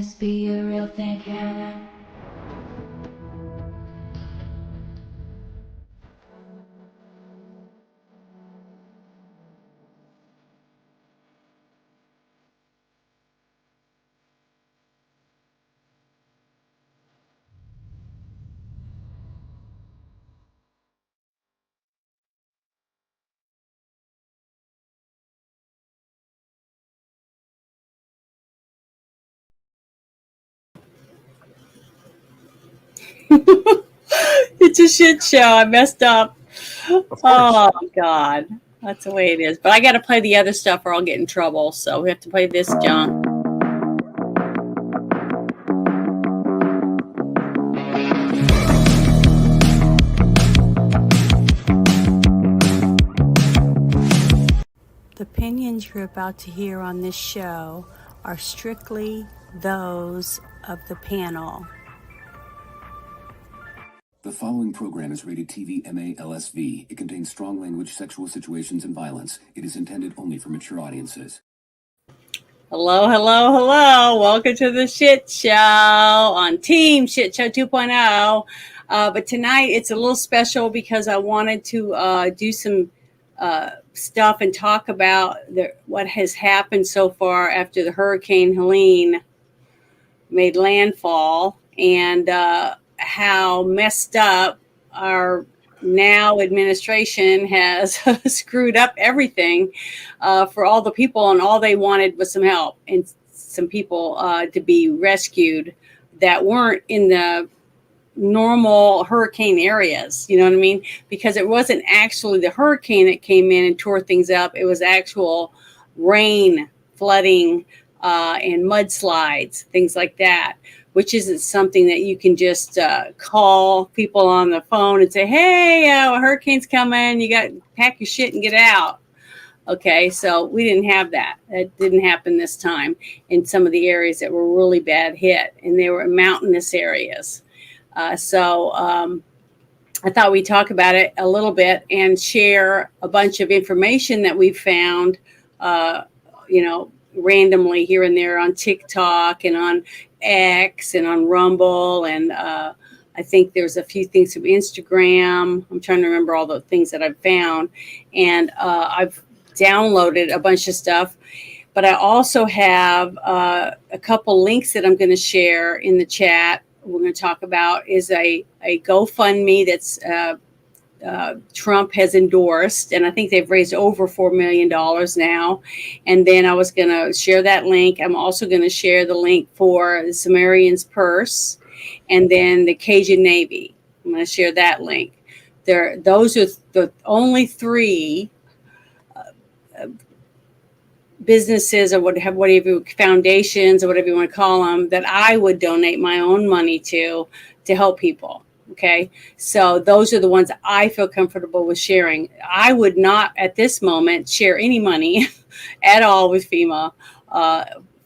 this be a real thing? Can I? It's a shit show. I messed up. Of course. Oh, God. That's the way it is. But I got to play the other stuff or I'll get in trouble. So we have to play this junk. The opinions you're about to hear on this show are strictly those of the panel. The following program is rated TV MA-LSV. It contains strong language, sexual situations, and violence. It is intended only for mature audiences. Hello, hello, hello. Welcome to the Shit Show on Team Shit Show 2.0. But tonight it's a little special because I wanted to do some stuff and talk about what has happened so far after the Hurricane Helene made landfall and how messed up our now administration has screwed up everything for all the people, and all they wanted was some help and some people to be rescued that weren't in the normal hurricane areas, you know what I mean? Because it wasn't actually the hurricane that came in and tore things up. It was actual rain, flooding, and mudslides, things like that, which isn't something that you can just call people on the phone and say, hey, a hurricane's coming, you got to pack your shit and get out. Okay, so we didn't have that. That didn't happen this time in some of the areas that were really bad hit, and they were mountainous areas. So I thought we'd talk about it a little bit and share a bunch of information that we found, randomly here and there on TikTok and on X and on Rumble. And I think there's a few things from Instagram. I'm trying to remember all the things that I've found. And I've downloaded a bunch of stuff. But I also have a couple links that I'm going to share in the chat. We're going to talk about is a GoFundMe that's Trump has endorsed, and I think they've raised over $4 million now. And then I was going to share that link. I'm also going to share the link for the Sumerian's Purse and then the Cajun Navy. I'm going to share that link. Those are the only three businesses or whatever, foundations or whatever you want to call them, that I would donate my own money to help people. Okay. So those are the ones I feel comfortable with sharing. I would not at this moment share any money at all with FEMA.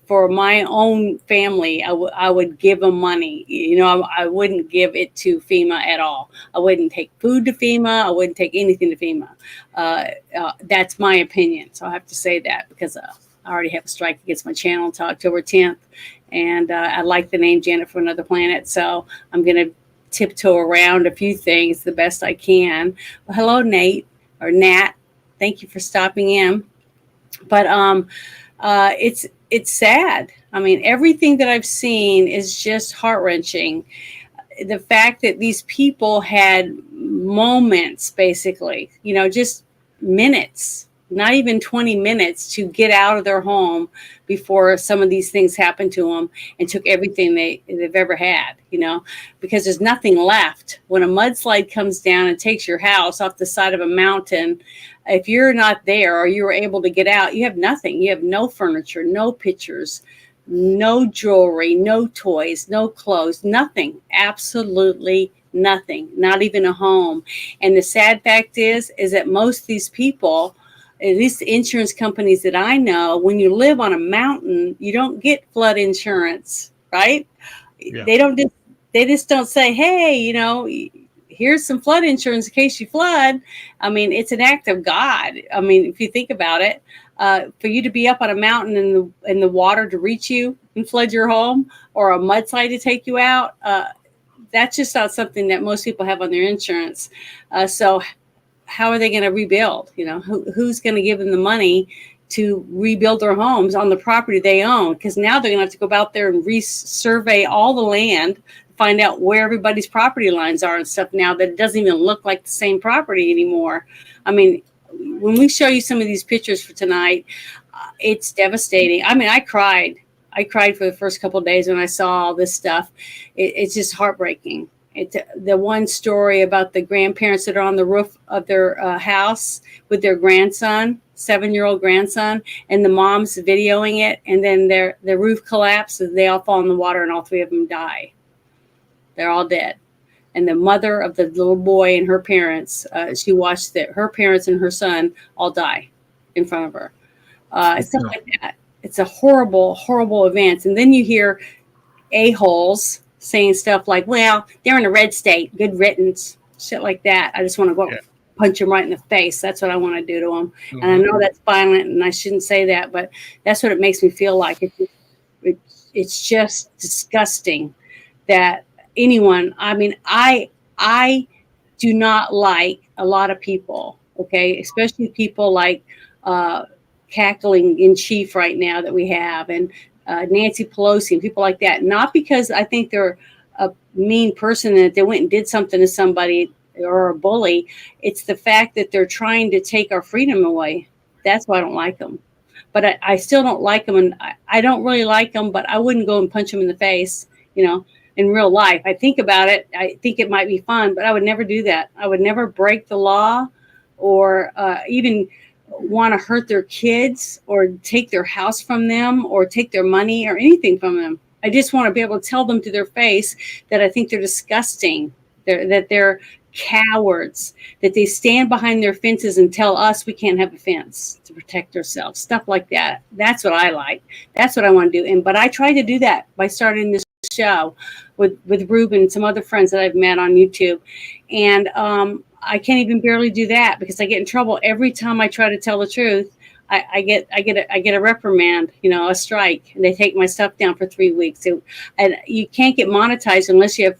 For my own family, I would give them money. You know, I wouldn't give it to FEMA at all. I wouldn't take food to FEMA. I wouldn't take anything to FEMA. That's my opinion. So I have to say that because I already have a strike against my channel until October 10th. And I like the name Janet from Another Planet. So I'm going to tiptoe around a few things the best I can. Well, hello, Nate or Nat. Thank you for stopping in. But it's sad. I mean, everything that I've seen is just heart-wrenching. The fact that these people had moments, basically, just minutes, not even 20 minutes to get out of their home before some of these things happened to them and took everything they've ever had, because there's nothing left. When a mudslide comes down and takes your house off the side of a mountain, if you're not there or you were able to get out, you have nothing. You have no furniture, no pictures, no jewelry, no toys, no clothes, nothing, absolutely nothing, not even a home. And the sad fact is that most of these people, at least the insurance companies that I know, when you live on a mountain, you don't get flood insurance, right? Yeah. They just don't say, hey, here's some flood insurance in case you flood. I mean, it's an act of God. I mean, if you think about it, for you to be up on a mountain in the water to reach you and flood your home, or a mudslide to take you out. That's just not something that most people have on their insurance. So how are they going to rebuild? Who's going to give them the money to rebuild their homes on the property they own? Because now they're going to have to go out there and resurvey all the land, find out where everybody's property lines are and stuff now that it doesn't even look like the same property anymore. I mean, when we show you some of these pictures for tonight, it's devastating. I mean, I cried for the first couple of days when I saw all this stuff. It's just heartbreaking. The one story about the grandparents that are on the roof of their house with their grandson, 7-year-old grandson, and the mom's videoing it, and then their roof collapses. They all fall in the water, and all 3 of them die. They're all dead. And the mother of the little boy and her parents, she watched her parents and her son all die in front of her. Stuff like that. It's a horrible, horrible event. And then you hear a-holes saying stuff like, well, they're in a red state, good riddance, shit like that. I just want to go punch them right in the face. That's what I want to do to them. Mm-hmm. And I know that's violent and I shouldn't say that, but that's what it makes me feel like. It's just disgusting that anyone, I mean, I do not like a lot of people, okay, especially people like cackling in chief right now that we have, and Nancy Pelosi and people like that. Not because I think they're a mean person and that they went and did something to somebody or a bully. It's the fact that they're trying to take our freedom away. That's why I don't like them. But I still don't like them, and I don't really like them, but I wouldn't go and punch them in the face, in real life. I think about it. I think it might be fun, but I would never do that. I would never break the law or even want to hurt their kids or take their house from them or take their money or anything from them. I just want to be able to tell them to their face that I think they're disgusting, that they're cowards, that they stand behind their fences and tell us we can't have a fence to protect ourselves, stuff like that. That's what I like. That's what I want to do. But I tried to do that by starting this show with Ruben and some other friends that I've met on YouTube. And I can't even barely do that because I get in trouble every time I try to tell the truth. I get a reprimand, a strike, and they take my stuff down for 3 weeks. And you can't get monetized unless you have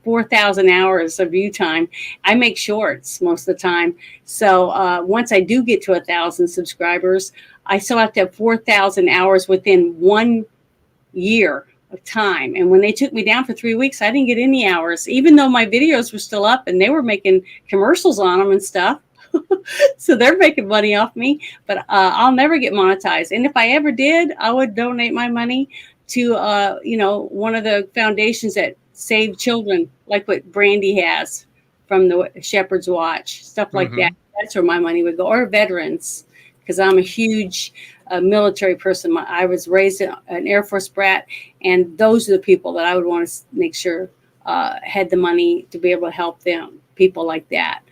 4,000 hours of view time. I make shorts most of the time. So once I do get to 1,000 subscribers, I still have to have 4,000 hours within 1 year of time. And when they took me down for 3 weeks, I didn't get any hours, even though my videos were still up and they were making commercials on them and stuff. So they're making money off me, but I'll never get monetized. And if I ever did, I would donate my money to, one of the foundations that save children, like what Brandy has from the Shepherd's Watch, stuff like that. That's where my money would go, or veterans, because I'm a huge military person. I was raised an Air Force brat, and those are the people that I would want to make sure had the money to be able to help them, people like that.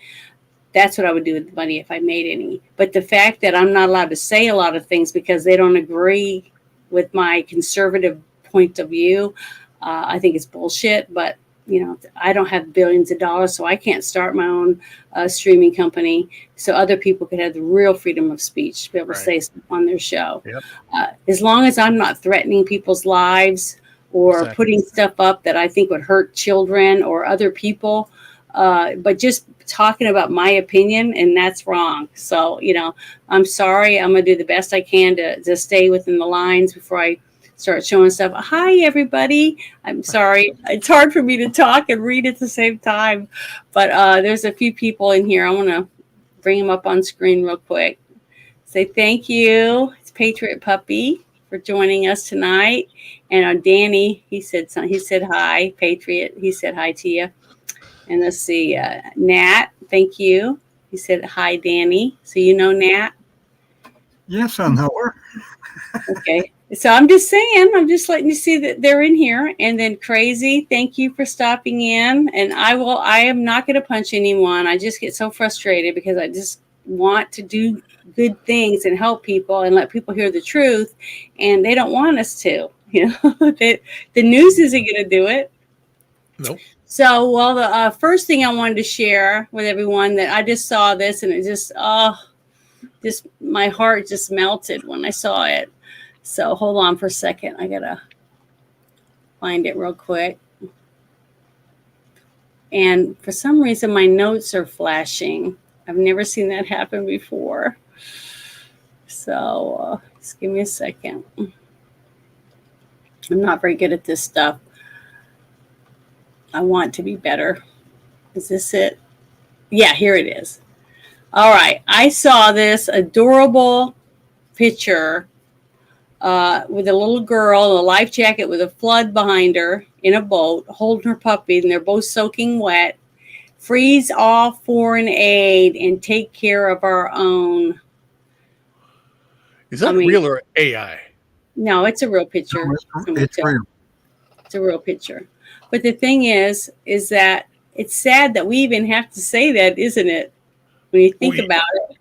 That's what I would do with the money if I made any. But the fact that I'm not allowed to say a lot of things because they don't agree with my conservative point of view, I think it's bullshit. But, I don't have billions of dollars, so I can't start my own streaming company. So other people could have the real freedom of speech to be able to say stuff on their show. Yep. As long as I'm not threatening people's lives or putting stuff up that I think would hurt children or other people, but just talking about my opinion, and that's wrong. So, I'm sorry. I'm going to do the best I can to stay within the lines before I start showing stuff. Hi, everybody. I'm sorry. It's hard for me to talk and read at the same time. But there's a few people in here. I want to bring them up on screen real quick. Say thank you. It's Patriot Puppy for joining us tonight. And Danny, he said hi. Patriot, he said hi to you. And let's see, Nat, thank you. He said, hi, Danny. So Nat? Yes, I know her. Okay. So I'm just letting you see that they're in here. And then Crazy, thank you for stopping in. And I am not going to punch anyone. I just get so frustrated because I just want to do good things and help people and let people hear the truth. And they don't want us to, the news isn't going to do it. Nope. So, the first thing I wanted to share with everyone that I just saw this and it just, just my heart just melted when I saw it. So hold on for a second. I gotta find it real quick. And for some reason, my notes are flashing. I've never seen that happen before. So just give me a second. I'm not very good at this stuff. I want to be better. Is this it? Yeah, here it is. All right. I saw this adorable picture with a little girl in a life jacket with a flood behind her in a boat, holding her puppy, and they're both soaking wet. Freeze all foreign aid and take care of our own. Is that real or AI? No, it's a real picture. It's real. It's a real picture. But the thing is that it's sad that we even have to say that, isn't it? When you think about it,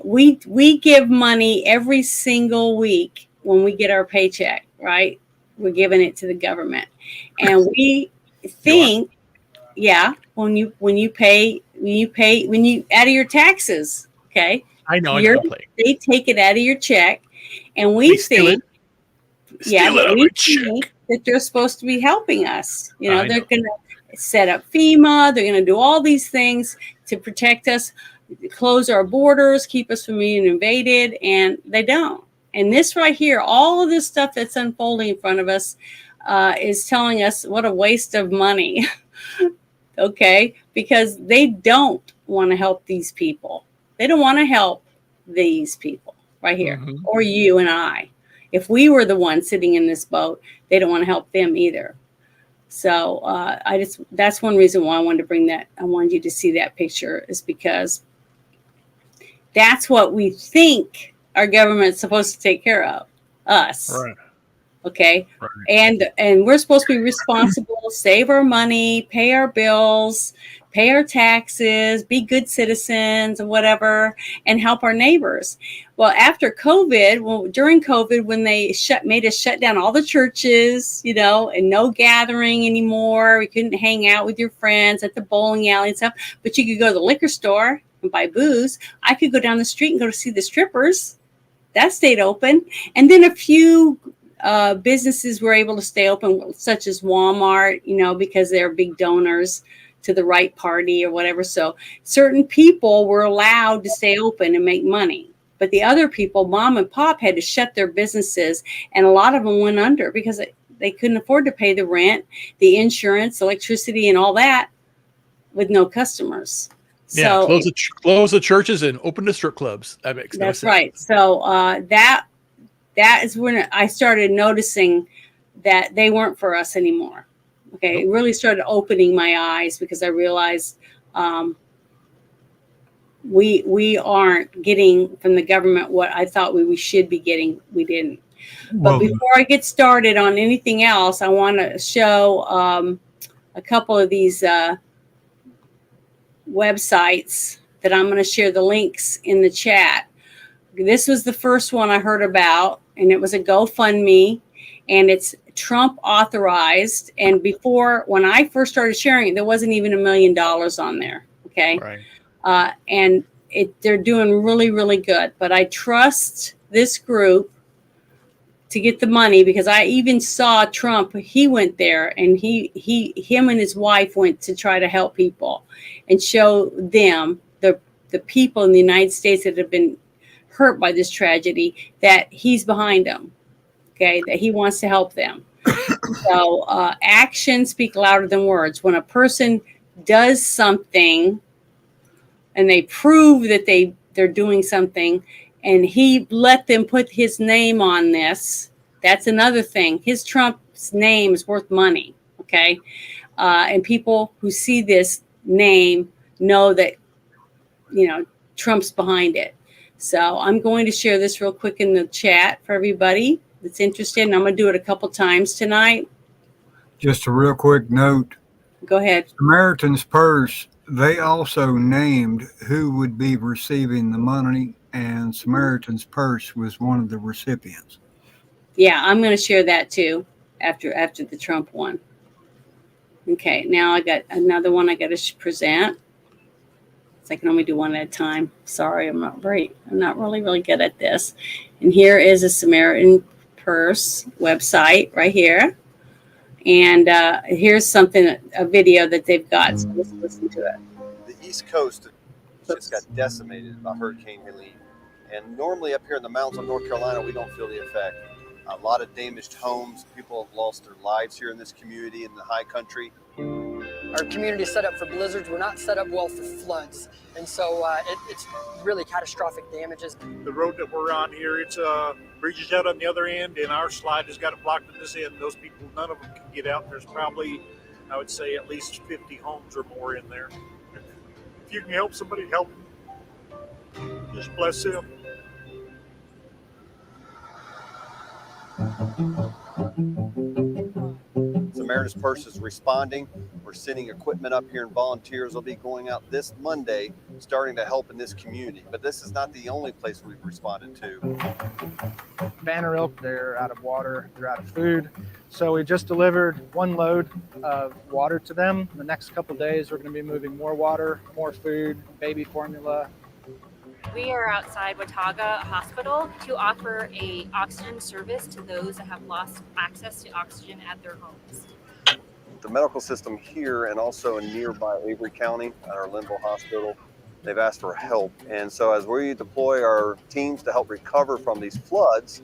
we give money every single week when we get our paycheck, right? We're giving it to the government, and we think, when you out of your taxes, okay? I know. They take it out of your check, and we think, that they're supposed to be helping us. You know, they're going to set up FEMA. They're going to do all these things to protect us, close our borders, keep us from being invaded, and they don't. And this right here, all of this stuff that's unfolding in front of us is telling us what a waste of money. Okay, because they don't want to help these people. They don't want to help these people right here, or you and I. If we were the ones sitting in this boat, they don't want to help them either. So that's one reason why I wanted to bring that. I wanted you to see that picture, is because that's what we think our government's supposed to take care of, us. Right. Okay. Right. And we're supposed to be responsible, save our money, pay our bills, pay our taxes, be good citizens or whatever, and help our neighbors. Well, after COVID, during COVID, when they made us shut down all the churches, you know, and no gathering anymore, we couldn't hang out with your friends at the bowling alley and stuff, but you could go to the liquor store and buy booze. I could go down the street and go to see the strippers. That stayed open. And then a few businesses were able to stay open, such as Walmart, you know, because they're big donors to the right party or whatever. So certain people were allowed to stay open and make money. But the other people, mom and pop, had to shut their businesses. And a lot of them went under because they couldn't afford to pay the rent, the insurance, electricity, and all that with no customers. Yeah, so close the churches and open the strip clubs. That makes no sense. That's right. So that is when I started noticing that they weren't for us anymore. Okay, It really started opening my eyes because I realized we aren't getting from the government what I thought we should be getting. We didn't. But before I get started on anything else, I want to show a couple of these websites that I'm going to share the links in the chat. This was the first one I heard about, and it was a GoFundMe, and it's Trump authorized. And before, when I first started sharing it, there wasn't even $1 million on there. Okay. Right. And they're doing really, really good. But I trust this group to get the money because I even saw Trump. He went there, and him and his wife went to try to help people and show them the people in the United States that have been hurt by this tragedy, that he's behind them. Okay, that he wants to help them. So actions speak louder than words. When a person does something and they prove that they're doing something, and he let them put his name on this, that's another thing. Trump's name is worth money. Okay, and people who see this name know that, you know, Trump's behind it. So I'm going to share this real quick in the chat for everybody that's interested, and I'm going to do it a couple times tonight. Just a real quick note. Go ahead. Samaritan's Purse, they also named who would be receiving the money, and Samaritan's Purse was one of the recipients. Yeah, I'm going to share that too after the Trump one. Okay, now I got another one I got to present. I can only do one at a time. Sorry, I'm not really good at this. And here is a Samaritan Purse website right here. And here's a video that they've got. So let's listen to it. The East Coast just got decimated by Hurricane Helene. And normally up here in the mountains of North Carolina, we don't feel the effect. A lot of damaged homes. People have lost their lives here in this community in the high country. Our community is set up for blizzards. We're not set up well for floods. And so it's really catastrophic damages. The road that we're on here, it's bridges out on the other end, and our slide has got it blocked at this end. Those people, none of them can get out. There's probably, I would say, at least 50 homes or more in there. If you can help somebody, help them. Just bless them. Samaritan's Purse is responding. We're sending equipment up here, and volunteers will be going out this Monday, starting to help in this community. But this is not the only place we've responded to. Banner Elk, they're out of water, they're out of food. So we just delivered one load of water to them. The next couple of days, we're going to be moving more water, more food, baby formula. We are outside Watauga Hospital to offer a oxygen service to those that have lost access to oxygen at their homes. The medical system here and also in nearby Avery County at our Linville Hospital, they've asked for help. And so as we deploy our teams to help recover from these floods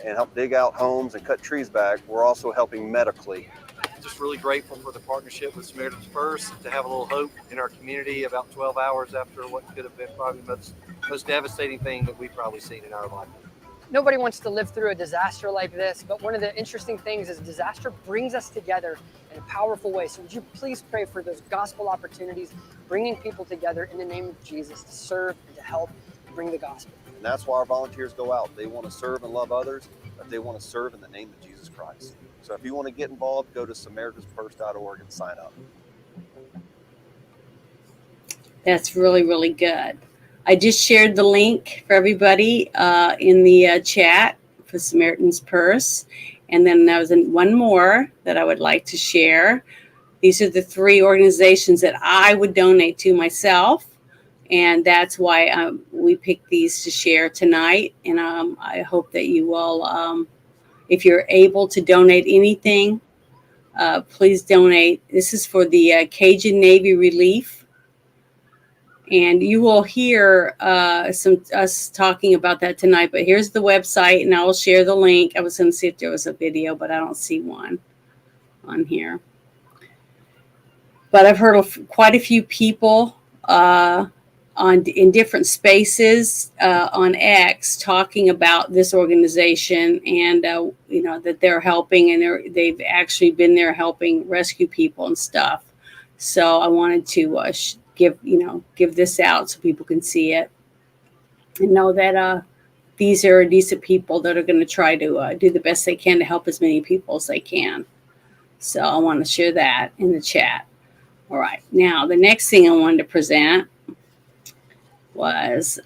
and help dig out homes and cut trees back, we're also helping medically. Just really grateful for the partnership with Samaritan's Purse to have a little hope in our community about 12 hours after what could have been probably the most devastating thing that we've probably seen in our life. Nobody wants to live through a disaster like this, but one of the interesting things is disaster brings us together in a powerful way. So would you please pray for those gospel opportunities, bringing people together in the name of Jesus to serve and to help bring the gospel. And that's why our volunteers go out. They want to serve and love others, but they want to serve in the name of Jesus Christ. So if you want to get involved, go to SamaritansPurse.org and sign up. That's really, really good. I just shared the link for everybody in the chat for Samaritan's Purse. And then there was one more that I would like to share. These are the 3 organizations that I would donate to myself. And that's why we picked these to share tonight. And I hope that you will, if you're able to donate anything, please donate. This is for the Cajun Navy Relief. And you will hear us talking about that tonight. But here's the website, and I will share the link. I was going to see if there was a video, but I don't see one on here. But I've heard of quite a few people in different spaces on X talking about this organization, and that they're helping, and they've actually been there helping rescue people and stuff. So I wanted to give this out so people can see it and know that these are decent people that are going to try to do the best they can to help as many people as they can. So I want to share that in the chat. All right. Now, the next thing I wanted to present was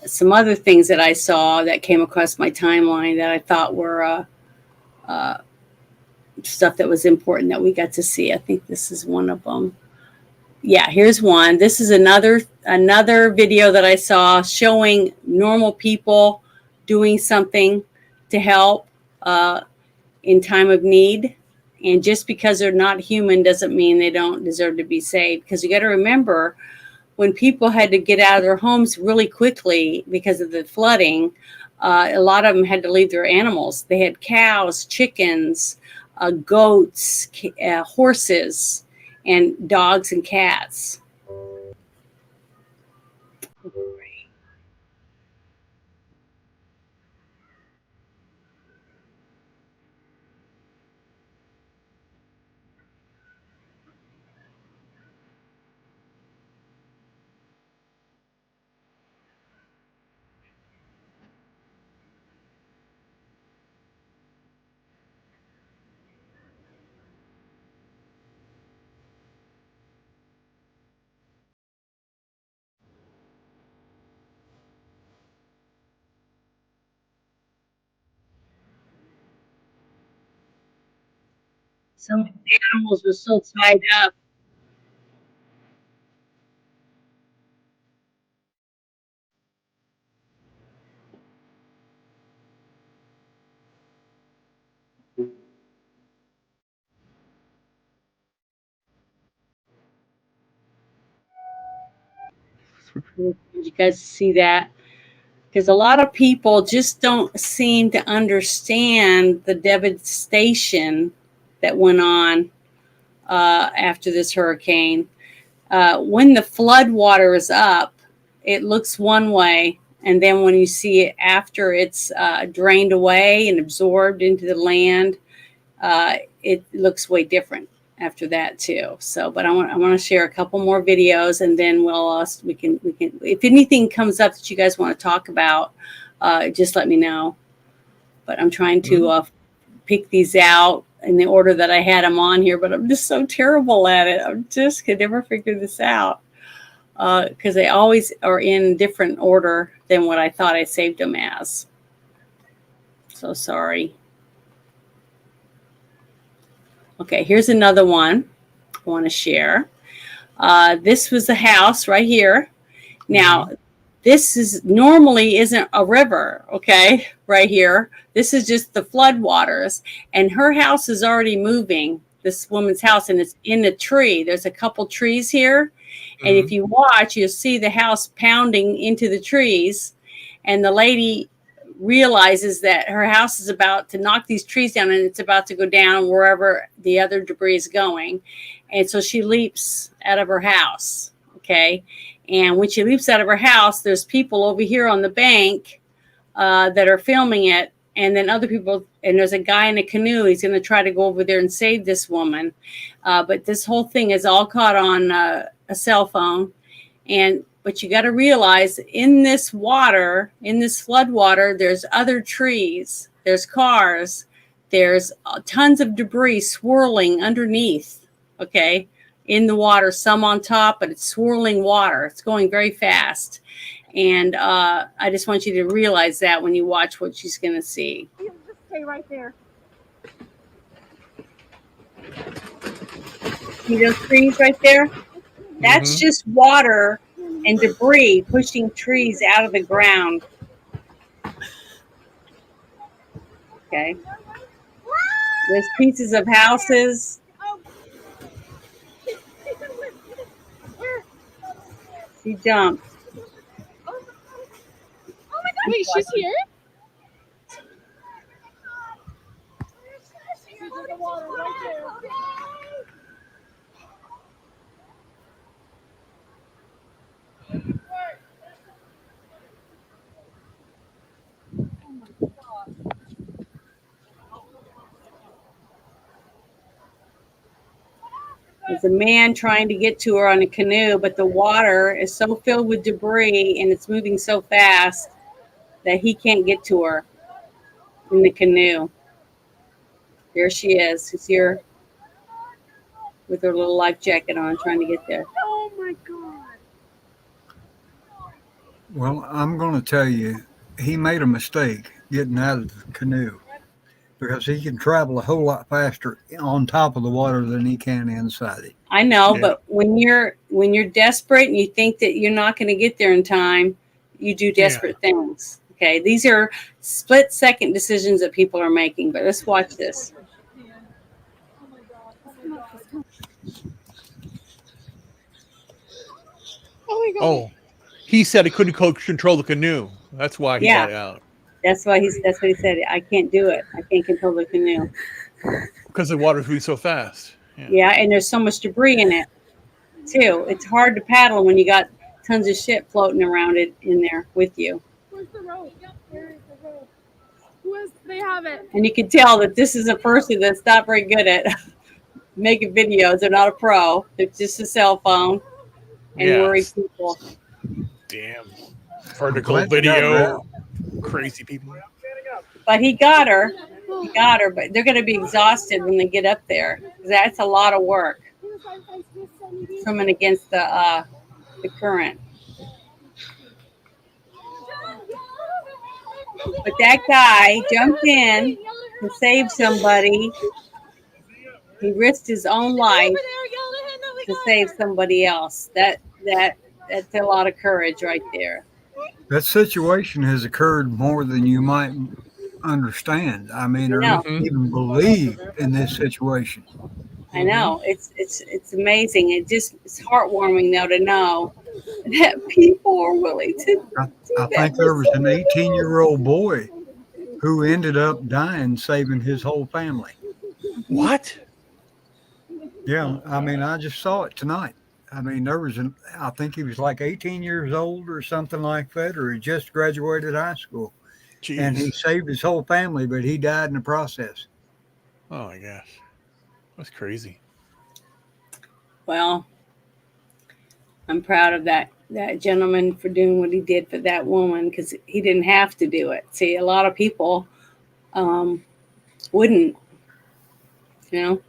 some other things that I saw that came across my timeline that I thought were stuff that was important that we got to see. I think this is one of them. Yeah, here's one. This is another video that I saw showing normal people doing something to help in time of need. And just because they're not human doesn't mean they don't deserve to be saved. Because you got to remember, when people had to get out of their homes really quickly because of the flooding, a lot of them had to leave their animals. They had cows, chickens, goats, horses, and dogs and cats. Some of the animals were so tied up. Did you guys see that? Because a lot of people just don't seem to understand the devastation that went on after this hurricane. When the flood water is up, it looks one way. And then when you see it after it's drained away and absorbed into the land, it looks way different after that too. So, but I want to share a couple more videos, and then we can if anything comes up that you guys want to talk about, just let me know. But I'm trying to pick these out in the order that I had them on here, but I'm just so terrible at it. I just could never figure this out because they always are in different order than what I thought I saved them as. So sorry. Okay, here's another one I want to share. This was the house right here. Now, this is normally isn't a river, okay, right here. This is just the flood waters, and her house is already moving, this woman's house, and it's in a tree. There's a couple trees here, and if you watch, you'll see the house pounding into the trees, and the lady realizes that her house is about to knock these trees down, and it's about to go down wherever the other debris is going. And so she leaps out of her house, okay? And when she leaps out of her house, there's people over here on the bank that are filming it, and then other people, and there's a guy in a canoe. He's going to try to go over there and save this woman. But this whole thing is all caught on a cell phone. But you got to realize in this water, in this flood water, there's other trees, there's cars, there's tons of debris swirling underneath, okay, in the water, some on top, but it's swirling water. It's going very fast. And I just want you to realize that when you watch what she's going to see. You just stay right there. See those trees right there? That's just water and debris pushing trees out of the ground. Okay. There's pieces of houses. She jumped. Oh my God! Wait, she's here? There's a man trying to get to her on a canoe, but the water is so filled with debris and it's moving so fast that he can't get to her in the canoe. There she is. She's here with her little life jacket on, trying to get there. Oh my God. Well, I'm going to tell you, he made a mistake getting out of the canoe because he can travel a whole lot faster on top of the water than he can inside it. I know, but when you're desperate and you think that you're not going to get there in time, you do desperate things. Okay, these are split-second decisions that people are making. But let's watch this. Oh my God. Oh, he said he couldn't control the canoe. That's why he got out. That's what he said. I can't do it. I can't control the canoe. Because the water's moving so fast. Yeah, and there's so much debris in it, too. It's hard to paddle when you got tons of shit floating around it in there with you. Where's the rope? Where is the rope? They have it. And you can tell that this is a person that's not very good at making videos. They're not a pro. They're just a cell phone and worry people. Damn. Vertical video. Crazy people. But he got her. He got her, but they're going to be exhausted when they get up there. That's a lot of work swimming against the current. But that guy jumped in to save somebody. He risked his own life to save somebody else. That's a lot of courage right there. That situation has occurred more than you might understand. I mean, or even believe in this situation. I know. It's amazing. It's heartwarming though to know that people are willing to I, do I that think for there was an somebody else. 18-year-old boy who ended up dying saving his whole family. What? Yeah, I mean, I just saw it tonight. I mean, I think he was like 18 years old or something like that, or he just graduated high school. And he Jeez. saved his whole family, but he died in the process. Oh my gosh. That's crazy. Well, I'm proud of that gentleman for doing what he did for that woman because he didn't have to do it. See, a lot of people wouldn't, you know.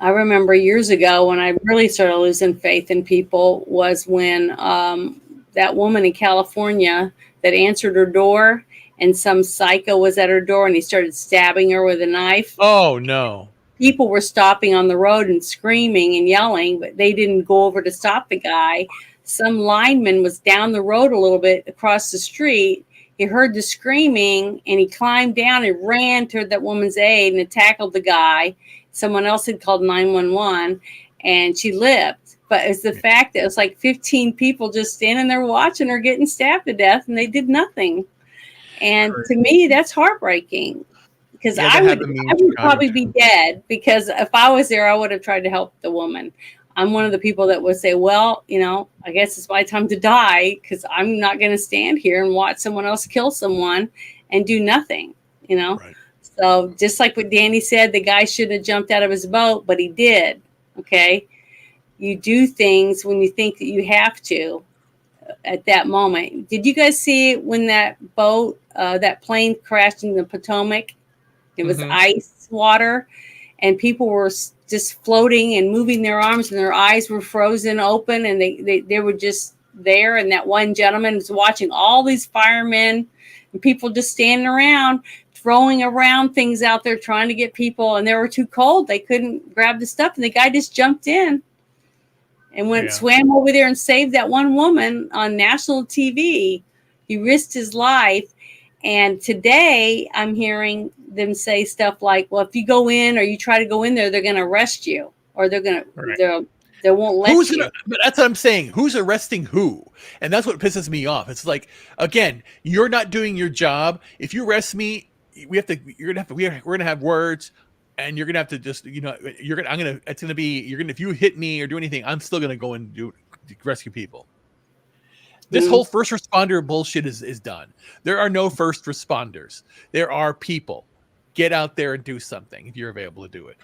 I remember years ago when I really started losing faith in people was when that woman in California that answered her door and some psycho was at her door and he started stabbing her with a knife. Oh no. People were stopping on the road and screaming and yelling, but they didn't go over to stop the guy. Some lineman was down the road a little bit across the street. He heard the screaming and he climbed down and ran to that woman's aid and tackled the guy. Someone else had called 911 and she lived. But it's the fact that it was like 15 people just standing there watching her getting stabbed to death and they did nothing. And to me, that's heartbreaking because Yeah, that happened to me I in would Chicago probably too. be dead because if I was there, I would have tried to help the woman. I'm one of the people that would say, well, I guess it's my time to die because I'm not going to stand here and watch someone else kill someone and do nothing, Right. So just like what Danny said, the guy shouldn't have jumped out of his boat, but he did. Okay. You do things when you think that you have to at that moment. Did you guys see when that that plane crashed in the Potomac? It was Mm-hmm. ice water and people were just floating and moving their arms and their eyes were frozen open and they were just there. And that one gentleman was watching all these firemen and people just standing around, throwing around things out there, trying to get people. And they were too cold. They couldn't grab the stuff. And the guy just jumped in and swam over there and saved that one woman on national TV. He risked his life. And today I'm hearing them say stuff like, well, if you go in or you try to go in there, they're going to arrest you or they won't let you. But that's what I'm saying. Who's arresting who? And that's what pisses me off. It's like, again, you're not doing your job. If you arrest me, we're going to have words and you're going to have to just, if you hit me or do anything, I'm still going to go and rescue people. This whole first responder bullshit is done. There are no first responders. There are people. Get out there and do something if you're available to do it.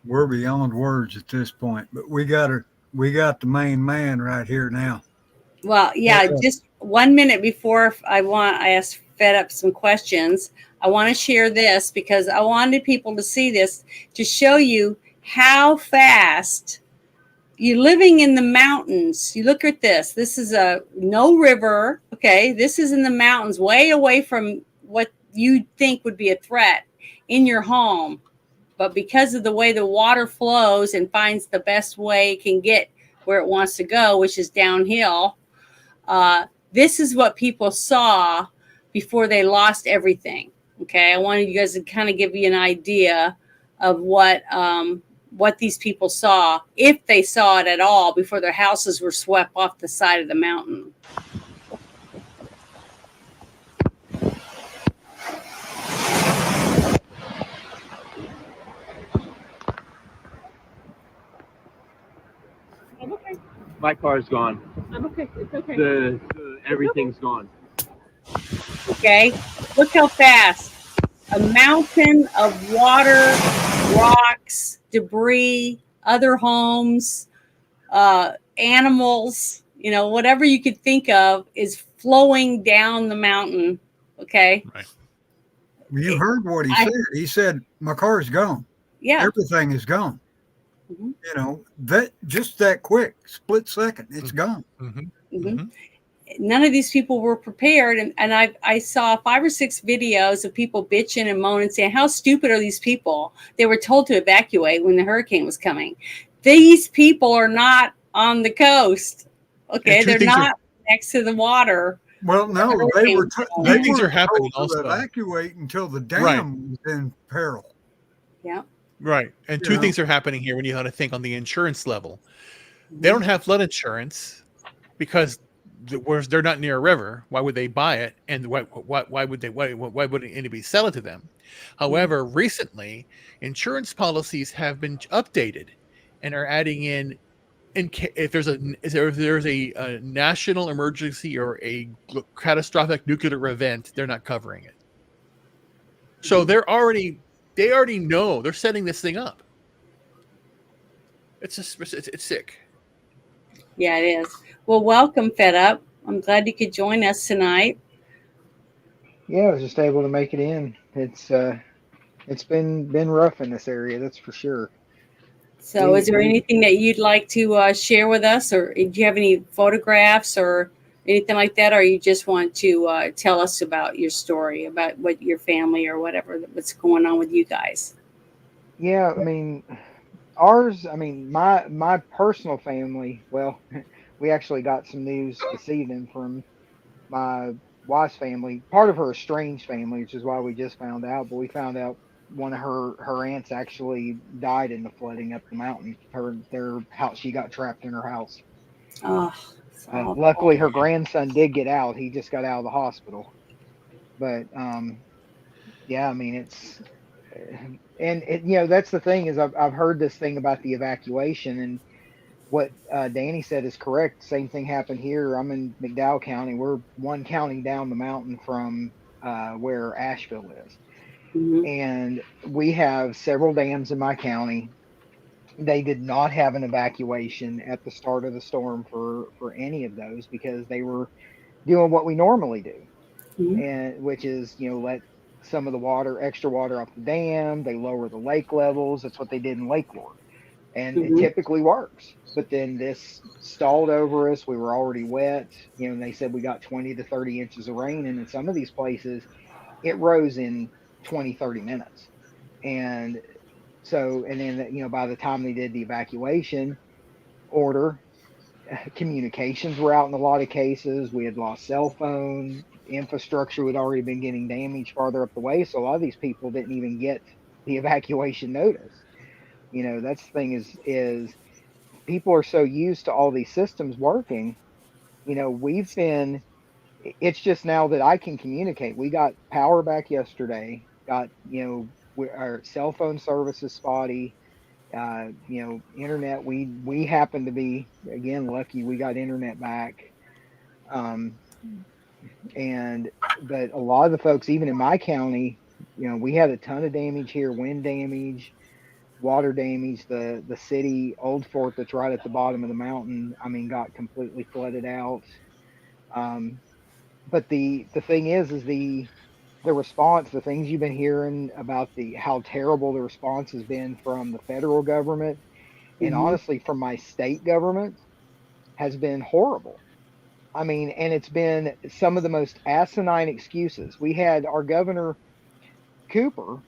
We're beyond words at this point, but we got the main man right here now. Well, yeah, just 1 minute before I ask Fed up some questions. I want to share this because I wanted people to see this to show you how fast you're living in the mountains. You look at this. This is no river. Okay. This is in the mountains, way away from what you think would be a threat in your home. But because of the way the water flows and finds the best way it can get where it wants to go, which is downhill, this is what people saw before they lost everything. Okay. I wanted you guys to kind of give you an idea of what these people saw, if they saw it at all, before their houses were swept off the side of the mountain. I'm okay. My car's gone. I'm okay. It's okay. Everything's gone. Okay, look how fast. A mountain of water, rocks, debris, other homes, animals, whatever you could think of is flowing down the mountain. Okay. Right. You heard what he said. He said, my car's gone. Yeah. Everything is gone. Mm-hmm. That quick, split second, it's gone. Mm-hmm. Mm-hmm. None of these people were prepared. And I saw 5 or 6 videos of people bitching and moaning, saying, how stupid are these people? They were told to evacuate when the hurricane was coming. These people are not on the coast. Okay. They're not next to the water. Well, no, they were happening told to evacuate until the dam was in peril. Yeah. Right. And things are happening here when you have to think on the insurance level. They don't have flood insurance. because whereas they're not near a river, why would they buy it? And why would anybody sell it to them? However, recently insurance policies have been updated and are adding if there's a national emergency or a catastrophic nuclear event, they're not covering it. So they already know, they're setting this thing up. It's just it's sick. Yeah, it is. Well, welcome, Fed Up. I'm glad you could join us tonight. Yeah, I was just able to make it in. It's been rough in this area, that's for sure. So, is there anything that you'd like to share with us, or do you have any photographs or anything like that, or you just want to tell us about your story, about what your family or whatever, what's going on with you guys? Yeah, I mean, my personal family, well, we actually got some news this evening from my wife's family, part of her estranged family, which is why we just found out. But we found out one of her aunts actually died in the flooding up the mountain. Their house, she got trapped in her house. Oh, luckily, her grandson did get out. He just got out of the hospital. But yeah, I mean, it's and that's the thing is I've heard this thing about the evacuation, and what Danny said is correct. Same thing happened here. I'm in McDowell County. We're one county down the mountain from where Asheville is. Mm-hmm. And we have several dams in my county. They did not have an evacuation at the start of the storm for any of those because they were doing what we normally do, Mm-hmm. and which is let some of the extra water off the dam. They lower the lake levels. That's what they did in Lake Lord, and it typically works. But then this stalled over us. We were already wet. And they said we got 20 to 30 inches of rain, and in some of these places, it rose in 20, 30 minutes. And so, and then by the time they did the evacuation order, communications were out in a lot of cases. We had lost cell phone infrastructure. Had already been getting damaged farther up the way. So a lot of these people didn't even get the evacuation notice. That's the thing is people are so used to all these systems working. It's just now that I can communicate. We got power back yesterday. Got, our cell phone service is spotty. Internet, we happen to be, again, lucky we got internet back. But a lot of the folks, even in my county, we had a ton of damage here, wind damage, water damage. The city, Old Fort, that's right at the bottom of the mountain, I mean, got completely flooded out. But the thing is the response, the things you've been hearing about how terrible the response has been from the federal government, and honestly from my state government, has been horrible. I mean, and it's been some of the most asinine excuses. We had our governor Cooper,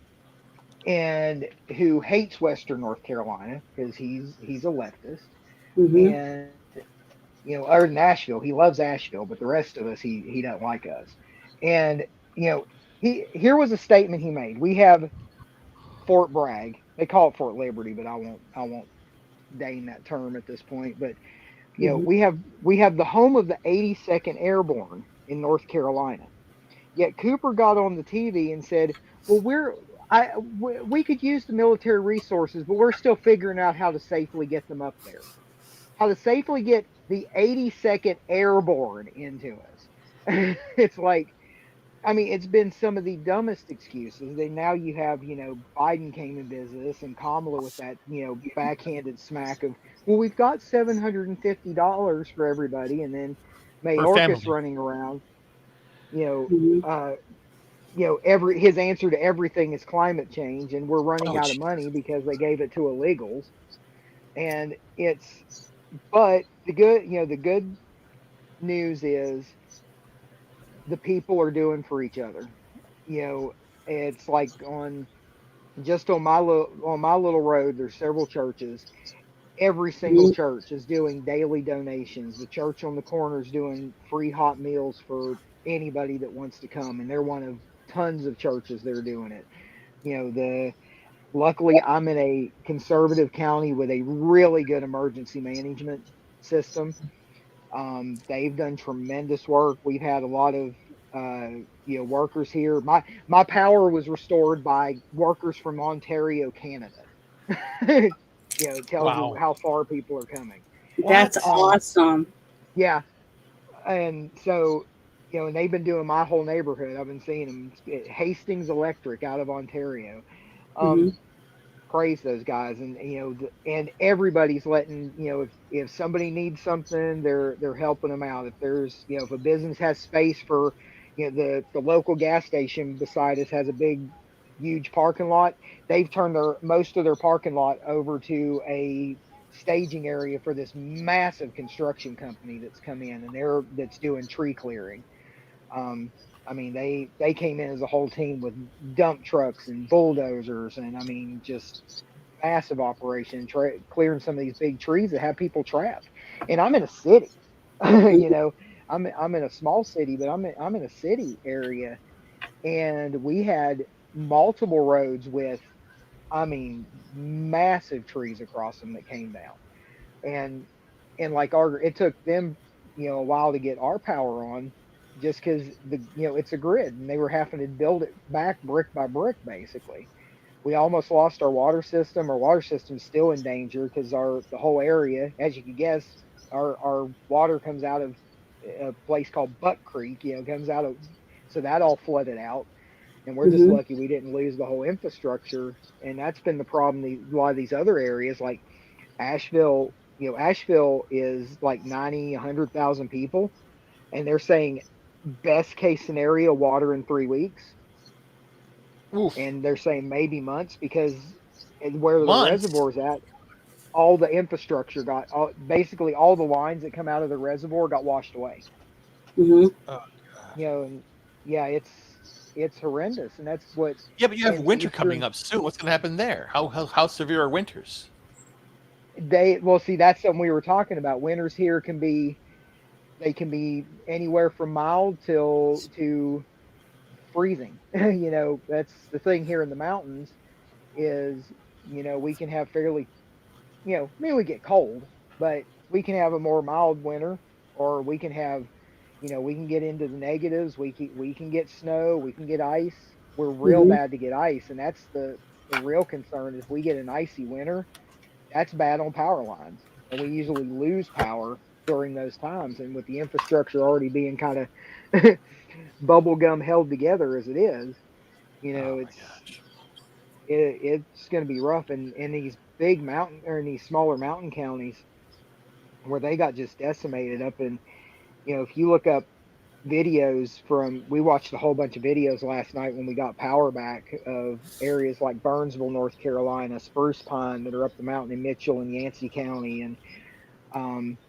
and who hates Western North Carolina because he's a leftist, Mm-hmm. and or Nashville, he loves Asheville, but the rest of us, he doesn't like us. And here was a statement he made. We have Fort Bragg. They call it Fort Liberty, but I won't deign that term at this point. But we have the home of the 82nd Airborne in North Carolina. Yet Cooper got on the TV and said, "Well, we could use the military resources, but we're still figuring out how to safely get them up there, how to safely get the 82nd Airborne into us." It's like, I mean, it's been some of the dumbest excuses. Then now you have, Biden came in business and Kamala with that, backhanded smack of, well, we've got $750 for everybody, and then Mayorkas running around, every his answer to everything is climate change, and we're running out of money because they gave it to illegals, and but the good news is the people are doing for each other. It's like on my little road, there's several churches. Every single church is doing daily donations. The church on the corner is doing free hot meals for anybody that wants to come, and they're one of tons of churches that are doing it. Luckily I'm in a conservative county with a really good emergency management system. They've done tremendous work. We've had a lot of workers here. My power was restored by workers from Ontario, Canada. It tells you Wow. how far people are coming. That's Um, awesome. yeah, and so and they've been doing my whole neighborhood. I've been seeing them. Hastings Electric out of Ontario. Hmm. Praise those guys, and and everybody's letting if somebody needs something, they're helping them out. If there's if a business has space for the local gas station beside us has a big huge parking lot, they've turned their most of their parking lot over to a staging area for this massive construction company that's come in, and that's doing tree clearing. um, I mean, they came in as a whole team with dump trucks and bulldozers, and I mean, just massive operation, clearing some of these big trees that have people trapped. And I'm in a city, I'm in a small city, but I'm in a city area, and we had multiple roads with, I mean, massive trees across them that came down, and like it took them a while to get our power on, just because it's a grid, and they were having to build it back brick by brick basically. We almost lost our water system. Our water system's still in danger because the whole area, as you can guess, our water comes out of a place called Buck Creek, comes out of, so that all flooded out, and we're just Hmm. lucky we didn't lose the whole infrastructure. And that's been the problem. A lot of these other areas like Asheville, Asheville is like 90, 100,000 people, and they're saying best case scenario water in 3 weeks, Oof. and they're saying maybe months because where the Months. reservoir's at, all the infrastructure basically all the lines that come out of the reservoir got washed away. Hmm. Oh. And yeah, it's horrendous, and that's what Yeah, but you have in winter coming eastern up soon. What's going to happen there? How severe are winters? well, see, that's something we were talking about. Winters here can be anywhere from mild to freezing. That's the thing here in the mountains is we can have fairly I mean, we get cold, but we can have a more mild winter, or we can have we can get into the negatives. We can get snow, we can get ice. We're real Hmm. bad to get ice, and that's the real concern. If we get an icy winter, that's bad on power lines, and we usually lose power during those times. And with the infrastructure already being kind of bubble gum held together as it is, Oh my it's gosh. it's going to be rough. And in these big mountain or in these smaller mountain counties where they got just decimated up in, if you look up videos from, we watched a whole bunch of videos last night when we got power back of areas like Burnsville, North Carolina, Spruce Pine that are up the mountain in Mitchell and Yancey County, and um,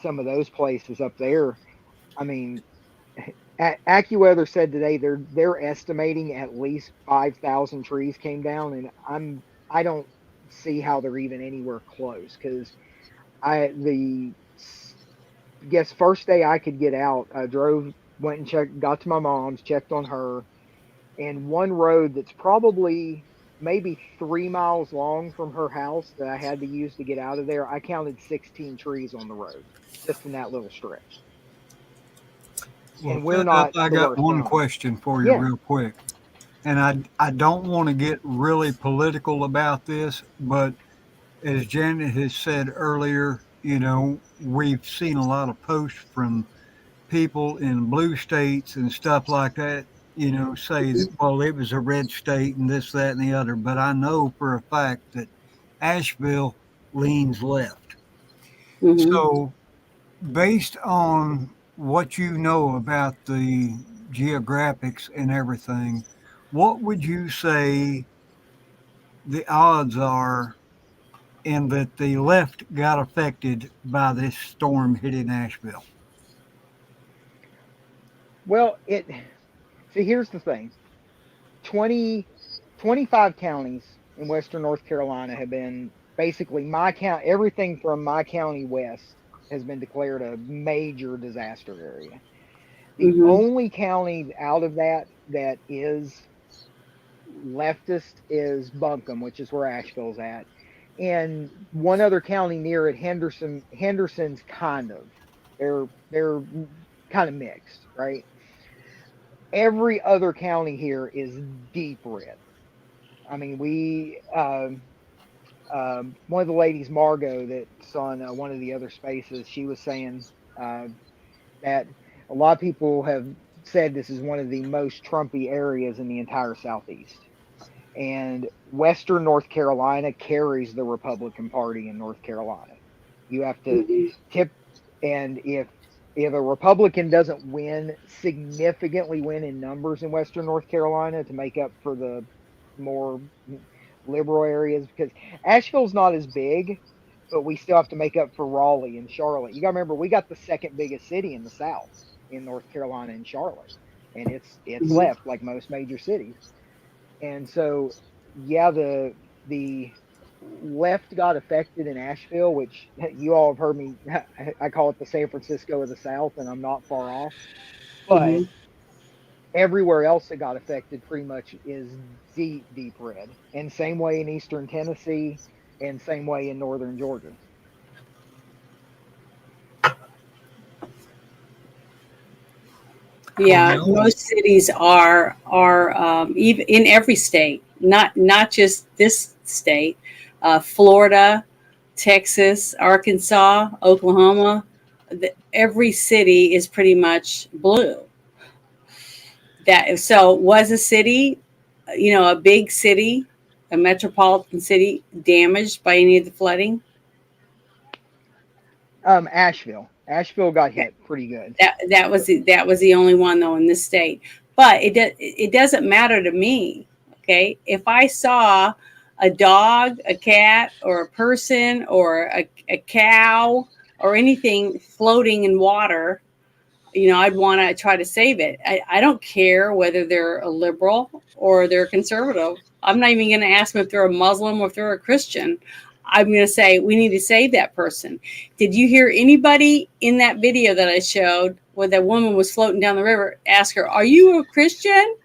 some of those places up there. I mean, AccuWeather said today they're estimating at least 5,000 trees came down, and I don't see how they're even anywhere close because I the guess first day I could get out, I drove, went and checked, got to my mom's, checked on her, and one road that's probably maybe 3 miles long from her house that I had to use to get out of there. I counted 16 trees on the road just in that little stretch, Well, and we're Philip, not I the got worst one county. question for you Yeah. real quick. And I don't want to get really political about this, but as Janet has said earlier, we've seen a lot of posts from people in blue states and stuff like that, say that, well, it was a red state and this, that, and the other. But I know for a fact that Asheville leans left. Hmm. So, based on what you know about the geographics and everything, what would you say the odds are in that the left got affected by this storm hitting Asheville? Well, see, here's the thing. 20, 25 counties in Western North Carolina have been basically my count, everything from my county west has been declared a major disaster area. The Hmm. only county out of that is leftist is Buncombe, which is where Asheville's at. And one other county near it, Henderson's kind of they're kind of mixed, right? Every other county here is deep red. I mean, one of the ladies, Margot, that's on one of the other spaces, she was saying uh, that a lot of people have said this is one of the most Trumpy areas in the entire Southeast. And Western North Carolina carries the Republican Party in North Carolina. You have to tip, and if a Republican doesn't significantly win in numbers in Western North Carolina to make up for the more liberal areas, because Asheville's not as big, but we still have to make up for Raleigh and Charlotte. You got to remember, we got the second biggest city in the South in North Carolina and Charlotte, and it's left like most major cities. And so, yeah, the left got affected in Asheville, which you all have heard me. I call it the San Francisco of the South, and I'm not far off. But everywhere else that got affected pretty much is deep, deep red. And same way in Eastern Tennessee, and same way in Northern Georgia. Yeah, most cities are even in every state, not just this state, Florida, Texas, Arkansas, Oklahoma. Every city is pretty much blue. That so was a city, a big city, a metropolitan city, damaged by any of the flooding? Asheville got hit pretty good. That was the only one though in this state. But it doesn't matter to me. Okay, if I saw a dog, a cat, or a person, or a cow, or anything floating in water, I'd want to try to save it. I don't care whether they're a liberal or they're conservative. I'm not even going to ask them if they're a Muslim or if they're a Christian. I'm going to say, we need to save that person. Did you hear anybody in that video that I showed where that woman was floating down the river ask her, are you a Christian?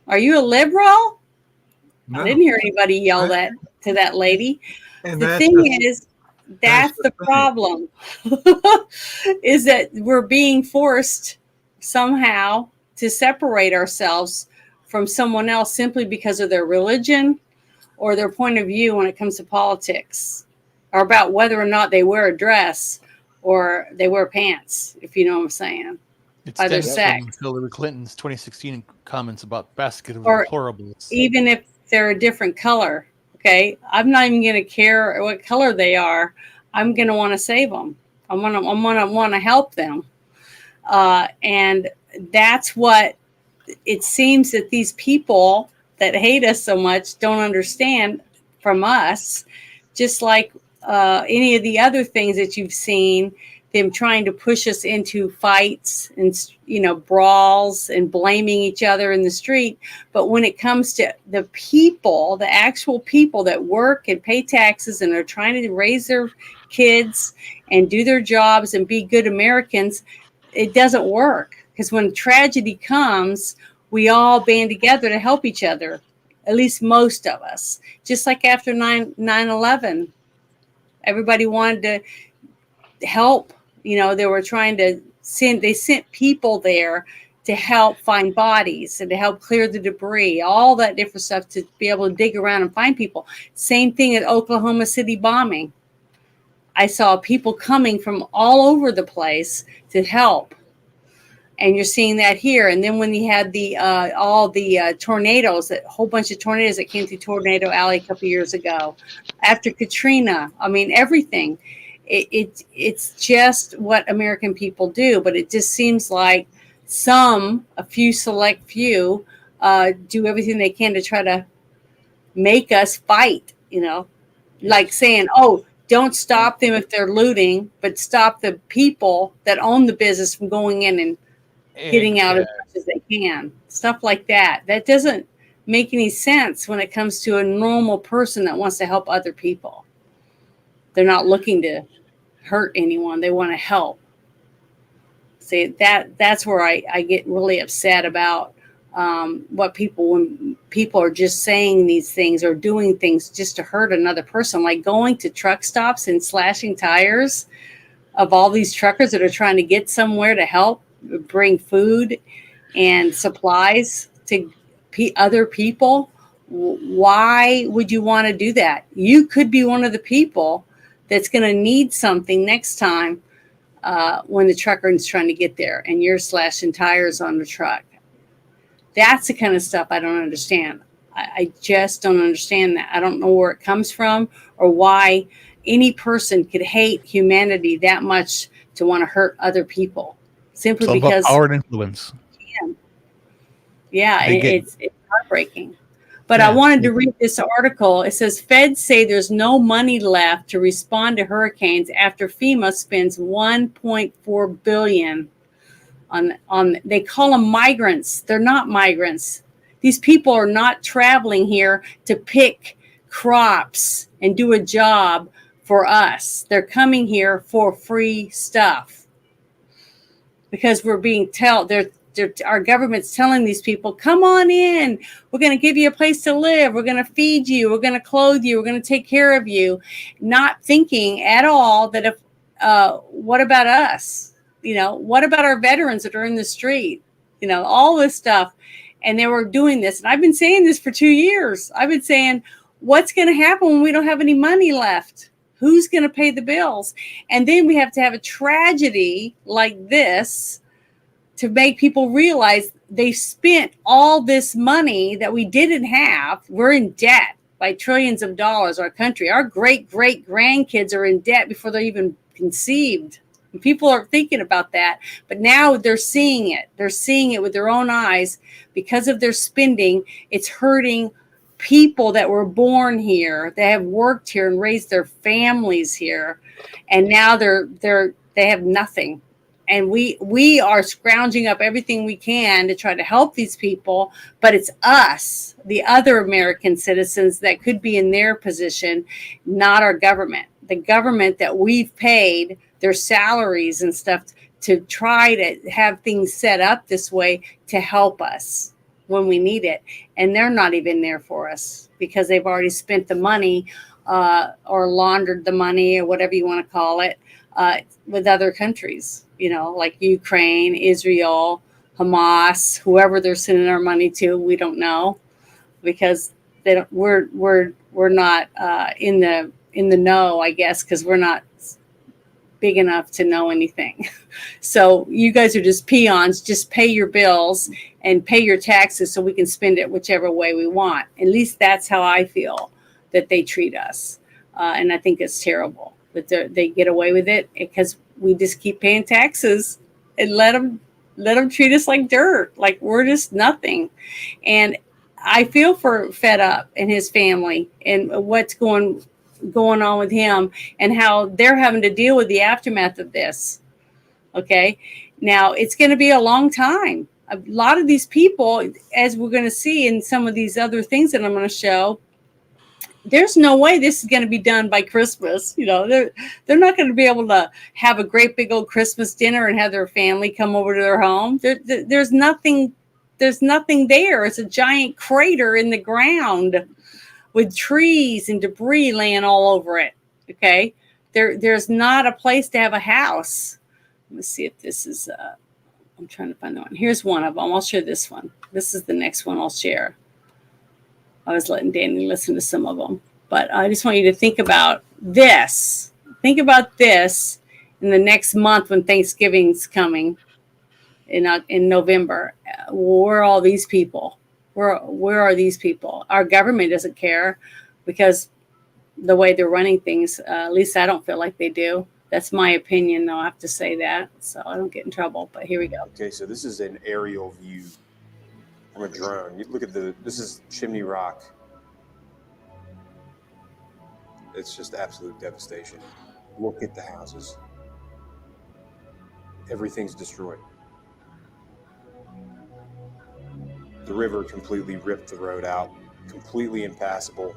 Are you a liberal? No. I didn't hear anybody yell that to that lady. And the thing is, that's the problem, is that we're being forced somehow to separate ourselves from someone else simply because of their religion or their point of view when it comes to politics, or about whether or not they wear a dress or they wear pants, if you know what I'm saying. It's by their sex. Hillary Clinton's 2016 comments about basket of deplorables. Even if they're a different color, okay, I'm not even going to care what color they are. I'm going to want to save them. I'm going to want to help them. And that's what it seems that these people that hate us so much don't understand from us, just like any of the other things that you've seen, them trying to push us into fights and, brawls and blaming each other in the street. But when it comes to the people, the actual people that work and pay taxes and are trying to raise their kids and do their jobs and be good Americans, it doesn't work. Because when tragedy comes, we all band together to help each other, at least most of us. Just like after 9/11, everybody wanted to help. They were trying to they sent people there to help find bodies and to help clear the debris, all that different stuff, to be able to dig around and find people. Same thing at Oklahoma City bombing. I saw people coming from all over the place to help. And you're seeing that here. And then when you had the all the tornadoes, a whole bunch of tornadoes that came through Tornado Alley a couple years ago, after Katrina, I mean, everything. It's just what American people do. But it just seems like a few select few, do everything they can to try to make us fight, like saying, oh, don't stop them if they're looting, but stop the people that own the business from going in and getting out as much as they can. Stuff like that. That doesn't make any sense when it comes to a normal person that wants to help other people. They're not looking to hurt anyone. They want to help. See, that's where I get really upset about when people are just saying these things or doing things just to hurt another person, like going to truck stops and slashing tires. of all these truckers that are trying to get somewhere to help bring food and supplies to other people. Why would you want to do that? You could be one of the people that's going to need something next time when the trucker is trying to get there and you're slashing tires on the truck. That's the kind of stuff I don't understand. I just don't understand that. I don't know where it comes from or why any person could hate humanity that much to want to hurt other people simply It's all about because power and influence. yeah, They get- it's heartbreaking. But I wanted to read this article. It says feds say there's no money left to respond to hurricanes after FEMA spends 1.4 billion on they call them migrants. They're not migrants. These people are not traveling here to pick crops and do a job for us. They're coming here for free stuff because we're being our government's telling these people, come on in. We're going to give you a place to live. We're going to feed you. We're going to clothe you. We're going to take care of you. Not thinking at all that if, what about us? What about our veterans that are in the street? All this stuff. And they were doing this. And I've been saying this for 2 years. I've been saying, what's going to happen when we don't have any money left? Who's going to pay the bills? And then we have to have a tragedy like this to make people realize they spent all this money that we didn't have. We're in debt by trillions of dollars, our country. Our great-great-grandkids are in debt before they're even conceived. And people are thinking about that, but now they're seeing it. They're seeing it with their own eyes. Because of their spending, it's hurting people that were born here, that have worked here and raised their families here, and now they have nothing. And we are scrounging up everything we can to try to help these people, but it's us, the other American citizens that could be in their position, not our government. The government that we've paid their salaries and stuff to try to have things set up this way to help us when we need it. And they're not even there for us because they've already spent the money or laundered the money or whatever you want to call it with other countries, like Ukraine, Israel, Hamas, whoever they're sending our money to, we don't know because they don't, we're not in the know, I guess, because we're not big enough to know anything. So you guys are just peons. Just pay your bills and pay your taxes so we can spend it whichever way we want. At least that's how I feel that they treat us. And I think it's terrible that they get away with it because we just keep paying taxes and let them treat us like dirt, like we're just nothing. And I feel for Fed Up and his family and what's going on with him and how they're having to deal with the aftermath of this. Okay. Now it's going to be a long time. A lot of these people, as we're going to see in some of these other things that I'm going to show, there's no way this is going to be done by Christmas. They're not going to be able to have a great big old Christmas dinner and have their family come over to their home. There's nothing there. It's a giant crater in the ground with trees and debris laying all over it. Okay. There's not a place to have a house. Let me see if this is, I'm trying to find the one. Here's one of them. I'll share this one. This is the next one I'll share. I was letting Danny listen to some of them, but I just want you to think about this. Think about this in the next month when Thanksgiving's coming in November. Where are all these people? Where are these people? Our government doesn't care because the way they're running things, at least I don't feel like they do. That's my opinion, though. I have to say that so I don't get in trouble. But here we go. Okay, so this is an aerial view from a drone. You look at this is Chimney Rock. It's just absolute devastation. Look at the houses. Everything's destroyed. The river completely ripped the road out, completely impassable.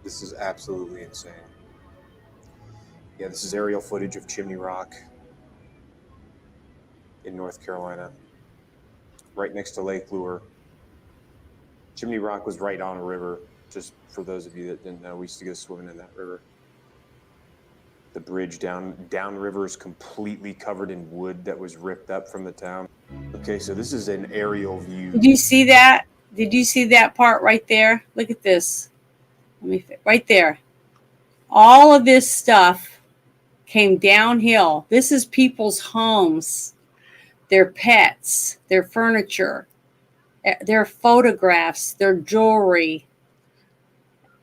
This is absolutely insane. Yeah, this is aerial footage of Chimney Rock in North Carolina, right next to Lake Lure. Chimney Rock was right on a river, just for those of you that didn't know. We used to go swimming in that river. The bridge downriver is completely covered in wood that was ripped up from the town. Okay, so this is an aerial view. Did you see that? Did you see that part right there? Look at this. Right there. All of this stuff came downhill. This is people's homes, their pets, their furniture, their photographs, their jewelry.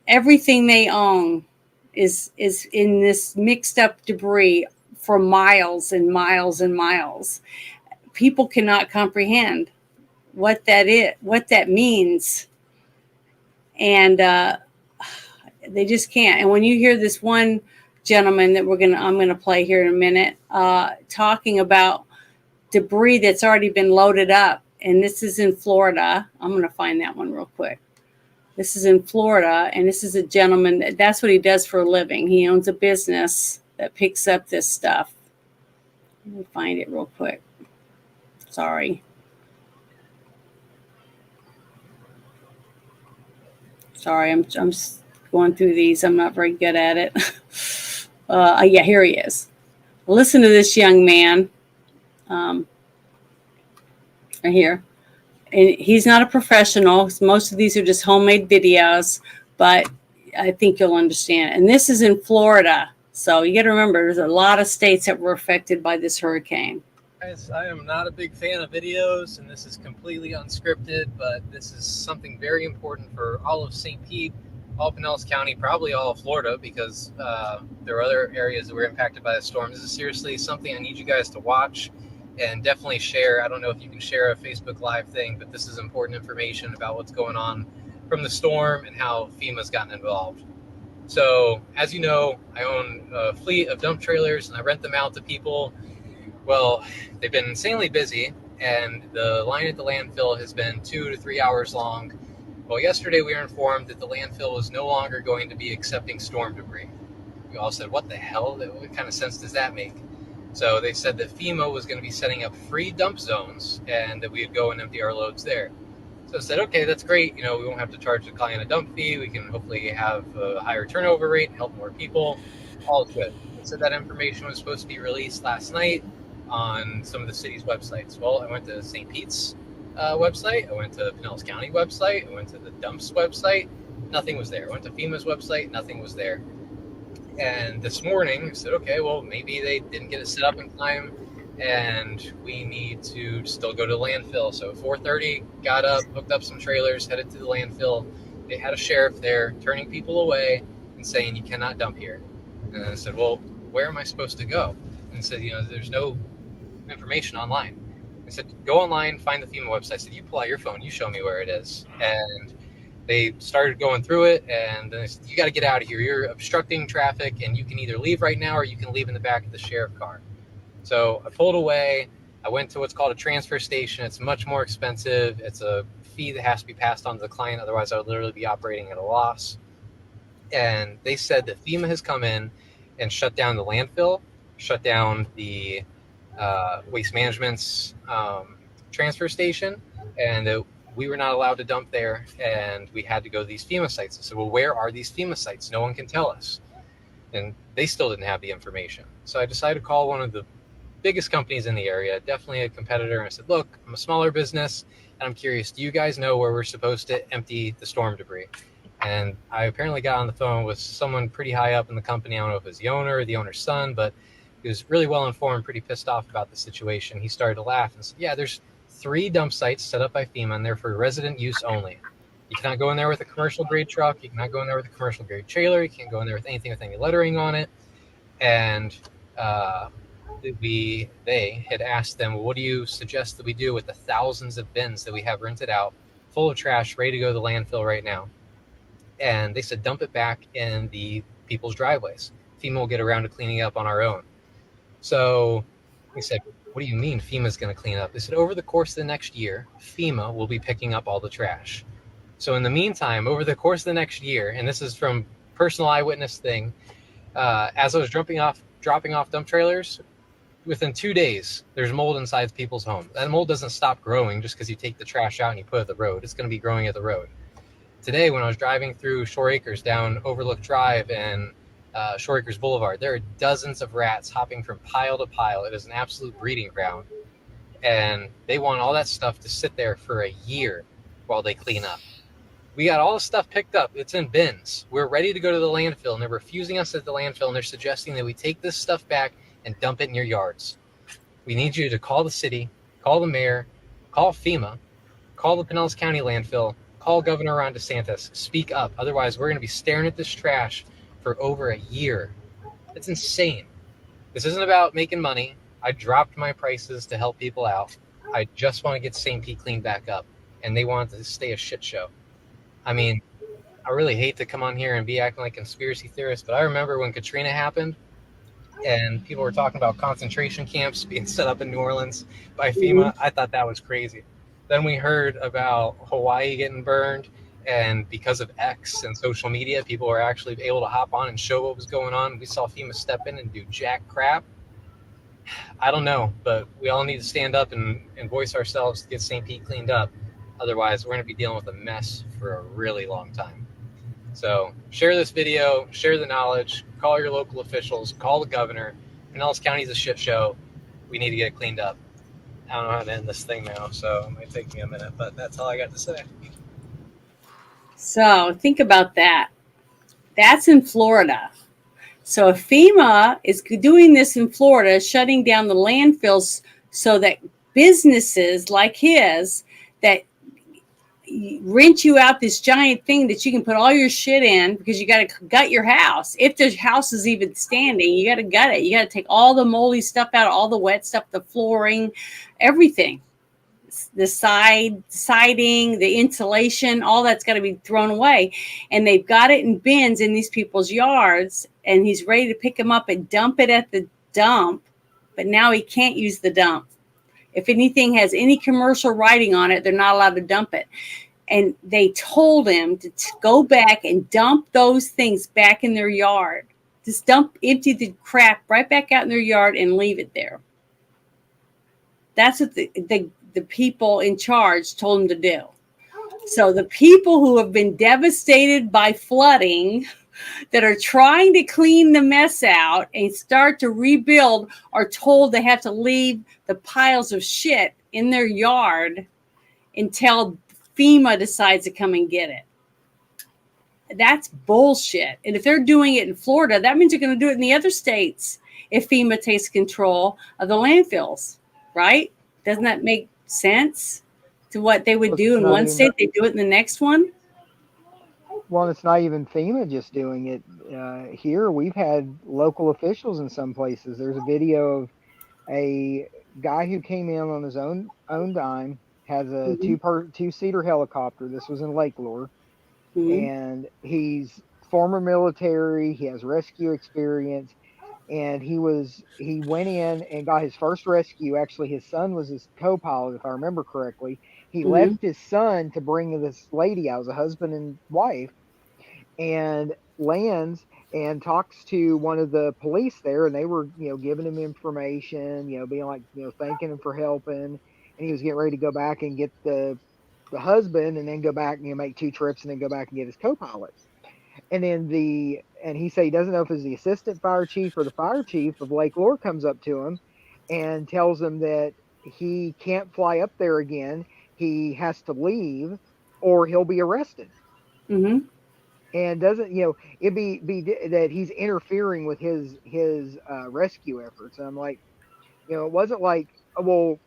Everything they own is in this mixed up debris for miles and miles and miles. People cannot comprehend what that means, and they just can't. And when you hear this one gentleman that I'm gonna play here in a minute, talking about debris that's already been loaded up, and this is in Florida. I'm gonna find that one real quick. This is in Florida, and this is a gentleman, that's what he does for a living. He owns a business that picks up this stuff. Let me find it real quick. Sorry. Sorry, I'm going through these. I'm not very good at it. Yeah, here he is. Listen to this young man right here. And he's not a professional. Most of these are just homemade videos, but I think you'll understand. And this is in Florida. So you got to remember, there's a lot of states that were affected by this hurricane. Guys, I am not a big fan of videos, and this is completely unscripted, but this is something very important for all of St. Pete, all Pinellas County, probably all of Florida, because there are other areas that were impacted by the storm. This is seriously something I need you guys to watch and definitely share. I don't know if you can share a Facebook Live thing, but this is important information about what's going on from the storm and how FEMA's gotten involved. So, as you know, I own a fleet of dump trailers, and I rent them out to people. Well, they've been insanely busy, and the line at the landfill has been 2 to 3 hours long. Well, yesterday we were informed that the landfill was no longer going to be accepting storm debris. We all said, what the hell? What kind of sense does that make? So they said that FEMA was going to be setting up free dump zones, and that we would go and empty our loads there. So I said, okay, that's great. You know, we won't have to charge the client a dump fee. We can hopefully have a higher turnover rate and help more people. All is good. They said that information was supposed to be released last night on some of the city's websites. Well, I went to St. Pete's website. I went to Pinellas County website. I went to the dumps website. Nothing was there. I went to FEMA's website. Nothing was there. And this morning I said, okay, well, maybe they didn't get it set up in time, and we need to still go to the landfill. So at 4:30, got up, hooked up some trailers, headed to the landfill. They had a sheriff there turning people away and saying, you cannot dump here. And I said, well, where am I supposed to go? And said, you know, there's no information online. I said, go online, find the FEMA website. I said, you pull out your phone, you show me where it is. And they started going through it, and then they said, you got to get out of here. You're obstructing traffic, and you can either leave right now or you can leave in the back of the sheriff car. So I pulled away. I went to what's called a transfer station. It's much more expensive. It's a fee that has to be passed on to the client. Otherwise, I would literally be operating at a loss. And they said that FEMA has come in and shut down the landfill, shut down the waste management's transfer station, and we were not allowed to dump there, and we had to go to these FEMA sites. I said, well, where are these FEMA sites? No one can tell us. And they still didn't have the information. So I decided to call one of the biggest companies in the area, definitely a competitor. And I said, look, I'm a smaller business, and I'm curious, do you guys know where we're supposed to empty the storm debris? And I apparently got on the phone with someone pretty high up in the company. I don't know if it was the owner or the owner's son, but he was really well informed, pretty pissed off about the situation. He started to laugh and said, yeah, there's 3 dump sites set up by FEMA, and they're for resident use only. You cannot go in there with a commercial grade truck. You cannot go in there with a commercial grade trailer. You can't go in there with anything with any lettering on it. And they had asked them, well, what do you suggest that we do with the thousands of bins that we have rented out, full of trash, ready to go to the landfill right now? And they said, dump it back in the people's driveways. FEMA will get around to cleaning up on our own. So we said, what do you mean FEMA's going to clean up? They said, over the course of the next year, FEMA will be picking up all the trash. So in the meantime, over the course of the next year, and this is from personal eyewitness thing, as I was dropping off dump trailers, within 2 days, there's mold inside people's homes. That mold doesn't stop growing just because you take the trash out and you put it at the road. It's going to be growing at the road. Today, when I was driving through Shore Acres down Overlook Drive and Shore Acres Boulevard. There are dozens of rats hopping from pile to pile. It is an absolute breeding ground. And they want all that stuff to sit there for a year while they clean up. We got all the stuff picked up. It's in bins. We're ready to go to the landfill, and they're refusing us at the landfill, and they're suggesting that we take this stuff back and dump it in your yards. We need you to call the city, call the mayor, call FEMA, call the Pinellas County landfill, call Governor Ron DeSantis. Speak up. Otherwise, we're going to be staring at this trash for over a year. It's insane. This isn't about making money. I dropped my prices to help people out. I just want to get St. Pete cleaned back up, and they want it to stay a shit show. I mean, I really hate to come on here and be acting like conspiracy theorists, but I remember when Katrina happened and people were talking about concentration camps being set up in New Orleans by FEMA. I thought that was crazy. Then we heard about Hawaii getting burned, and because of X and social media, people were actually able to hop on and show what was going on. We saw FEMA step in and do jack crap. I don't know, but we all need to stand up and voice ourselves to get St. Pete cleaned up. Otherwise, we're going to be dealing with a mess for a really long time. So share this video, share the knowledge, call your local officials, call the governor. Pinellas County is a shit show. We need to get it cleaned up. I don't know how to end this thing now, so it might take me a minute, but that's all I got to say. So think about that. That's in Florida. So if FEMA is doing this in Florida, shutting down the landfills so that businesses like his that rent you out this giant thing that you can put all your shit in because you got to gut your house. If the house is even standing, you got to gut it. You got to take all the moldy stuff out, all the wet stuff, the flooring, everything. The siding, the insulation, all that's got to be thrown away. And they've got it in bins in these people's yards, and he's ready to pick them up and dump it at the dump. But now he can't use the dump. If anything has any commercial writing on it, they're not allowed to dump it. And they told him to go back and dump those things back in their yard. Just empty the crap right back out in their yard and leave it there. That's what the people in charge told him to do. So the people who have been devastated by flooding, that are trying to clean the mess out and start to rebuild, are told they have to leave the piles of shit in their yard until FEMA decides to come and get it. That's bullshit. And if they're doing it in Florida, that means they're going to do it in the other states if FEMA takes control of the landfills, right? Doesn't that make sense to what they would do in one state? They do it in the next one. Well, it's not even FEMA just doing it. Here, we've had local officials in some places. There's a video of a guy who came in on his own dime, has a two-seater helicopter. This was in Lake Lure, and he's former military. He has rescue experience, and he went in and got his first rescue. Actually, his son was his co-pilot, if I remember correctly. He left his son to bring this lady out, as a husband and wife, and lands and talks to one of the police there, and they were, giving him information, being like, thanking him for helping, and he was getting ready to go back and get the husband, and then go back, make 2 trips, and then go back and get his co-pilot. And then he said he doesn't know if it's the assistant fire chief or the fire chief of Lake Lure comes up to him and tells him that he can't fly up there again. He has to leave or he'll be arrested. And doesn't, it'd be that he's interfering with his rescue efforts. And I'm like, it wasn't like, well,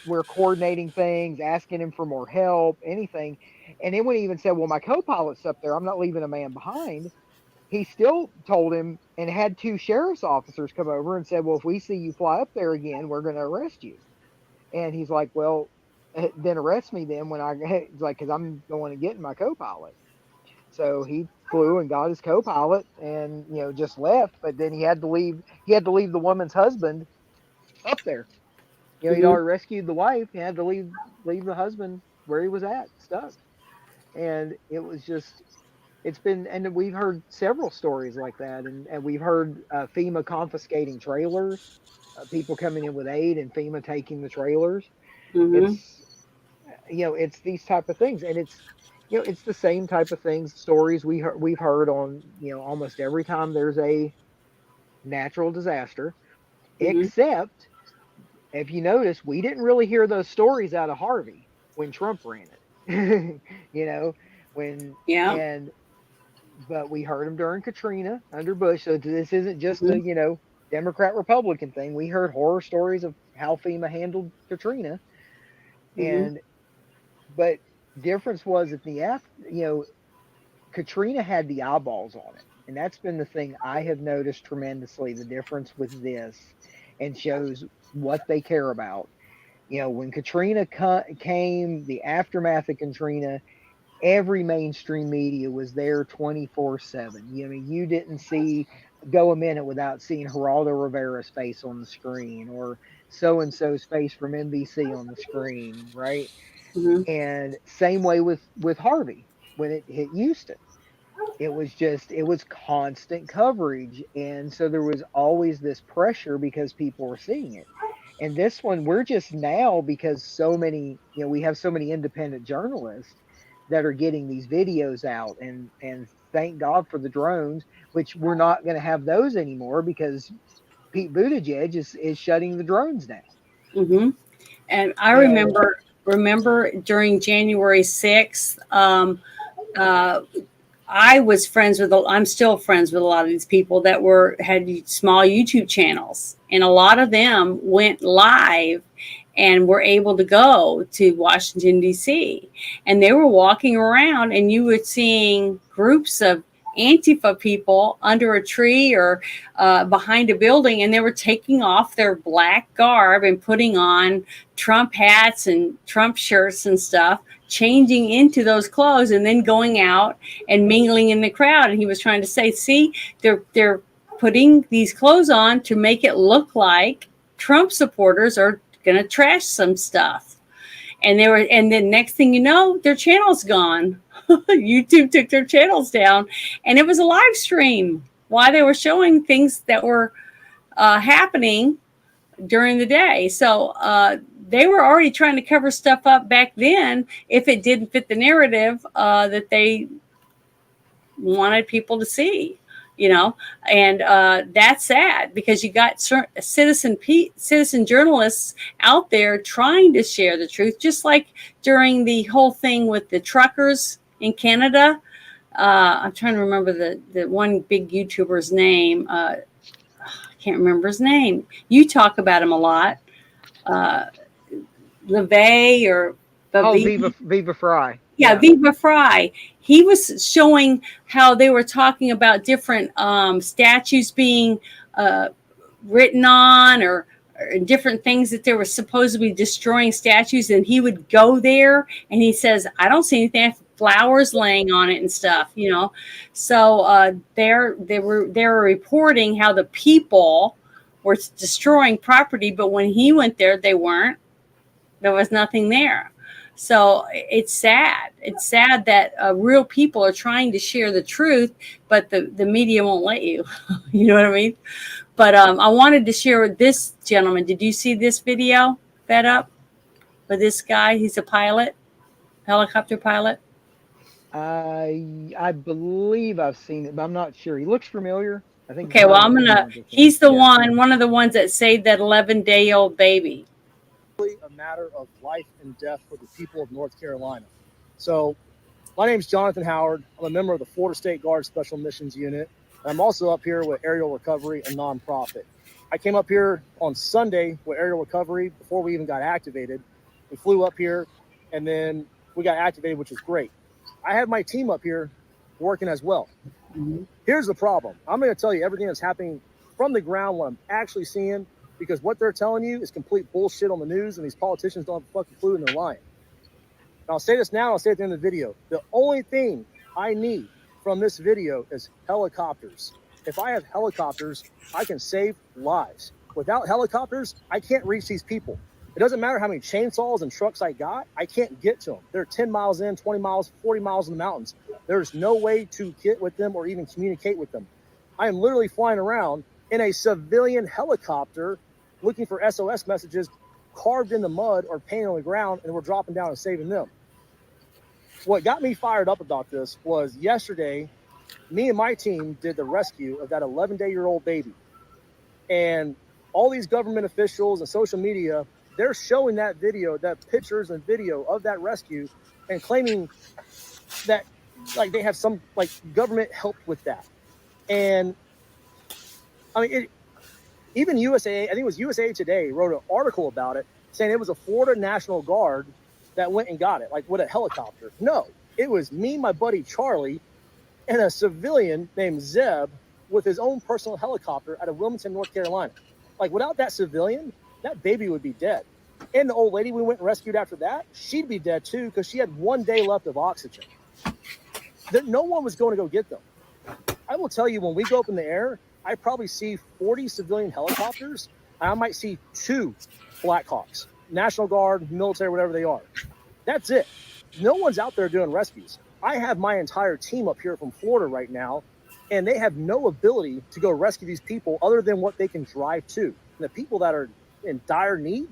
we're coordinating things, asking him for more help, anything. And then when he even said, well, my co-pilot's up there, I'm not leaving a man behind, he still told him and had 2 sheriff's officers come over and said, well, if we see you fly up there again, we're going to arrest you. And he's like, well, then arrest me then when he's like, because I'm going to get my co-pilot. So he flew and got his co-pilot and, just left. But then he had to leave the woman's husband up there. He'd already rescued the wife. He had to leave the husband where he was at, stuck. And it was just, and we've heard several stories like that. And we've heard FEMA confiscating trailers, people coming in with aid and FEMA taking the trailers. It's, it's these type of things. And it's the same type of things, stories we've heard on, almost every time there's a natural disaster, Hmm. except if you notice, we didn't really hear those stories out of Harvey when Trump ran it. When Yeah. and but we heard them during Katrina under Bush. So this isn't just Hmm. a, Democrat Republican thing. We heard horror stories of how FEMA handled Katrina, Hmm. and but difference was at the after, Katrina had the eyeballs on it. And that's been the thing I have noticed tremendously, the difference with this, and shows what they care about. When Katrina came, the aftermath of Katrina, every mainstream media was there 24/7. You didn't go a minute without seeing Geraldo Rivera's face on the screen, or so and so's face from NBC on the screen, right? Hmm. And same way with Harvey when it hit Houston. It was constant coverage, and so there was always this pressure because people were seeing it. And this one, we're just now, because so many, we have so many independent journalists that are getting these videos out, and thank God for the drones, which we're not going to have those anymore because Pete Buttigieg is shutting the drones down. Hmm. And I And remember during January 6th, uh, I was friends with, I'm still friends with a lot of these people that had small YouTube channels, and a lot of them went live and were able to go to Washington, D.C. And they were walking around, and you were seeing groups of Antifa people under a tree or behind a building, and they were taking off their black garb and putting on Trump hats and Trump shirts and stuff, changing into those clothes, and then going out and mingling in the crowd. And he was trying to say, see, they're putting these clothes on to make it look like Trump supporters are going to trash some stuff. And then next thing you know, their channel's gone. YouTube took their channels down, and it was a live stream while they were showing things that were happening during the day. So they were already trying to cover stuff up back then if it didn't fit the narrative that they wanted people to see, and that's sad because you got citizen journalists out there trying to share the truth, just like during the whole thing with the truckers in Canada. I'm trying to remember the one big YouTuber's name. I can't remember his name. You talk about him a lot. Uh, LeVay or Viva Fry. Yeah, Viva Fry. He was showing how they were talking about different statues being written on, or different things that they were supposed to be destroying statues. And he would go there and he says, I don't see anything, flowers laying on it and stuff, So they were reporting how the people were destroying property, but when he went there, they weren't. There was nothing there. So it's sad. It's sad that real people are trying to share the truth, but the media won't let you. You know what I mean? But I wanted to share with this gentleman. Did you see this video, Fed Up, with this guy? He's a pilot, helicopter pilot. I believe I've seen it, but I'm not sure. He looks familiar. I think Okay, well, he's the Yeah. one of the ones that saved that 11-day-old baby. A matter of life and death for the people of North Carolina. So my name is Jonathan Howard. I'm a member of the Florida State Guard Special Missions Unit. I'm also up here with Aerial Recovery, a nonprofit. I came up here on Sunday with Aerial Recovery before we even got activated. We flew up here, and then we got activated, which was great. I have my team up here working as well. Mm-hmm. Here's the problem. I'm going to tell you everything that's happening from the ground, what I'm actually seeing, because what they're telling you is complete bullshit on the news, and these politicians don't have a fucking clue, and they're lying. And I'll say this now, and I'll say it at the end of the video. The only thing I need from this video is helicopters. If I have helicopters, I can save lives. Without helicopters, I can't reach these people. It doesn't matter how many chainsaws and trucks I got, I can't get to them. They're 10 miles in, 20 miles, 40 miles in the mountains. There's no way to get with them or even communicate with them. I am literally flying around in a civilian helicopter looking for SOS messages carved in the mud or painted on the ground, and we're dropping down and saving them. what got me fired up about this was yesterday, me and my team did the rescue of that 11-day-old baby. And all these government officials and social media, they're showing that video, that pictures and video of that rescue, and claiming that like they have some like government help with that. And I mean, even USA, I think it was USA Today, wrote an article about it saying it was a Florida National Guard that went and got it, like with a helicopter. No, it was me, my buddy Charlie, and a civilian named Zeb with his own personal helicopter out of Wilmington, North Carolina. Like without that civilian, that baby would be dead. And the old lady we went and rescued after that, she'd be dead too because she had 1 day left of oxygen. No one was going to go get them. I will tell you, when we go up in the air, I probably see 40 civilian helicopters, and I might see 2 Blackhawks, National Guard, military, whatever they are. That's it. No one's out there doing rescues. I have my entire team up here from Florida right now, and they have no ability to go rescue these people other than what they can drive to. And the people that are in dire need,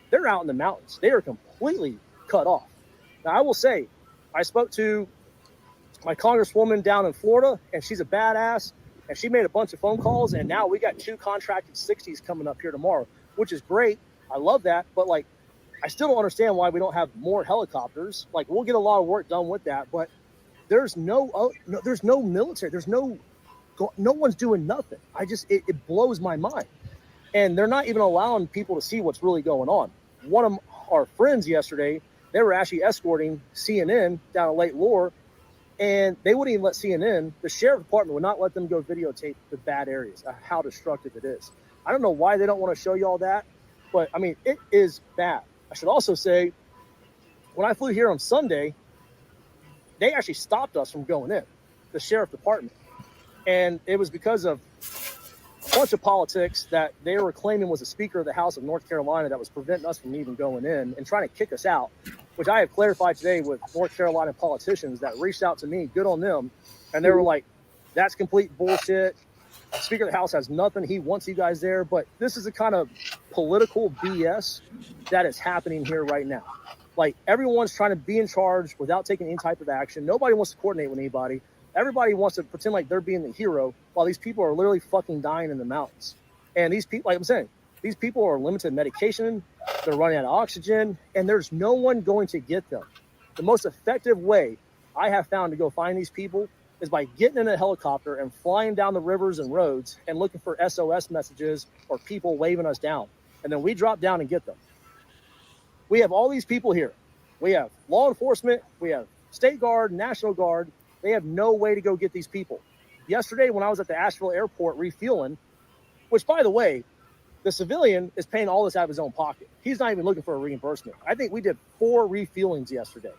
they're out in the mountains. They are completely cut off. Now, I will say, I spoke to my congresswoman down in Florida, and she's a badass, and she made a bunch of phone calls, and now we got 2 contracted 60s coming up here tomorrow, which is great. I love that, but like, I still don't understand why we don't have more helicopters. Like, we'll get a lot of work done with that, but there's no military. There's no one's doing nothing. It blows my mind. And they're not even allowing people to see what's really going on. One of our friends yesterday, they were actually escorting CNN down at Lake Lure, and they wouldn't even let CNN, the sheriff department would not let them go videotape the bad areas, how destructive it is. I don't know why they don't want to show you all that, but I mean, it is bad. I should also say, when I flew here on Sunday, they actually stopped us from going in, the sheriff department. And it was because of a bunch of politics that they were claiming was the Speaker of the House of North Carolina that was preventing us from even going in and trying to kick us out, which I have clarified today with North Carolina politicians that reached out to me, good on them. And they were like, that's complete bullshit. Speaker of the House has nothing. He wants you guys there. But this is the kind of political BS that is happening here right now. Like, everyone's trying to be in charge without taking any type of action. Nobody wants to coordinate with anybody. Everybody wants to pretend like they're being the hero while these people are literally fucking dying in the mountains. And these people, like I'm saying, these people are limited medication. They're running out of oxygen, and there's no one going to get them. The most effective way I have found to go find these people is by getting in a helicopter and flying down the rivers and roads and looking for SOS messages or people waving us down. And then we drop down and get them. We have all these people here. We have law enforcement. We have State Guard, National Guard. They have no way to go get these people. Yesterday, when I was at the Asheville airport refueling, which, by the way, the civilian is paying all this out of his own pocket. He's not even looking for a reimbursement. I think we did 4 refuelings yesterday.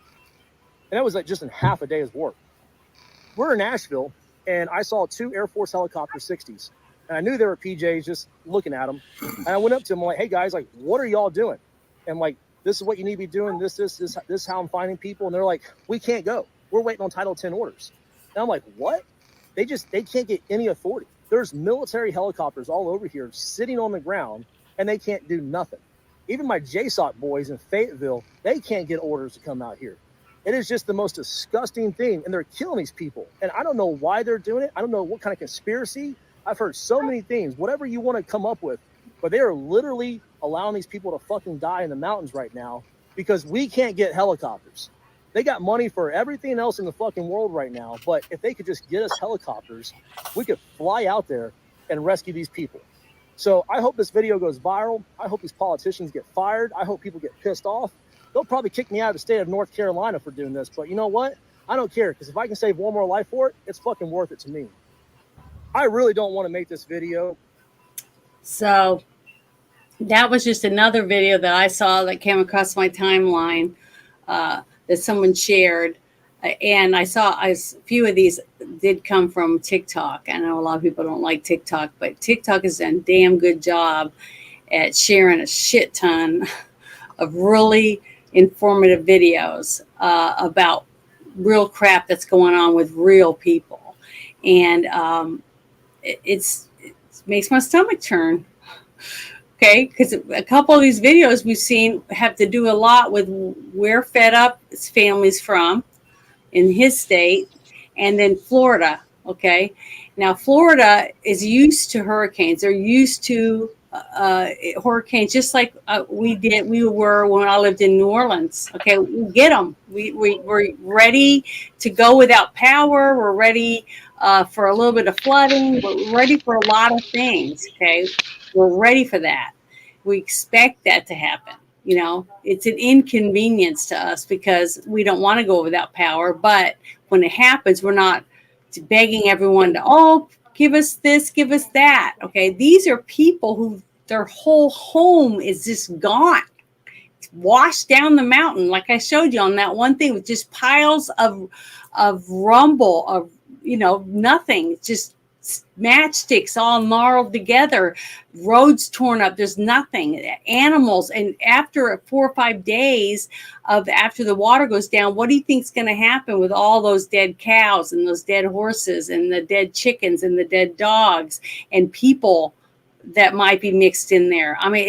And that was like just in half a day's work. We're in Asheville, and I saw 2 Air Force helicopter 60s. And I knew they were PJs, just looking at them. And I went up to them, like, hey, guys, like, what are y'all doing? And, like, this is what you need to be doing. This is how I'm finding people. And they're like, we can't go. We're waiting on Title 10 orders. And I'm like, what? They can't get any authority. There's military helicopters all over here sitting on the ground, and they can't do nothing. Even my JSOC boys in Fayetteville, they can't get orders to come out here. It is just the most disgusting thing, and they're killing these people. And I don't know why they're doing it. I don't know what kind of conspiracy. I've heard so many things, whatever you want to come up with, but they are literally allowing these people to fucking die in the mountains right now because we can't get helicopters. They got money for everything else in the fucking world right now, but if they could just get us helicopters, we could fly out there and rescue these people. So I hope this video goes viral. I hope these politicians get fired. I hope people get pissed off. They'll probably kick me out of the state of North Carolina for doing this, but you know what? I don't care, because if I can save one more life for it, it's fucking worth it to me. I really don't want to make this video. So that was just another video that I saw that came across my timeline that someone shared. And I saw a few of these did come from TikTok. I know a lot of people don't like TikTok, but TikTok has done a damn good job at sharing a shit ton of really informative videos about real crap that's going on with real people. And it makes my stomach turn. Okay, because a couple of these videos we've seen have to do a lot with where fed up families from, in his state, and then Florida. Okay, now Florida is used to hurricanes. They're used to hurricanes, just like we were when I lived in New Orleans. Okay, we get them. We're ready to go without power. We're ready for a little bit of flooding. We're ready for a lot of things. Okay, we're ready for that. We expect that to happen. You know, it's an inconvenience to us because we don't want to go without power. But when it happens, we're not begging everyone to, oh, give us this, give us that. Okay, these are people who their whole home is just gone. It's washed down the mountain, like I showed you on that one thing, with just piles of rumble, of nothing, just matchsticks all gnarled together, roads torn up. There's nothing, animals. And after 4 or 5 days after the water goes down, what do you think is going to happen with all those dead cows and those dead horses and the dead chickens and the dead dogs and people that might be mixed in there? I mean,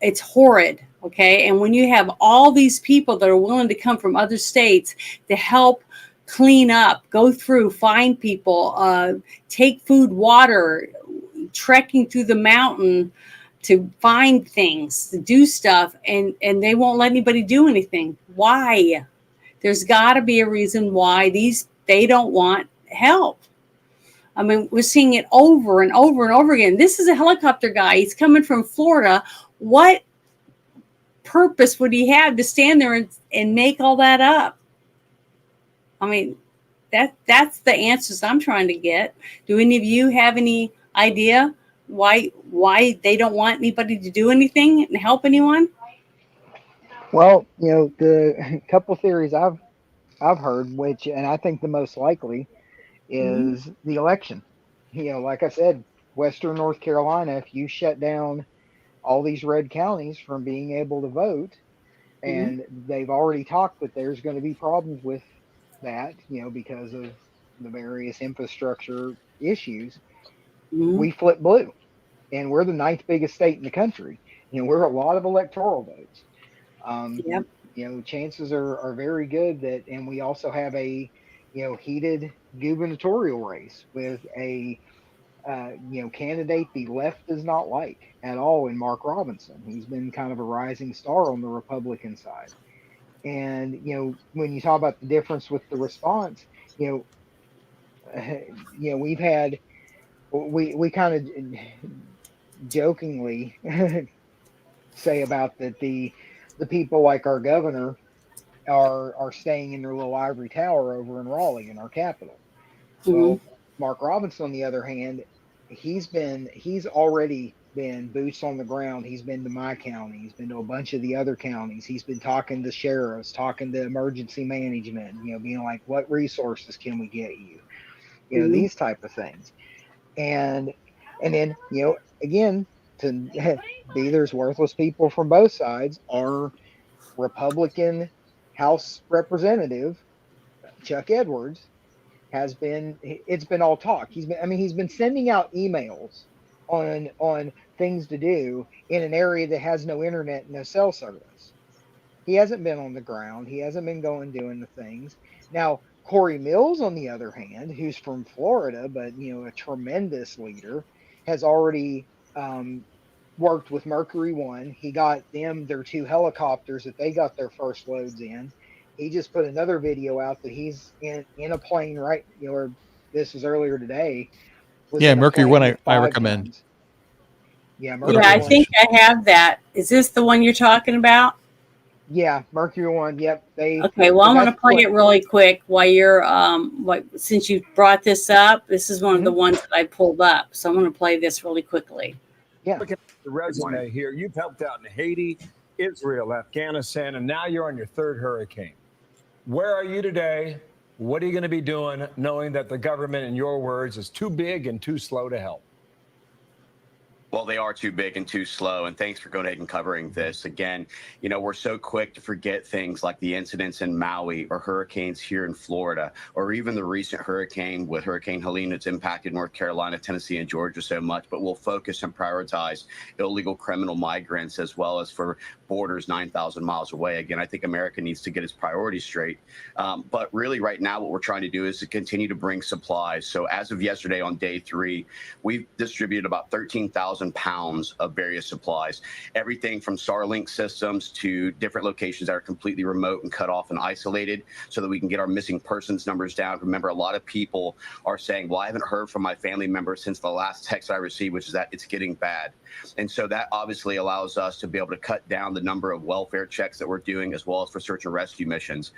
it's horrid. Okay, and when you have all these people that are willing to come from other states to help clean up, go through, find people, take food, water, trekking through the mountain to find things, to do stuff, and they won't let anybody do anything. Why? There's got to be a reason why they don't want help. I mean, we're seeing it over and over and over again. This is a helicopter guy. He's coming from Florida. What purpose would he have to stand there and make all that up? I mean, that's the answers I'm trying to get. Do any of you have any idea why they don't want anybody to do anything and help anyone? Well, the couple theories I've heard, and I think the most likely is the election. Like I said, Western North Carolina, if you shut down all these red counties from being able to vote, and they've already talked that there's going to be problems with that, because of the various infrastructure issues, we flip blue, and we're the 9th biggest state in the country. We're a lot of electoral votes. Chances are very good that, and we also have a heated gubernatorial race with a candidate the left does not like at all in Mark Robinson. He's been kind of a rising star on the Republican side. And when you talk about the difference with the response, we've had we kind of jokingly say about that the people like our governor are staying in their little ivory tower over in Raleigh in our capital. Well, Mark Robinson, on the other hand, he's already been boots on the ground. He's been to my county. He's been to a bunch of the other counties. He's been talking to sheriffs, talking to emergency management, being like, what resources can we get you? These type of things. And then, again, to be there's worthless people from both sides. Our Republican House Representative, Chuck Edwards, it's been all talk. He's been sending out emails on things to do in an area that has no internet and no cell service. He hasn't been on the ground. He hasn't been doing the things. Now, Corey Mills, on the other hand, who's from Florida, but a tremendous leader, has already worked with Mercury One. He got them their 2 helicopters that they got their first loads in. He just put another video out that he's in a plane, right? Or this was earlier today. Yeah, Mercury One I recommend. Tons. Yeah, I think I have that. Is this the one you're talking about? Yeah, Mercury One. Yep. Okay. Well, I'm going to play it really quick while you're since you brought this up. This is one of the ones that I pulled up, so I'm going to play this really quickly. Yeah. Look at the resume here. You've helped out in Haiti, Israel, Afghanistan, and now you're on your 3rd hurricane. Where are you today? What are you going to be doing, knowing that the government, in your words, is too big and too slow to help? Well, they are too big and too slow. And thanks for going ahead and covering this. Again, we're so quick to forget things like the incidents in Maui or hurricanes here in Florida, or even the recent hurricane with Hurricane Helene that's impacted North Carolina, Tennessee, and Georgia so much. But we'll focus and prioritize illegal criminal migrants as well as for borders 9,000 miles away. Again, I think America needs to get its priorities straight. But really right now, what we're trying to do is to continue to bring supplies. So as of yesterday on day 3, we've distributed about 13,000 pounds of various supplies, everything from Starlink systems to different locations that are completely remote and cut off and isolated so that we can get our missing persons numbers down. Remember, a lot of people are saying, well, I haven't heard from my family member since the last text I received, which is that it's getting bad. And so that obviously allows us to be able to cut down the number of welfare checks that we're doing, as well as for search and rescue missions.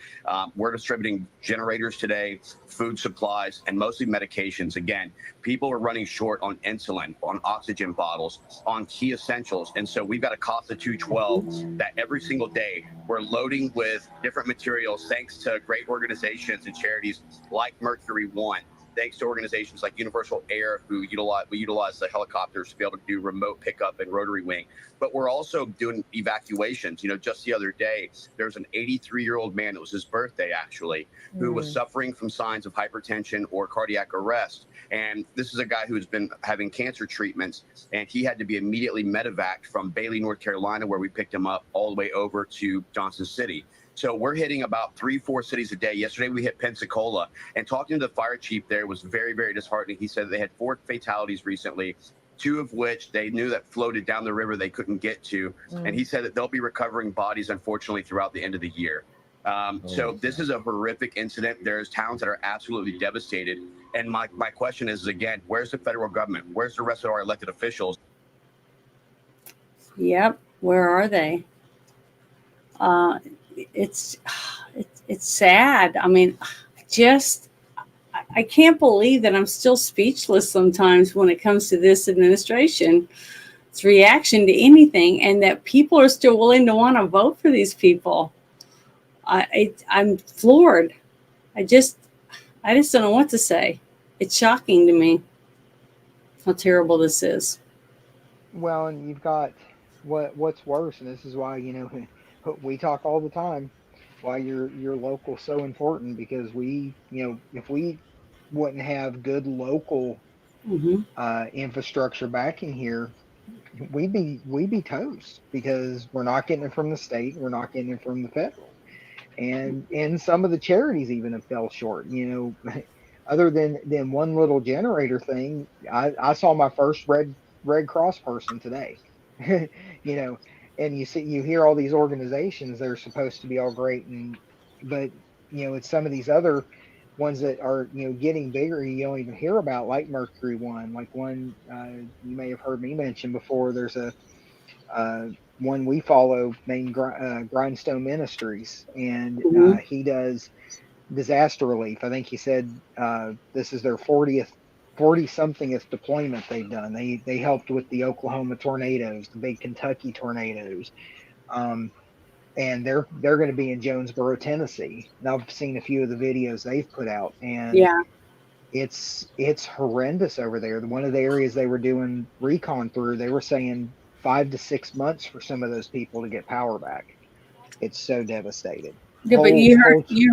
We're distributing generators today, food supplies, and mostly medications. Again, people are running short on insulin, on oxygen bottles, on key essentials. And so we've got a Costa 212 that every single day we're loading with different materials, thanks to great organizations and charities like Mercury One, thanks to organizations like Universal Air, who utilize the helicopters to be able to do remote pickup and rotary wing. But we're also doing evacuations. Just the other day, there's an 83-year-old man, it was his birthday actually, who was suffering from signs of hypertension or cardiac arrest. And this is a guy who's been having cancer treatments, and he had to be immediately medevaced from Bailey, North Carolina, where we picked him up, all the way over to Johnson City. So we're hitting about 3-4 cities a day. Yesterday, we hit Pensacola, and talking to the fire chief there was very, very disheartening. He said they had 4 fatalities recently, 2 of which they knew that floated down the river they couldn't get to. And he said that they'll be recovering bodies, unfortunately, throughout the end of the year. So this is a horrific incident. There's towns that are absolutely devastated. And my question is, again, where's the federal government? Where's the rest of our elected officials? Yep. Where are they? It's sad. I mean, I can't believe that I'm still speechless sometimes when it comes to this administration, its reaction to anything, and that people are still willing to want to vote for these people. I'm floored. I just don't know what to say. It's shocking to me how terrible this is. Well, and you've got what's worse, and this is why we talk all the time. Why your local so important, because if we wouldn't have good local infrastructure backing here, we'd be toast, because we're not getting it from the state, we're not getting it from the federal, and some of the charities even have fell short. Other than one little generator thing, I saw my first Red Cross person today. And you hear all these organizations, they're supposed to be all great, but it's some of these other ones that are getting bigger you don't even hear about, like Mercury One, like one you may have heard me mention before. There's a one we follow named Grindstone Ministries, and he does disaster relief. I think he said this is their 40-somethingth deployment they've done. They helped with the Oklahoma tornadoes, the big Kentucky tornadoes, and they're going to be in Jonesboro, Tennessee. And I've seen a few of the videos they've put out, and it's horrendous over there. One of the areas they were doing recon through, they were saying 5 to 6 months for some of those people to get power back. It's so devastated. Yeah, but you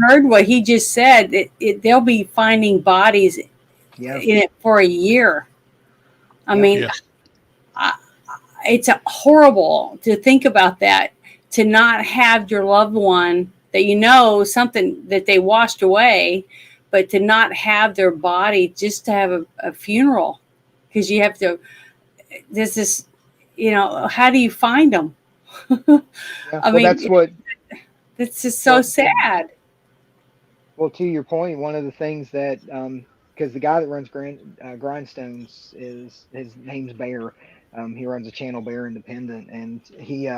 heard what he just said. They'll be finding bodies in it for a year. I mean, it's horrible to think about that, to not have your loved one that something that they washed away, but to not have their body, just to have a funeral, because you have to. This is, how do you find them? I mean, that's what. This is so sad. Well, to your point, one of the things that, because the guy that runs Grindstones, his name's Bear. He runs a channel, Bear Independent, and he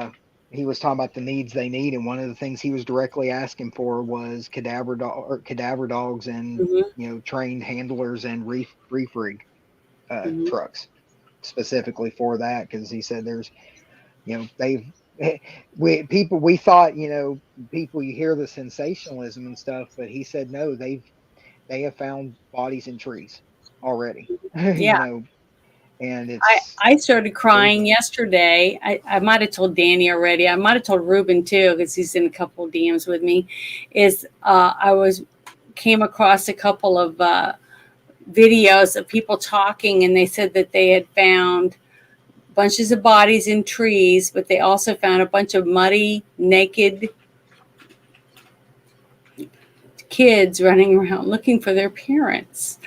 was talking about the needs they need, and one of the things he was directly asking for was cadaver dogs and trained handlers and reef rig trucks, specifically for that, because he said there's we thought people, you hear the sensationalism and stuff, but he said no, they have found bodies in trees already. and it's I started crying yesterday. I might have told Danny already. I might have told Ruben too, because he's in a couple of DMs with me. Came across a couple of videos of people talking, and they said that they had found bunches of bodies in trees, but they also found a bunch of muddy, naked kids running around looking for their parents.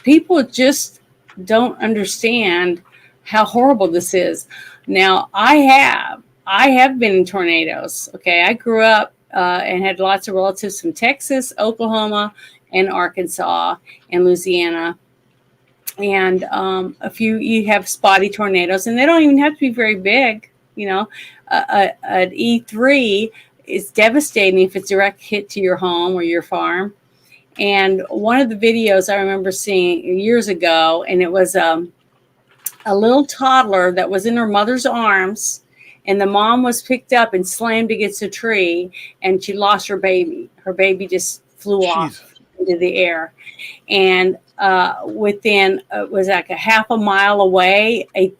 People just don't understand how horrible this is. Now, I have been in tornadoes. Okay, I grew up and had lots of relatives from Texas, Oklahoma, and Arkansas and Louisiana. And you have spotty tornadoes, and they don't even have to be very big. An E3 is devastating if it's a direct hit to your home or your farm. And one of the videos I remember seeing years ago, and it was a little toddler that was in her mother's arms, and the mom was picked up and slammed against a tree, and she lost her baby. Her baby just flew off into the air. And within, it was like a half a mile away, a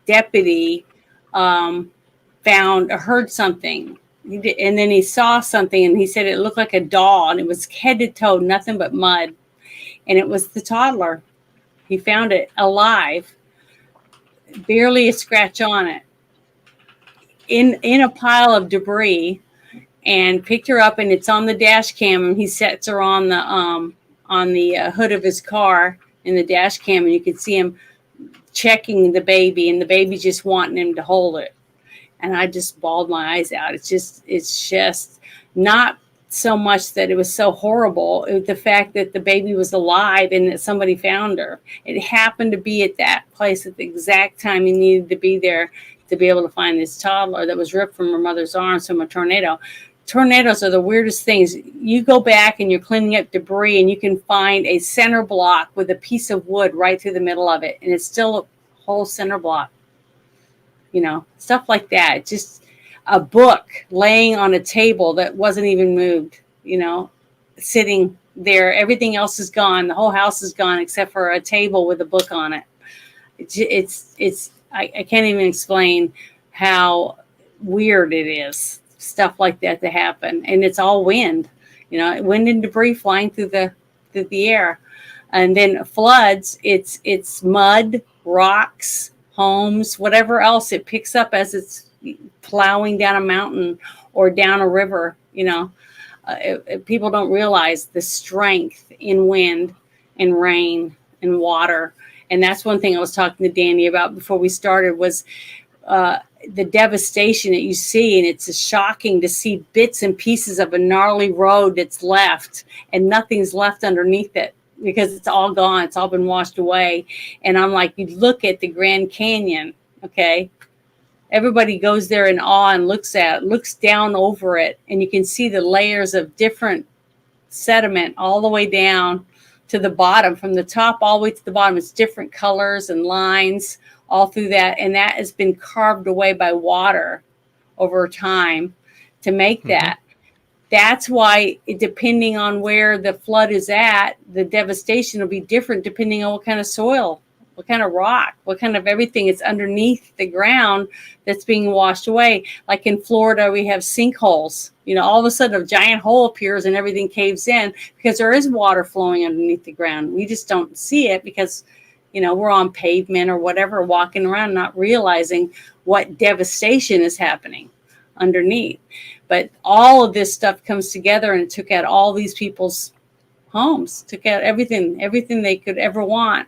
deputy heard something. And then he saw something, and he said it looked like a doll, and it was head to toe, nothing but mud. And it was the toddler. He found it alive, barely a scratch on it, in a pile of debris, and picked her up, and it's on the dash cam, and he sets her on the hood of his car in the dash cam, and you can see him checking the baby, and the baby just wanting him to hold it. And I just bawled my eyes out. It's just not so much that it was so horrible. It was the fact that the baby was alive and that somebody found her. It happened to be at that place at the exact time he needed to be there to be able to find this toddler that was ripped from her mother's arms from a tornado. Tornadoes are the weirdest things. You go back and you're cleaning up debris, and you can find a center block with a piece of wood right through the middle of it, and it's still a whole center block. Stuff like that. Just a book laying on a table that wasn't even moved, sitting there. Everything else is gone. The whole house is gone except for a table with a book on it. I can't even explain how weird it is. Stuff like that to happen. And it's all wind, wind and debris flying through the air. And then floods, it's mud, rocks, homes, whatever else it picks up as it's plowing down a mountain or down a river. People don't realize the strength in wind and rain and water. And that's one thing I was talking to Danny about before we started was the devastation that you see. And it's shocking to see bits and pieces of a gnarly road that's left, and nothing's left underneath it, because it's all gone. It's all been washed away. And I'm like, you look at the Grand Canyon, okay? Everybody goes there in awe and looks down over it, and you can see the layers of different sediment all the way down to the bottom, from the top all the way to the bottom. It's different colors and lines all through that. And that has been carved away by water over time to make that. That's why, depending on where the flood is at, the devastation will be different depending on what kind of soil, what kind of rock, what kind of everything is underneath the ground that's being washed away. Like in Florida, we have sinkholes. All of a sudden a giant hole appears and everything caves in because there is water flowing underneath the ground. We just don't see it because, we're on pavement or whatever, walking around, not realizing what devastation is happening underneath. But all of this stuff comes together, and it took out all these people's homes, took out everything they could ever want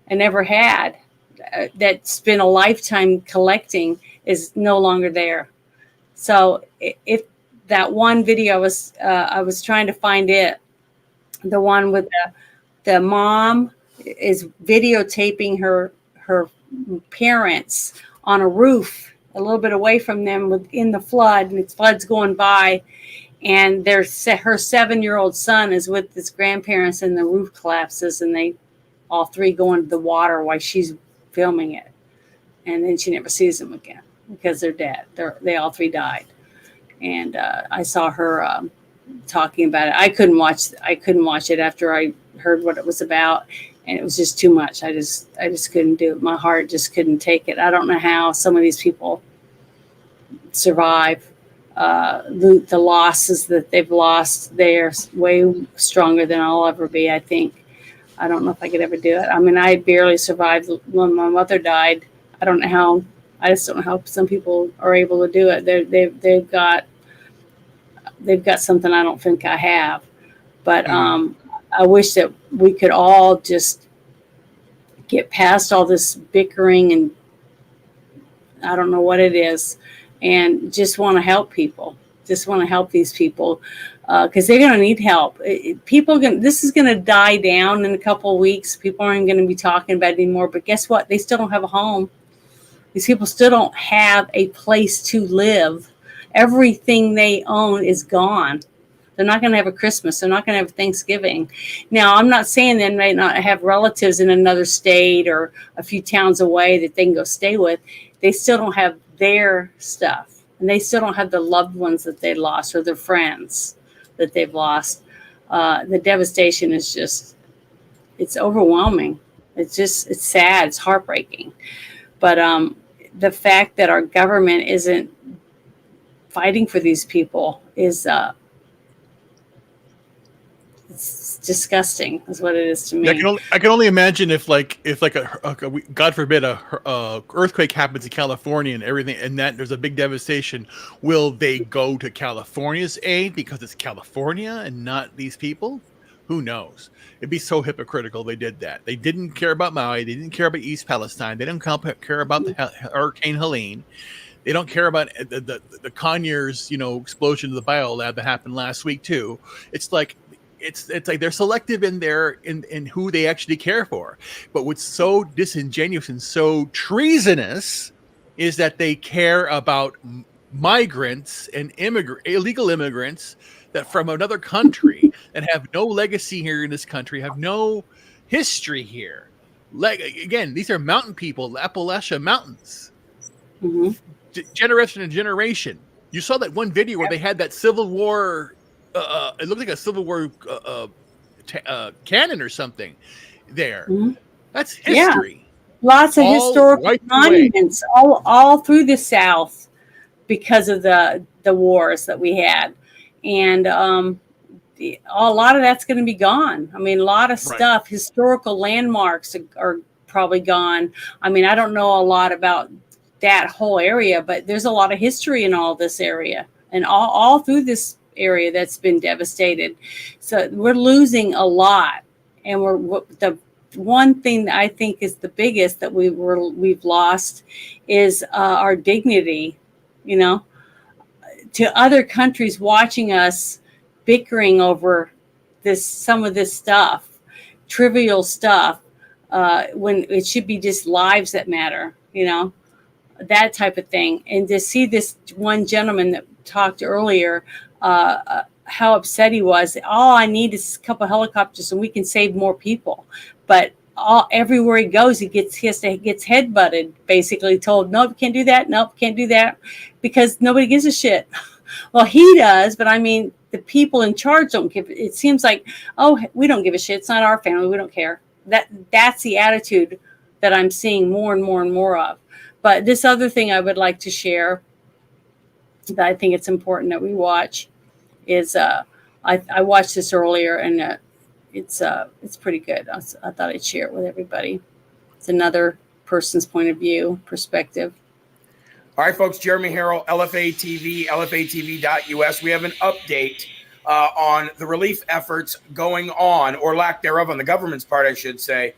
and ever had. That's been a lifetime collecting is no longer there. So if that one video I was trying to find it, the one with the mom is videotaping her parents on a roof a little bit away from them in the flood, and it's floods going by, and her 7-year-old son is with his grandparents, and the roof collapses, and they all three go into the water while she's filming it, and then she never sees them again because they're dead. They all three died. And I saw her talking about it. I couldn't watch it after I heard what it was about, and it was just too much. I just couldn't do it. My heart just couldn't take it. I don't know how some of these people survive the losses that they've lost. They're way stronger than I'll ever be, I think. I don't know if I could ever do it. I mean, I barely survived when my mother died. I don't know how. I just don't know how some people are able to do it. They've got something I don't think I have. But I wish that we could all just get past all this bickering and I don't know what it is, and just want to help people. Just want to help these people because they're going to need help. This is going to die down in a couple of weeks. People aren't going to be talking about it anymore. But guess what? They still don't have a home. These people still don't have a place to live. Everything they own is gone. They're not going to have a Christmas. They're not going to have Thanksgiving. Now, I'm not saying they may not have relatives in another state or a few towns away that they can go stay with. They still don't have their stuff. And they still don't have the loved ones that they lost or their friends that they've lost. The devastation is just, it's overwhelming. It's sad. It's heartbreaking. But the fact that our government isn't fighting for these people is it's disgusting is what it is to me. I can only imagine if God forbid a earthquake happens in California and everything, and that there's a big devastation. Will they go to California's aid because it's California and not these people? Who knows? It'd be so hypocritical they did that. They didn't care about Maui. They didn't care about East Palestine. They didn't care about the Hurricane Helene. They don't care about the Conyers, explosion of the biolab that happened last week too. It's like they're selective in who they actually care for. But what's so disingenuous and so treasonous is that they care about migrants and illegal immigrants that from another country that have no legacy here in this country, have no history here. Again, these are mountain people, Appalachia Mountains. Mm-hmm. Generation to generation. You saw that one video where they had that Civil War. It looked like a Civil War cannon or something. There, that's history. Yeah. Lots of historical monuments all through the South because of the wars that we had, and a lot of that's going to be gone. I mean, a lot of stuff, historical landmarks are probably gone. I mean, I don't know a lot about that whole area, but there's a lot of history in all this area and all through this area that's been devastated. So we're losing a lot, and the one thing that I think is the biggest that we've lost is our dignity. To other countries watching us bickering over some of this stuff, trivial stuff, when it should be just lives that matter. That type of thing. And to see this one gentleman that talked earlier, how upset he was. All I need is a couple of helicopters and we can save more people. But everywhere he goes, he gets headbutted, basically told, nope, can't do that. Nope, can't do that, because nobody gives a shit. Well, he does, but I mean, the people in charge don't give. It seems like, oh, we don't give a shit. It's not our family. We don't care. That's the attitude that I'm seeing more and more and more of. But this other thing I would like to share that I think it's important that we watch is I watched this earlier, and it's pretty good. I thought I'd share it with everybody. It's another person's point of view, perspective. All right, folks, Jeremy Harrell, LFA TV, LFATV.us. We have an update on the relief efforts going on, or lack thereof on the government's part, I should say,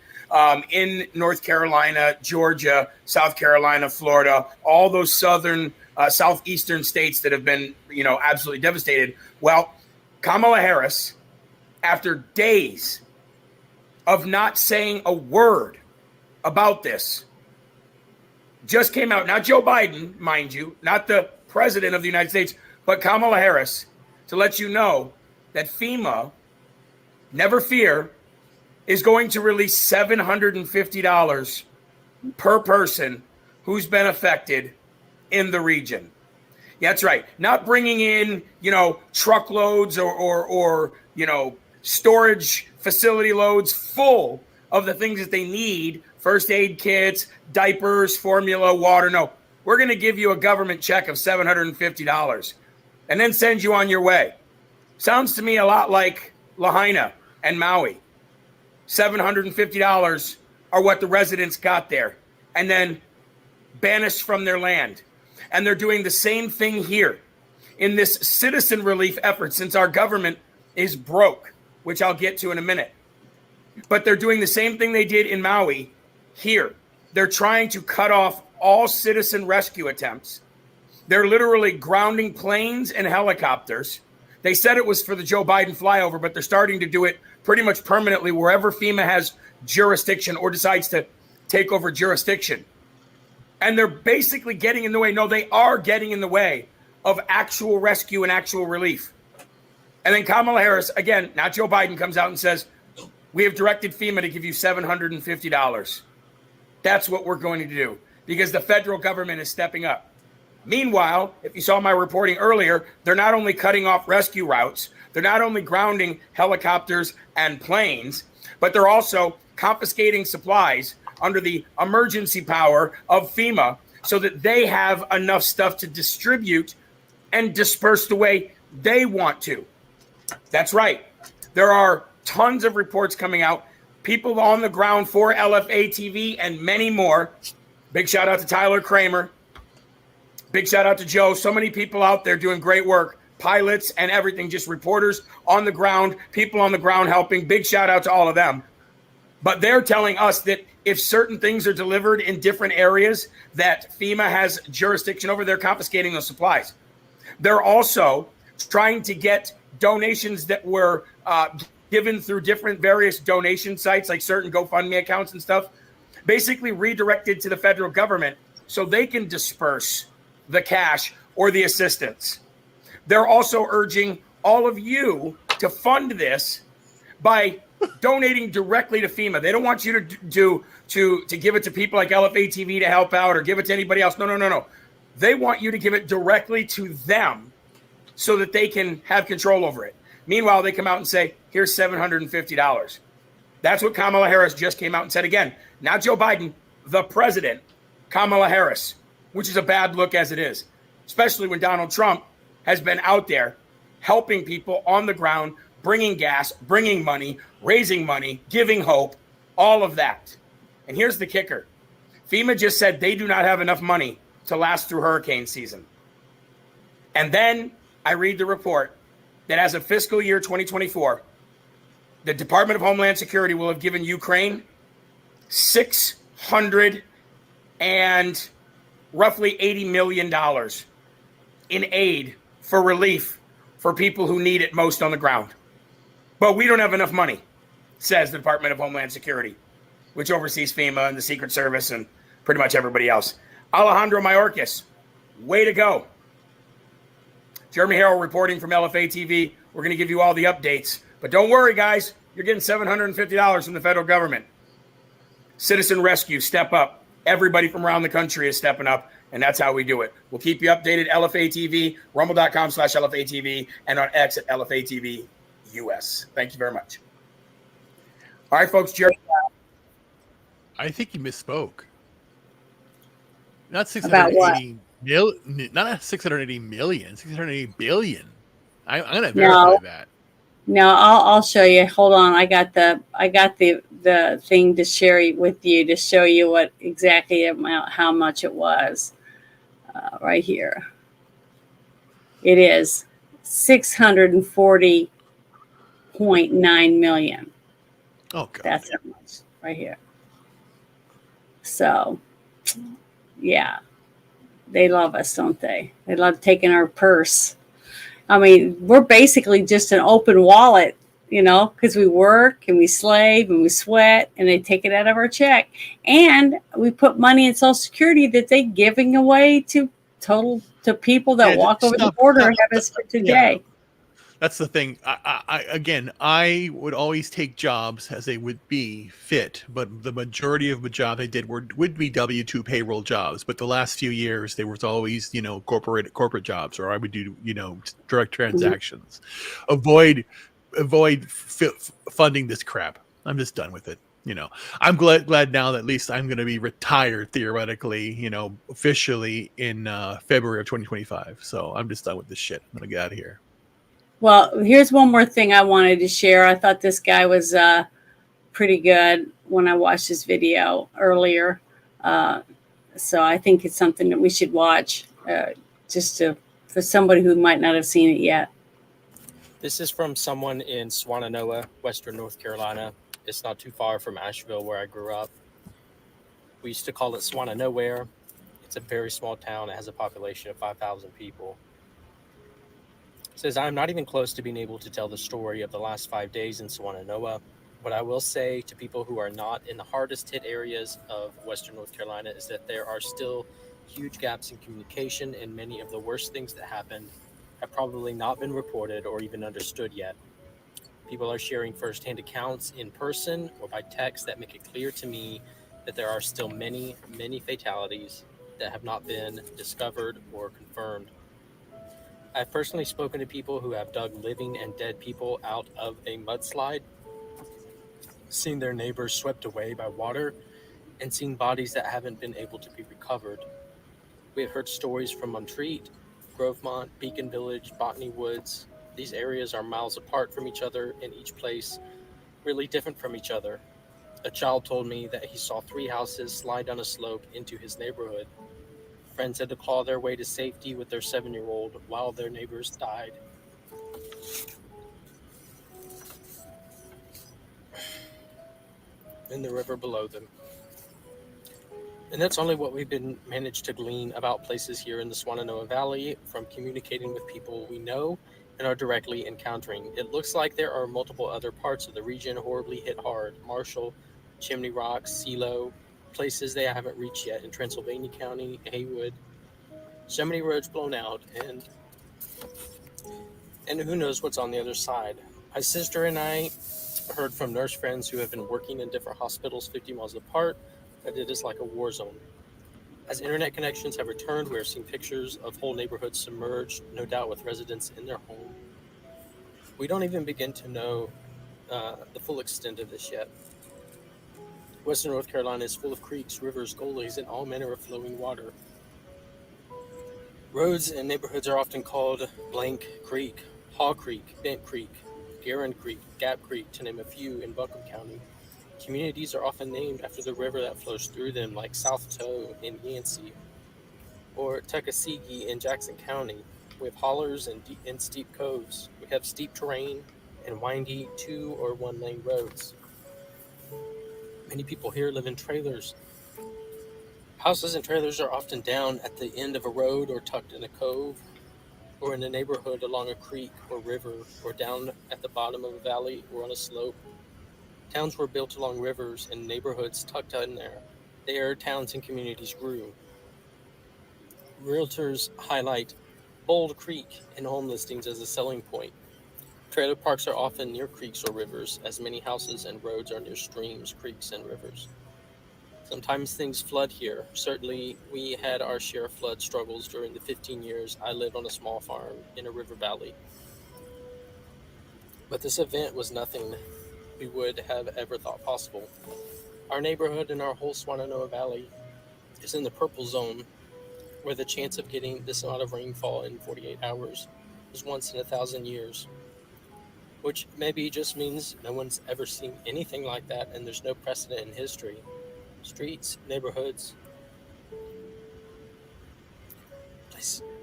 in North Carolina, Georgia, South Carolina, Florida, all those southeastern states that have been, absolutely devastated. Well, Kamala Harris, after days of not saying a word about this, just came out, not Joe Biden, mind you, not the president of the United States, but Kamala Harris, to let you know that FEMA, never fear, is going to release $750 per person who's been affected in the region. Yeah, that's right. Not bringing in, truckloads or storage facility loads full of the things that they need, first aid kits, diapers, formula, water. No, we're going to give you a government check of $750 and then send you on your way. Sounds to me a lot like Lahaina and Maui. $750 are what the residents got there and then banished from their land. And they're doing the same thing here in this citizen relief effort since our government is broke, which I'll get to in a minute. But they're doing the same thing they did in Maui here. They're trying to cut off all citizen rescue attempts. They're literally grounding planes and helicopters. They said it was for the Joe Biden flyover, but they're starting to do it pretty much permanently wherever FEMA has jurisdiction or decides to take over jurisdiction. And they're basically getting in the way. No, they are getting in the way of actual rescue and actual relief. And then Kamala Harris, again, not Joe Biden, comes out and says, we have directed FEMA to give you $750. That's what we're going to do because the federal government is stepping up. Meanwhile, if you saw my reporting earlier, they're not only cutting off rescue routes, they're not only grounding helicopters and planes, but they're also confiscating supplies under the emergency power of FEMA so that they have enough stuff to distribute and disperse the way they want to. That's right. There are tons of reports coming out, people on the ground for LFA TV and many more. Big shout out to Tyler Kramer. Big shout out to Joe. So many people out there doing great work. Pilots and everything, just reporters on the ground, people on the ground helping. Big shout out to all of them. But they're telling us that if certain things are delivered in different areas that FEMA has jurisdiction over, they're confiscating those supplies. They're also trying to get donations that were given through different various donation sites, like certain GoFundMe accounts and stuff, basically redirected to the federal government so they can disperse the cash or the assistance. They're also urging all of you to fund this by donating directly to FEMA. They don't want you to give it to people like LFA TV to help out or give it to anybody else. No. They want you to give it directly to them so that they can have control over it. Meanwhile, they come out and say, here's $750. That's what Kamala Harris just came out and said again. Not Joe Biden, the president, Kamala Harris, which is a bad look as it is, especially when Donald Trump has been out there helping people on the ground, bringing gas, bringing money, raising money, giving hope, all of that. And here's the kicker. FEMA just said they do not have enough money to last through hurricane season. And then I read the report that as of fiscal year 2024, the Department of Homeland Security will have given Ukraine $600 and roughly $80 million in aid for relief for people who need it most on the ground. But we don't have enough money, says the Department of Homeland Security, which oversees FEMA and the Secret Service and pretty much everybody else. Alejandro Mayorkas, way to go. Jeremy Harrell reporting from LFA TV. We're going to give you all the updates. But don't worry, guys. You're getting $750 from the federal government. Citizen Rescue, step up. Everybody from around the country is stepping up, and that's how we do it. We'll keep you updated. LFA TV, rumble.com/LFA TV, and on X at LFA TV US. Thank you very much. All right, folks. Jeremy. I think you misspoke. Not About what? 680 million, not 680 million, 680 billion. I'm going to verify that. No, I'll show you. Hold on. I got the thing to share with you to show you what exactly how much it was. Right here. It is 640.9 million. Oh God. That's how much right here. So, yeah. They love us, don't they? They love taking our purse. I mean, we're basically just an open wallet, because we work and we slave and we sweat and they take it out of our check. And we put money in Social Security that they're giving away to people that walk over the border and have us for today. That's the thing. I would always take jobs as they would be fit, but the majority of the job I did would be W-2 payroll jobs. But the last few years, there was always, corporate jobs, or I would do, direct transactions. Avoid funding this crap. I'm just done with it. I'm glad now that at least I'm going to be retired theoretically, officially in February of 2025. So I'm just done with this shit. I'm going to get out of here. Well, here's one more thing I wanted to share. I thought this guy was pretty good when I watched his video earlier. So I think it's something that we should watch for somebody who might not have seen it yet. This is from someone in Swannanoa, Western North Carolina. It's not too far from Asheville, where I grew up. We used to call it Swananowhere. It's a very small town. It has a population of 5,000 people. It says, I'm not even close to being able to tell the story of the last 5 days in Swannanoa. What I will say to people who are not in the hardest hit areas of Western North Carolina is that there are still huge gaps in communication, and many of the worst things that happened have probably not been reported or even understood yet. People are sharing firsthand accounts in person or by text that make it clear to me that there are still many, many fatalities that have not been discovered or confirmed. I've personally spoken to people who have dug living and dead people out of a mudslide, seen their neighbors swept away by water, and seen bodies that haven't been able to be recovered. We have heard stories from Montreat, Grovemont, Beacon Village, Botany Woods. These areas are miles apart from each other, and each place really different from each other. A child told me that he saw 3 houses slide down a slope into his neighborhood. Friends had to claw their way to safety with their 7-year-old while their neighbors died. In the river below them. And that's only what we've been managed to glean about places here in the Swannanoa Valley from communicating with people we know and are directly encountering. It looks like there are multiple other parts of the region horribly hit hard. Marshall, Chimney Rock, Silo, places they haven't reached yet in Transylvania County, Haywood. So many roads blown out, and who knows what's on the other side. My sister and I heard from nurse friends who have been working in different hospitals 50 miles apart that it is like a war zone. As internet connections have returned, we are seeing pictures of whole neighborhoods submerged, no doubt with residents in their home. We don't even begin to know the full extent of this yet. Western North Carolina is full of creeks, rivers, gullies, and all manner of flowing water. Roads and neighborhoods are often called Blank Creek, Haw Creek, Bent Creek, Garin Creek, Gap Creek, to name a few in Buncombe County. Communities are often named after the river that flows through them, like South Toe in Yancey, or Tuckasegee in Jackson County. We have hollers and steep coves. We have steep terrain and windy 2 or 1 lane roads. Many people here live in trailers. Houses and trailers are often down at the end of a road or tucked in a cove, or in a neighborhood along a creek or river, or down at the bottom of a valley or on a slope. Towns were built along rivers and neighborhoods tucked in there. There, towns and communities grew. Realtors highlight Bold Creek in home listings as a selling point. Trailer parks are often near creeks or rivers, as many houses and roads are near streams, creeks, and rivers. Sometimes things flood here. Certainly, we had our share of flood struggles during the 15 years I lived on a small farm in a river valley. But this event was nothing we would have ever thought possible. Our neighborhood and our whole Swannanoa Valley is in the purple zone, where the chance of getting this amount of rainfall in 48 hours is once in 1,000 years, which maybe just means no one's ever seen anything like that, and there's no precedent in history. Streets, neighborhoods,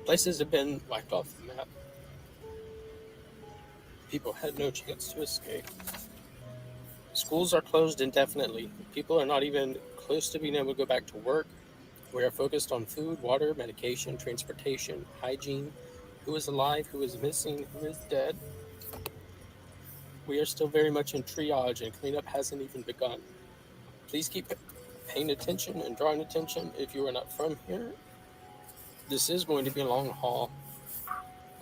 places have been wiped off the map. People had no chance to escape. Schools are closed indefinitely. People are not even close to being able to go back to work. We are focused on food, water, medication, transportation, hygiene, who is alive, who is missing, who is dead. We are still very much in triage, and cleanup hasn't even begun. Please keep paying attention and drawing attention if you are not from here. This is going to be a long haul.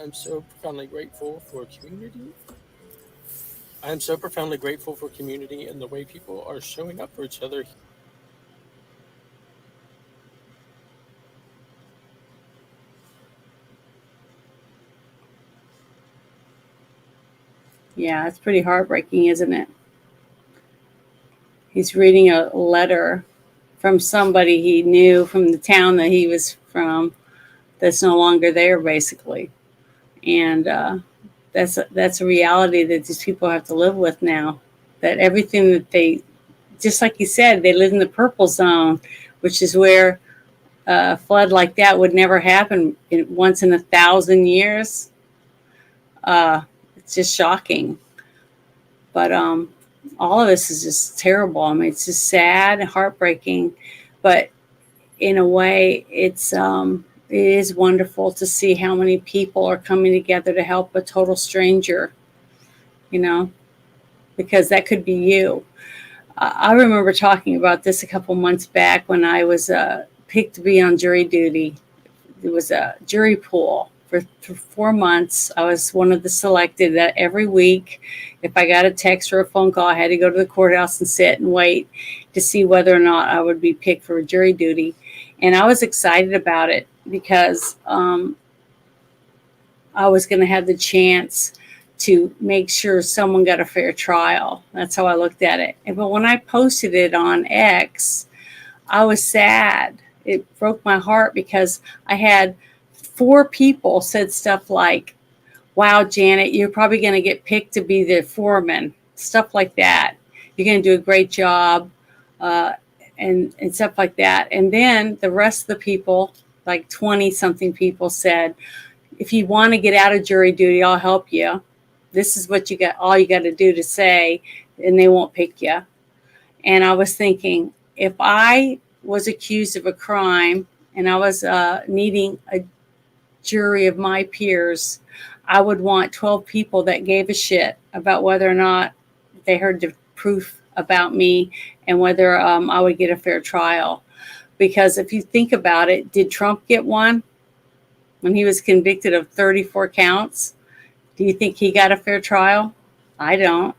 I'm so profoundly grateful for community. I am so profoundly grateful for community and the way people are showing up for each other. Yeah, it's pretty heartbreaking, isn't it? He's reading a letter from somebody he knew from the town that he was from that's no longer there, basically. And that's a reality that these people have to live with now. That everything that they, just like you said, they live in the purple zone, which is where a flood like that would never happen once in 1,000 years. It's just shocking. But all of this is just terrible. I mean, it's just sad and heartbreaking. But in a way, it is wonderful to see how many people are coming together to help a total stranger, you know, because that could be you. I remember talking about this a couple months back when I was picked to be on jury duty. There was a jury pool for 4 months. I was one of the selected that every week, if I got a text or a phone call, I had to go to the courthouse and sit and wait to see whether or not I would be picked for jury duty. And I was excited about it because I was going to have the chance to make sure someone got a fair trial. That's how I looked at it. But when I posted it on X, I was sad. It broke my heart because I had 4 people said stuff like, wow, Janet, you're probably going to get picked to be the foreman, stuff like that. You're going to do a great job, and stuff like that. And then the rest of the people, like 20-something people, said, if you want to get out of jury duty, I'll help you. This is what you got, all you got to do to say, and they won't pick you. And I was thinking, if I was accused of a crime and I was needing a jury of my peers, I would want 12 people that gave a shit about whether or not they heard the proof about me and whether I would get a fair trial. Because if you think about it, did Trump get one when he was convicted of 34 counts? Do you think he got a fair trial? I don't.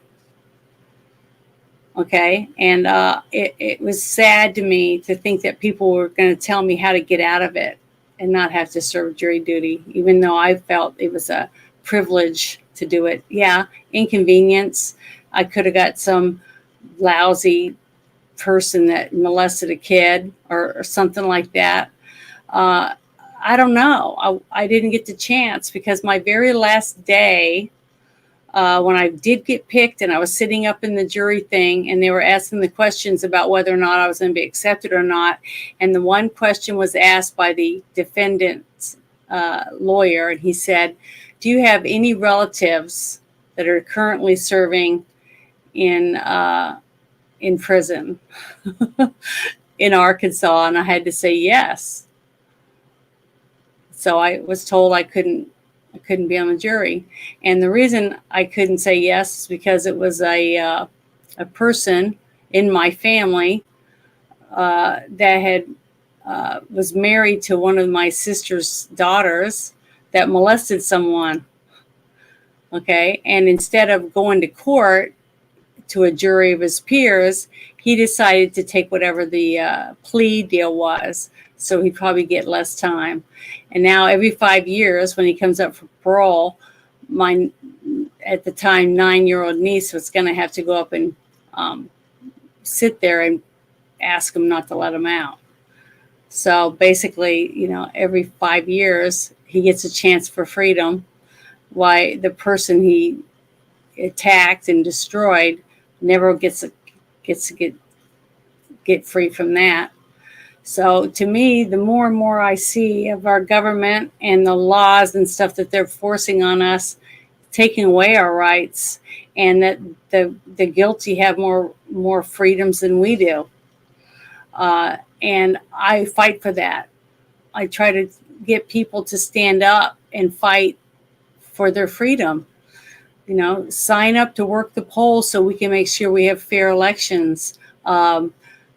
Okay. And it was sad to me to think that people were going to tell me how to get out of it and not have to serve jury duty, even though I felt it was a privilege to do it. Yeah, inconvenience. I could have got some lousy person that molested a kid or something like that. I don't know. I didn't get the chance because my very last day, when I did get picked and I was sitting up in the jury thing and they were asking the questions about whether or not I was going to be accepted or not. And the one question was asked by the defendant's lawyer. And he said, do you have any relatives that are currently serving in prison in Arkansas? And I had to say yes. So I was told I couldn't be on the jury. And the reason I couldn't say yes is because it was a person in my family that had was married to one of my sister's daughters that molested someone. Okay. And instead of going to court to a jury of his peers, he decided to take whatever the plea deal was. So he'd probably get less time. And now every 5 years when he comes up for parole, my, at the time, 9-year-old niece was going to have to go up and sit there and ask him not to let him out. So basically, you know, every 5 years, he gets a chance for freedom. Why the person he attacked and destroyed never gets to get free from that. So to me, the more and more I see of our government and the laws and stuff that they're forcing on us, taking away our rights, and that the guilty have more freedoms than we do. And I fight for that. I try to get people to stand up and fight for their freedom. You know, sign up to work the polls so we can make sure we have fair elections.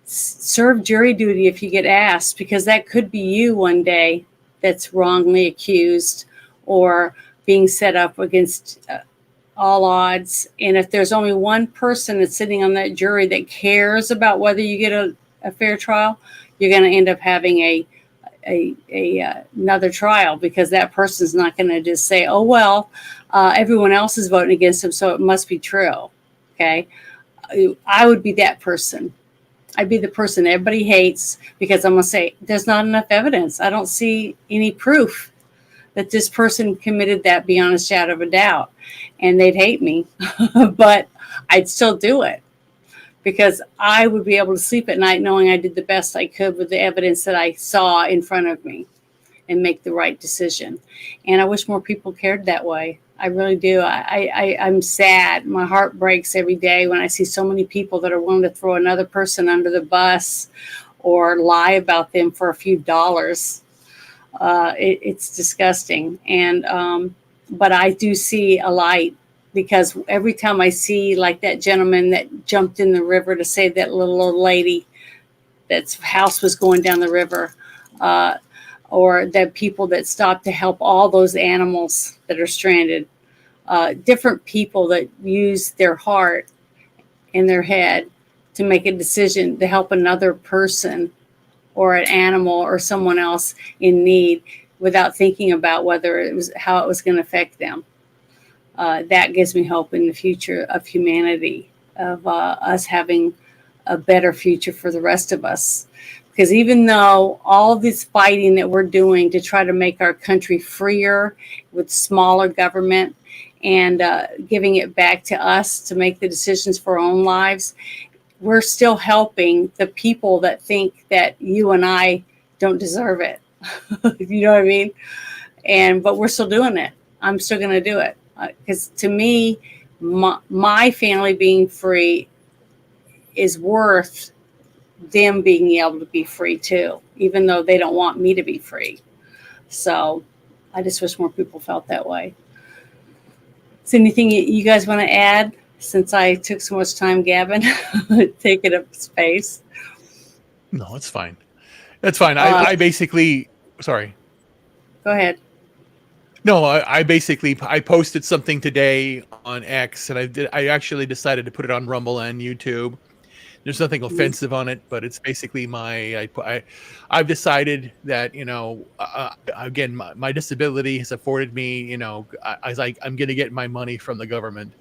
Serve jury duty if you get asked, because that could be you one day that's wrongly accused or being set up against all odds. And if there's only one person that's sitting on that jury that cares about whether you get a fair trial, you're going to end up having another trial, because that person's not going to just say, oh, well, everyone else is voting against him, so it must be true. Okay. I would be that person. I'd be the person everybody hates because I'm going to say, there's not enough evidence. I don't see any proof that this person committed that beyond a shadow of a doubt. And they'd hate me, but I'd still do it because I would be able to sleep at night knowing I did the best I could with the evidence that I saw in front of me and make the right decision. And I wish more people cared that way. I really do. I'm sad. My heart breaks every day when I see so many people that are willing to throw another person under the bus or lie about them for a few dollars. It's disgusting. And but I do see a light because every time I see like that gentleman that jumped in the river to save that little old lady that's house was going down the river, or the people that stopped to help all those animals that are stranded, different people that use their heart and their head to make a decision to help another person or an animal or someone else in need without thinking about whether it was how it was going to affect them. That gives me hope in the future of humanity, of us having a better future for the rest of us. Because even though all this fighting that we're doing to try to make our country freer with smaller government and giving it back to us to make the decisions for our own lives, we're still helping the people that think that you and I don't deserve it. You know what I mean? But we're still doing it. I'm still going to do it. Because to me, my family being free is worth them being able to be free too, even though they don't want me to be free. So I just wish more people felt that way. Is anything you guys want to add since I took so much time gabbing, taking up space? No, it's fine. That's fine. I basically, sorry. Go ahead. No, I basically posted something today on X, and I actually decided to put it on Rumble and YouTube. There's nothing offensive on it, but it's basically I've decided that, again, my disability has afforded me, I'm going to get my money from the government,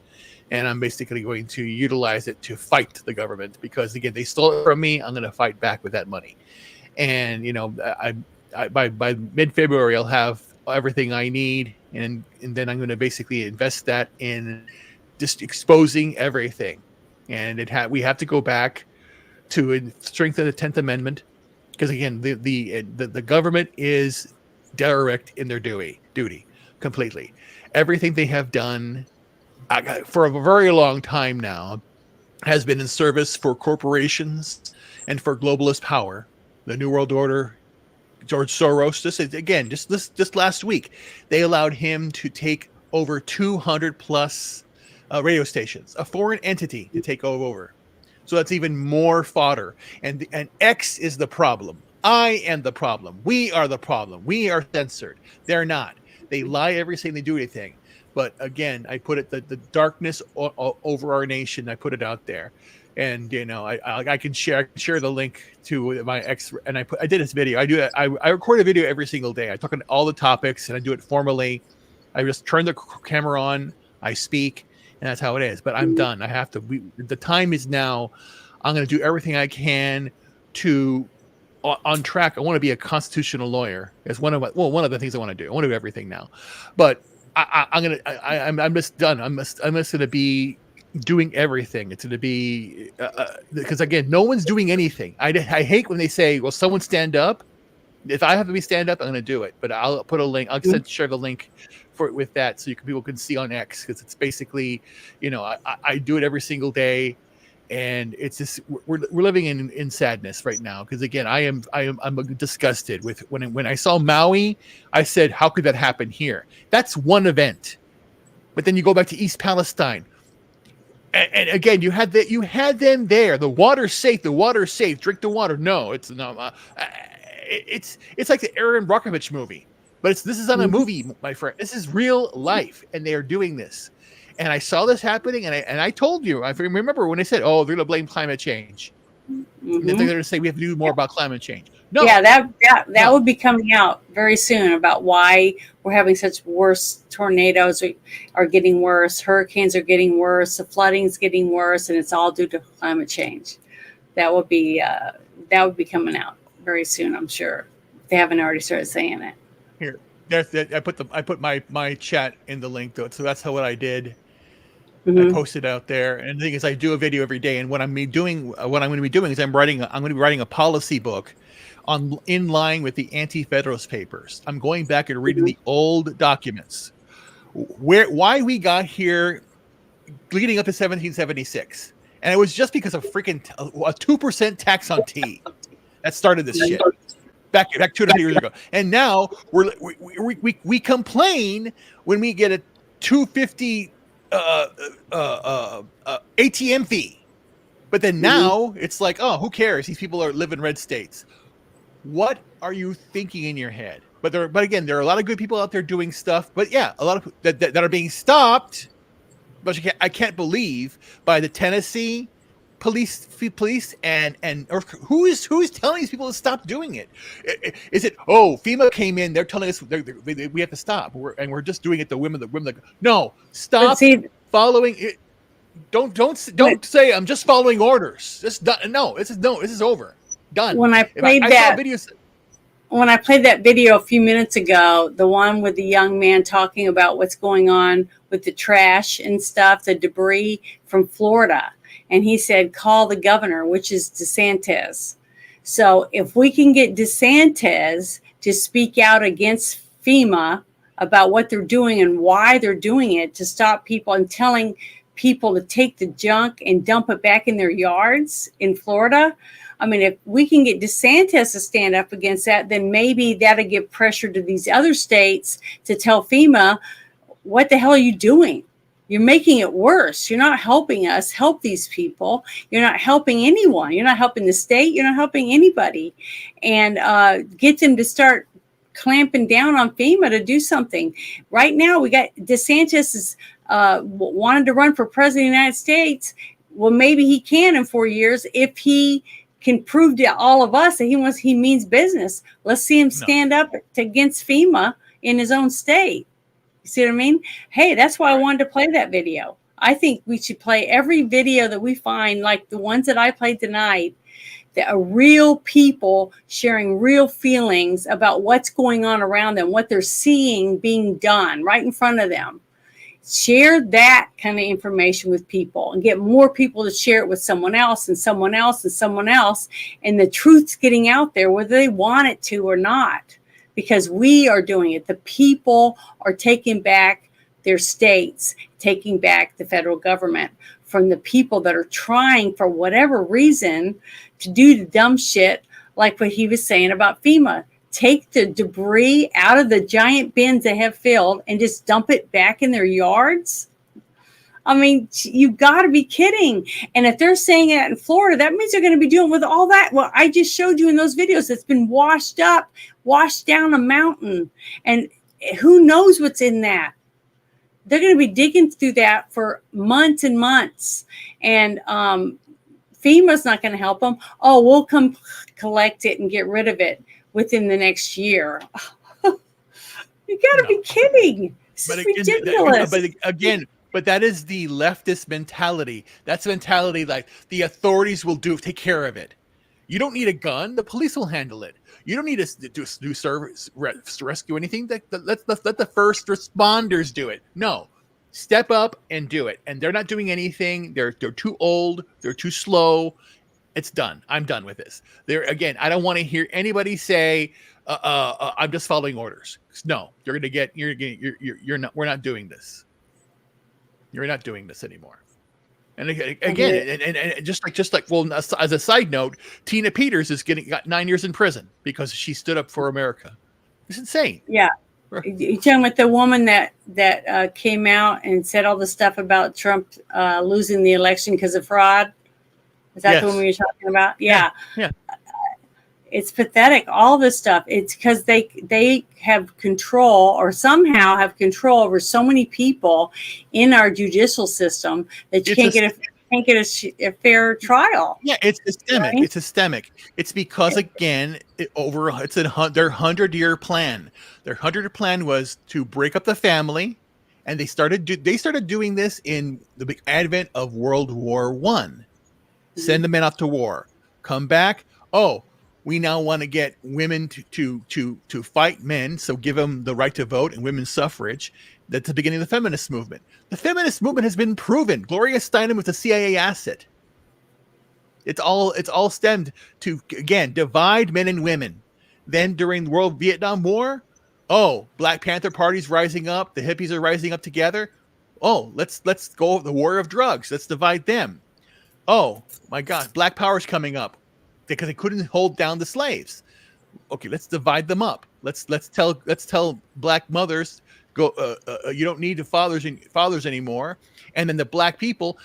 and I'm basically going to utilize it to fight the government because, again, they stole it from me. I'm going to fight back with that money. And, by mid-February, I'll have everything I need. And then I'm going to basically invest that in just exposing everything. And we have to go back to strengthen the 10th Amendment because, again, the government is derelict in their duty completely. Everything they have done for a very long time now has been in service for corporations and for globalist power. The New World Order, George Soros, just last week, they allowed him to take over 200 plus radio stations, a foreign entity to take over. So that's even more fodder. And X is the problem. I am the problem. We are the problem. We are censored. They're not. They lie every time they do anything. But again, I put it the darkness over our nation. I put it out there, and I can share the link to my X. And I did this video. I record a video every single day. I talk on all the topics, and I do it formally. I just turn the camera on. I speak. And that's how it is. But I'm done. I have to. The time is now. I'm going to do everything I can to on track. I want to be a constitutional lawyer. It's one of the things I want to do. I want to do everything now. But I'm just done. I'm just going to be doing everything. It's going to be because, again, no one's doing anything. I hate when they say, "Well, someone stand up." If I have to stand up, I'm going to do it. But I'll put a link. I'll share the link with that so people can see on X because it's basically, I do it every single day, and it's just we're living in sadness right now because, again, I'm disgusted with when I saw Maui. I said, how could that happen here? That's one event, but then you go back to East Palestine. And again, you had them there. The water's safe. Drink the water. No, it's not. It's like the Aaron Brockovich movie, but this is not a movie, my friend. This is real life, and they are doing this. And I saw this happening, and I told you. I remember when they said, "Oh, they're going to blame climate change." And then they're going to say we have to do more about climate change. No, that would be coming out very soon about why we're having such worse tornadoes are getting worse, hurricanes are getting worse, the flooding's getting worse, and it's all due to climate change. That would be coming out very soon, I'm sure. If they haven't already started saying it. Here, I put my chat in the link though, so that's what I did. I posted out there, and the thing is, I do a video every day, and what I'm going to be doing is I'm going to be writing a policy book in line with the Anti-Federalist Papers. I'm going back and reading the old documents, why we got here, leading up to 1776, and it was just because of freaking a 2% tax on tea that started this shit. Back 200 years ago, and now we complain when we get a $2.50 ATM fee, but then now it's like, oh, who cares? These people live in red states. What are you thinking in your head? But again, there are a lot of good people out there doing stuff. But yeah, a lot of that are being stopped. But I can't believe by the Tennessee police and or who's telling these people to stop doing it? Is it FEMA came in? They're telling us we have to stop. We're just doing it. The women. No, stop following it. Don't say I'm just following orders. This is over. Done. When I played that video a few minutes ago, the one with the young man talking about what's going on with the trash and stuff, the debris from Florida. And he said, call the governor, which is DeSantis. So if we can get DeSantis to speak out against FEMA about what they're doing and why they're doing it, to stop people and telling people to take the junk and dump it back in their yards in Florida. I mean, if we can get DeSantis to stand up against that, then maybe that'll give pressure to these other states to tell FEMA, what the hell are you doing? You're making it worse. You're not helping us help these people. You're not helping anyone. You're not helping the state. You're not helping anybody. And get them to start clamping down on FEMA to do something. Right now, we got DeSantis is wanted to run for president of the United States. Well, maybe he can in 4 years if he can prove to all of us that he means business. Let's see him stand up against FEMA in his own state. You see what I mean? Hey, that's why I wanted to play that video. I think we should play every video that we find, like the ones that I played tonight, that are real people sharing real feelings about what's going on around them, what they're seeing being done right in front of them. Share that kind of information with people and get more people to share it with someone else and someone else and someone else. And the truth's getting out there, whether they want it to or not, because we are doing it. The people are taking back their states, taking back the federal government from the people that are trying, for whatever reason, to do the dumb shit like what he was saying about FEMA. Take the debris out of the giant bins they have filled and just dump it back in their yards. I mean, you got to be kidding. And if they're saying that in Florida, that means they're going to be dealing with all that. Well, I just showed you in those videos, it's been washed down a mountain. And who knows what's in that? They're going to be digging through that for months and months. And FEMA's not going to help them. Oh, we'll come collect it and get rid of it within the next year. You got to be kidding. It's ridiculous. But that is the leftist mentality. That's the mentality like the authorities will take care of it. You don't need a gun. The police will handle it. You don't need to do service rescue anything. Let the first responders do it. No, step up and do it. And they're not doing anything. They're too old. They're too slow. It's done. I'm done with this. I don't want to hear anybody say, "I'm just following orders." No, you're not. We're not doing this. You're not doing this anymore. And again, and just like well, as a side note, Tina Peters got 9 years in prison because she stood up for America. It's insane. Yeah. You're talking about the woman that came out and said all the stuff about Trump losing the election because of fraud. Is that the woman you're talking about? Yeah. It's pathetic. All this stuff. It's because they have control, or somehow have control over so many people in our judicial system that you can't make it a fair trial. Yeah, it's systemic. Right? It's systemic. It's because again, their 100-year plan. Their 100-year plan was to break up the family, and they started doing this in the big advent of World War One. Send the men out to war, come back. Oh, we now want to get women to fight men, so give them the right to vote and women's suffrage. That's the beginning of the feminist movement. The feminist movement has been proven. Gloria Steinem was a CIA asset. It's all stemmed to, again, divide men and women. Then during the World Vietnam War, Black Panther Party's rising up. The hippies are rising up together. Let's go the war of drugs. Let's divide them. Oh my God, Black Power's coming up because they couldn't hold down the slaves. Okay, let's divide them up. Let's tell Black mothers go. You don't need the fathers anymore. And then the Black people.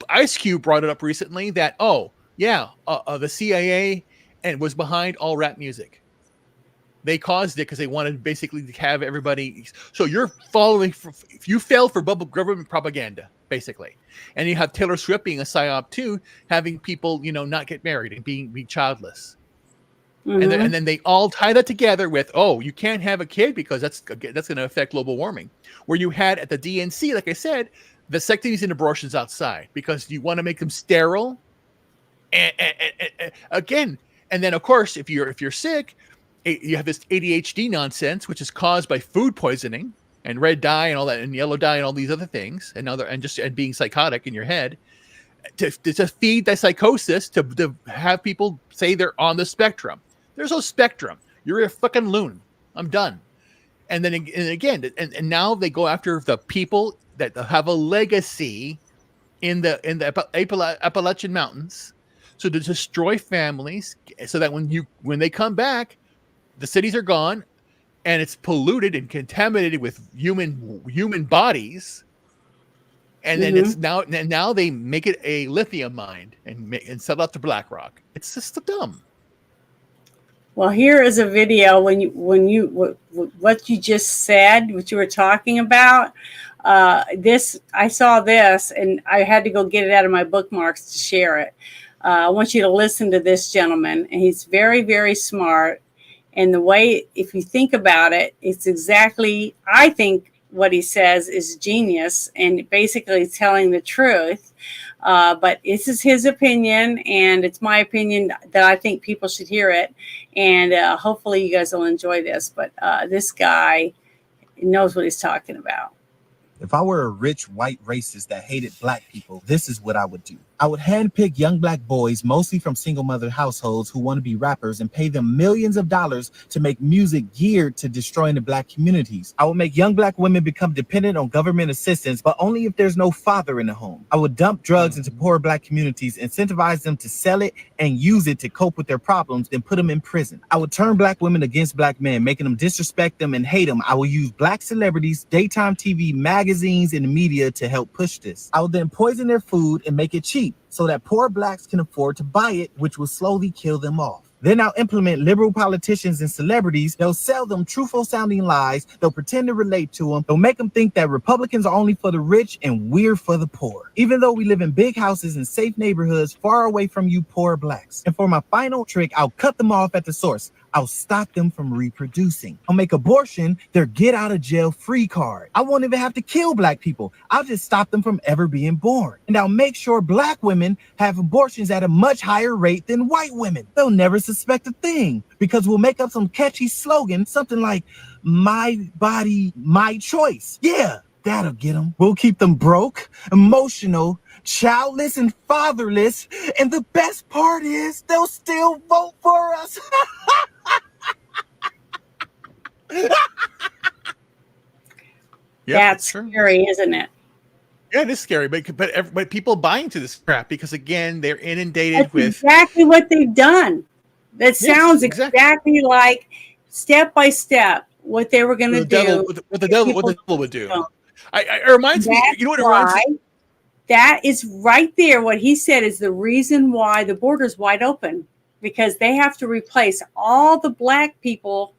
Ice Cube brought it up recently that the CIA and was behind all rap music. They caused it because they wanted basically to have everybody. So you're following. You fell for government propaganda, basically, and you have Taylor Swift being a psyop too, having people not get married and be childless. Mm-hmm. And then they all tie that together with you can't have a kid because that's going to affect global warming. Where you had at the DNC, like I said, vasectomies and abortions outside because you want to make them sterile. And again, and then of course, if you're sick, you have this ADHD nonsense, which is caused by food poisoning and red dye and all that, and yellow dye and all these other things, and being psychotic in your head to feed that psychosis to have people say they're on the spectrum. There's no spectrum. You're a fucking loon. I'm done. And then again, and now they go after the people that have a legacy in the Appalachian Mountains, so to destroy families, so that when they come back, the cities are gone, and it's polluted and contaminated with human bodies, and then it's now they make it a lithium mine and sell it out to BlackRock. It's just dumb. Well, here is a video what you just said, what you were talking about. I saw this and I had to go get it out of my bookmarks to share it. I want you to listen to this gentleman, and he's very, very smart. And the way, if you think about it, it's exactly, I think what he says is genius and basically telling the truth. But this is his opinion, and it's my opinion that I think people should hear it. And hopefully you guys will enjoy this. But this guy knows what he's talking about. If I were a rich white racist that hated Black people, this is what I would do. I would handpick young Black boys, mostly from single mother households who want to be rappers, and pay them millions of dollars to make music geared to destroying the Black communities. I would make young Black women become dependent on government assistance, but only if there's no father in the home. I would dump drugs into poor Black communities, incentivize them to sell it and use it to cope with their problems, then put them in prison. I would turn Black women against Black men, making them disrespect them and hate them. I will use Black celebrities, daytime TV, magazines, and the media to help push this. I would then poison their food and make it cheap, so that poor Blacks can afford to buy it, which will slowly kill them off. Then I'll implement liberal politicians and celebrities. They'll sell them truthful sounding lies. They'll pretend to relate to them. They'll make them think that Republicans are only for the rich and we're for the poor. Even though we live in big houses and safe neighborhoods far away from you poor Blacks. And for my final trick, I'll cut them off at the source. I'll stop them from reproducing. I'll make abortion their get out of jail free card. I won't even have to kill Black people. I'll just stop them from ever being born. And I'll make sure Black women have abortions at a much higher rate than white women. They'll never suspect a thing because we'll make up some catchy slogan, something like, my body, my choice. Yeah, that'll get them. We'll keep them broke, emotional, childless, and fatherless. And the best part is they'll still vote for us. That's scary, isn't it? Yeah, it is scary, but people buy into this crap because again they're inundated with exactly what they've done. That sounds exactly like step by step what they were going to do. What the devil would do. It reminds me. You know what it reminds me? That is right there. What he said is the reason why the border's wide open, because they have to replace all the Black people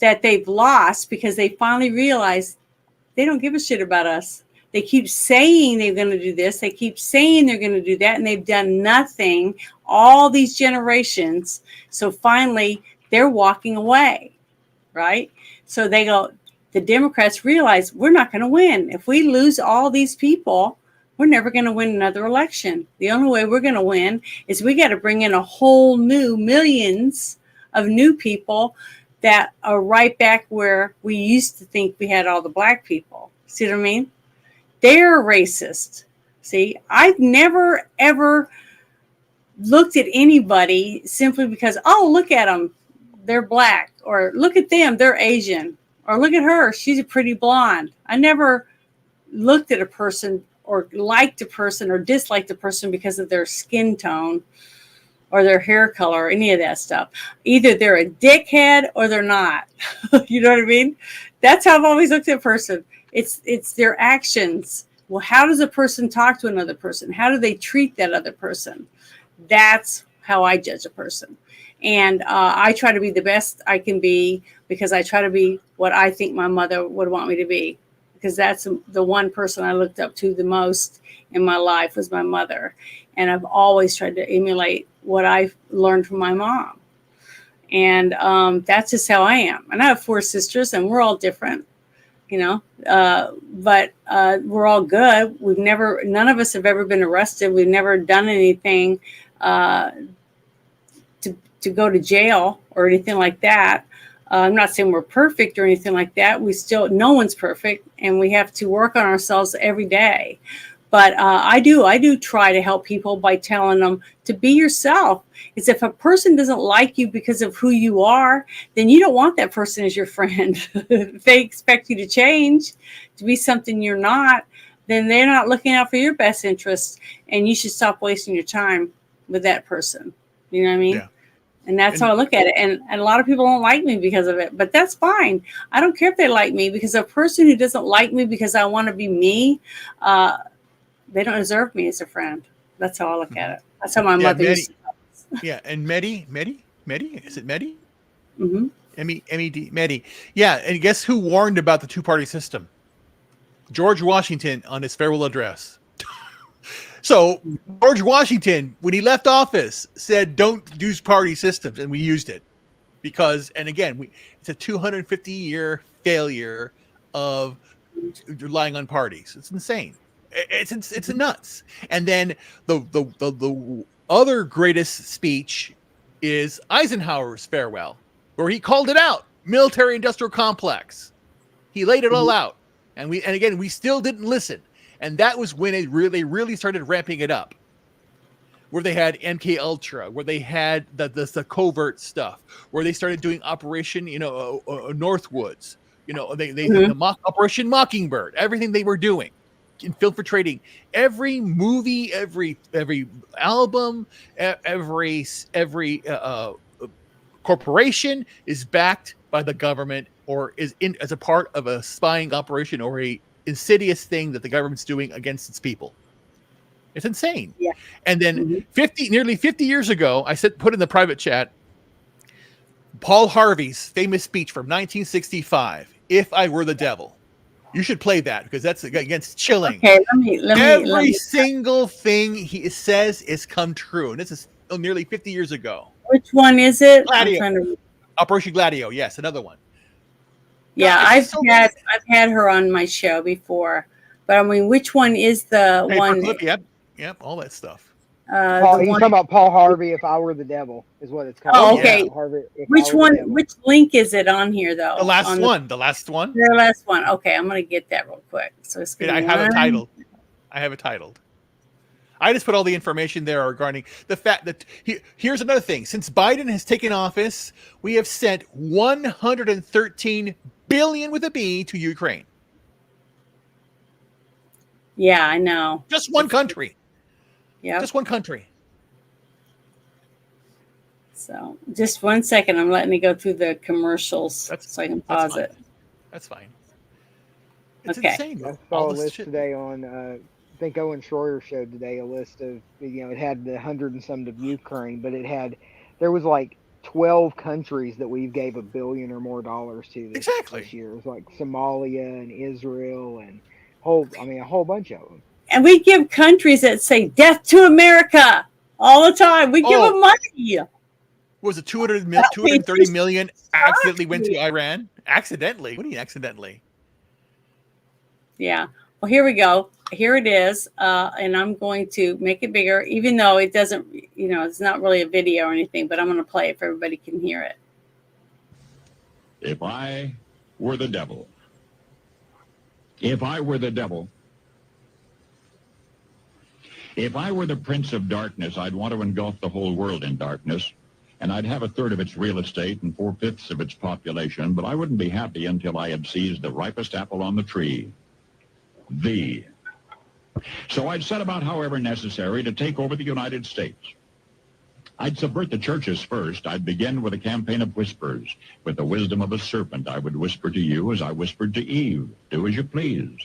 that they've lost because they finally realized they don't give a shit about us. They keep saying they're going to do this. They keep saying they're going to do that, and they've done nothing all these generations. So finally, they're walking away, right? So they go, the Democrats realize we're not going to win. If we lose all these people, we're never going to win another election. The only way we're going to win is we got to bring in a whole new millions of new people that are right back where we used to think we had all the black people. See what I mean? They're racist. See, I've never, ever looked at anybody simply because, oh, look at them, they're black, or look at them, they're Asian, or look at her, she's a pretty blonde. I never looked at a person or liked a person or disliked a person because of their skin tone or their hair color or any of that stuff. Either they're a dickhead or they're not. You know what I mean? That's how I've always looked at a person. It's their actions. Well, how does a person talk to another person? How do they treat that other person? That's how I judge a person. And I try to be the best I can be because I try to be what I think my mother would want me to be. Because that's the one person I looked up to the most in my life was my mother. And I've always tried to emulate what I learned from my mom. And that's just how I am. And I have 4 sisters and we're all different, you know, but we're all good. None of us have ever been arrested. We've never done anything to go to jail or anything like that. I'm not saying we're perfect or anything like that. No one's perfect, and we have to work on ourselves every day. But I do try to help people by telling them to be yourself. It's if a person doesn't like you because of who you are, then you don't want that person as your friend. If they expect you to change, to be something you're not, then they're not looking out for your best interests, and you should stop wasting your time with that person. You know what I mean? Yeah. And that's how I look at it. And a lot of people don't like me because of it, but that's fine. I don't care if they like me, because a person who doesn't like me because I want to be me, they don't deserve me as a friend. That's how I look at it. That's how my mother used to. Yeah, and Medi, is it Medi? Mm-hmm. M-E-D, Medi. Yeah, and guess who warned about the two-party system? George Washington on his farewell address. So George Washington, when he left office, said, don't use party systems. And we used it because, and again, it's a 250-year failure of relying on parties. It's insane. It's nuts. And then the other greatest speech is Eisenhower's farewell, where he called it out, military industrial complex. He laid it all out. And again, we still didn't listen. And that was when it really started ramping it up, where they had MK Ultra, where they had the covert stuff, where they started doing Operation, Northwoods, the Operation Mockingbird, everything they were doing, infiltrating every movie, every album, every corporation is backed by the government or is in as a part of a spying operation or a insidious thing that the government's doing against its people. It's insane. Yeah. And then nearly 50 years ago, I put in the private chat, Paul Harvey's famous speech from 1965, "If I Were the Devil." You should play that because that's against chilling. Okay, let me. Every single thing he says is come true. And this is nearly 50 years ago. Which one is it? Gladio. Operation Gladio. Yes, another one. Yeah, I've had her on my show before, but I mean, which one is the one? Yep, all that stuff. He's talking about Paul Harvey. If I Were the Devil is what it's called. Oh, okay. Yeah. Harvey, which one? Which link is it on here though? The last one. The last one. Okay, I'm gonna get that real quick. So it's I have it titled. I just put all the information there regarding the fact that here's another thing. Since Biden has taken office, we have sent $113 billion with a B to Ukraine. Yeah, I know. Just one country. Yeah. Just one country. So just 1 second. I'm letting it go through the commercials so I can pause it. That's fine. It's okay. insane. I saw a list today on, I think Owen Schroyer showed today a list of, it had the 100 and some of Ukraine, but there was like 12 countries that we gave $1 billion or more to this year. It was like Somalia and Israel and a whole bunch of them. And we give countries that say "Death to America" all the time. We give them money. Was it 230 million accidentally went to Iran? Accidentally? What do you mean accidentally? Yeah. Well, here we go. Here it is. And I'm going to make it bigger, even though it doesn't, it's not really a video or anything, but I'm going to play it if everybody can hear it. If I were the devil, if I were the devil, if I were the prince of darkness, I'd want to engulf the whole world in darkness, and I'd have a third of its real estate and 4/5 of its population, but I wouldn't be happy until I had seized the ripest apple on the tree. So I'd set about, however necessary, to take over the United States. I'd subvert the churches first. I'd begin with a campaign of whispers. With the wisdom of a serpent, I would whisper to you as I whispered to Eve, do as you please.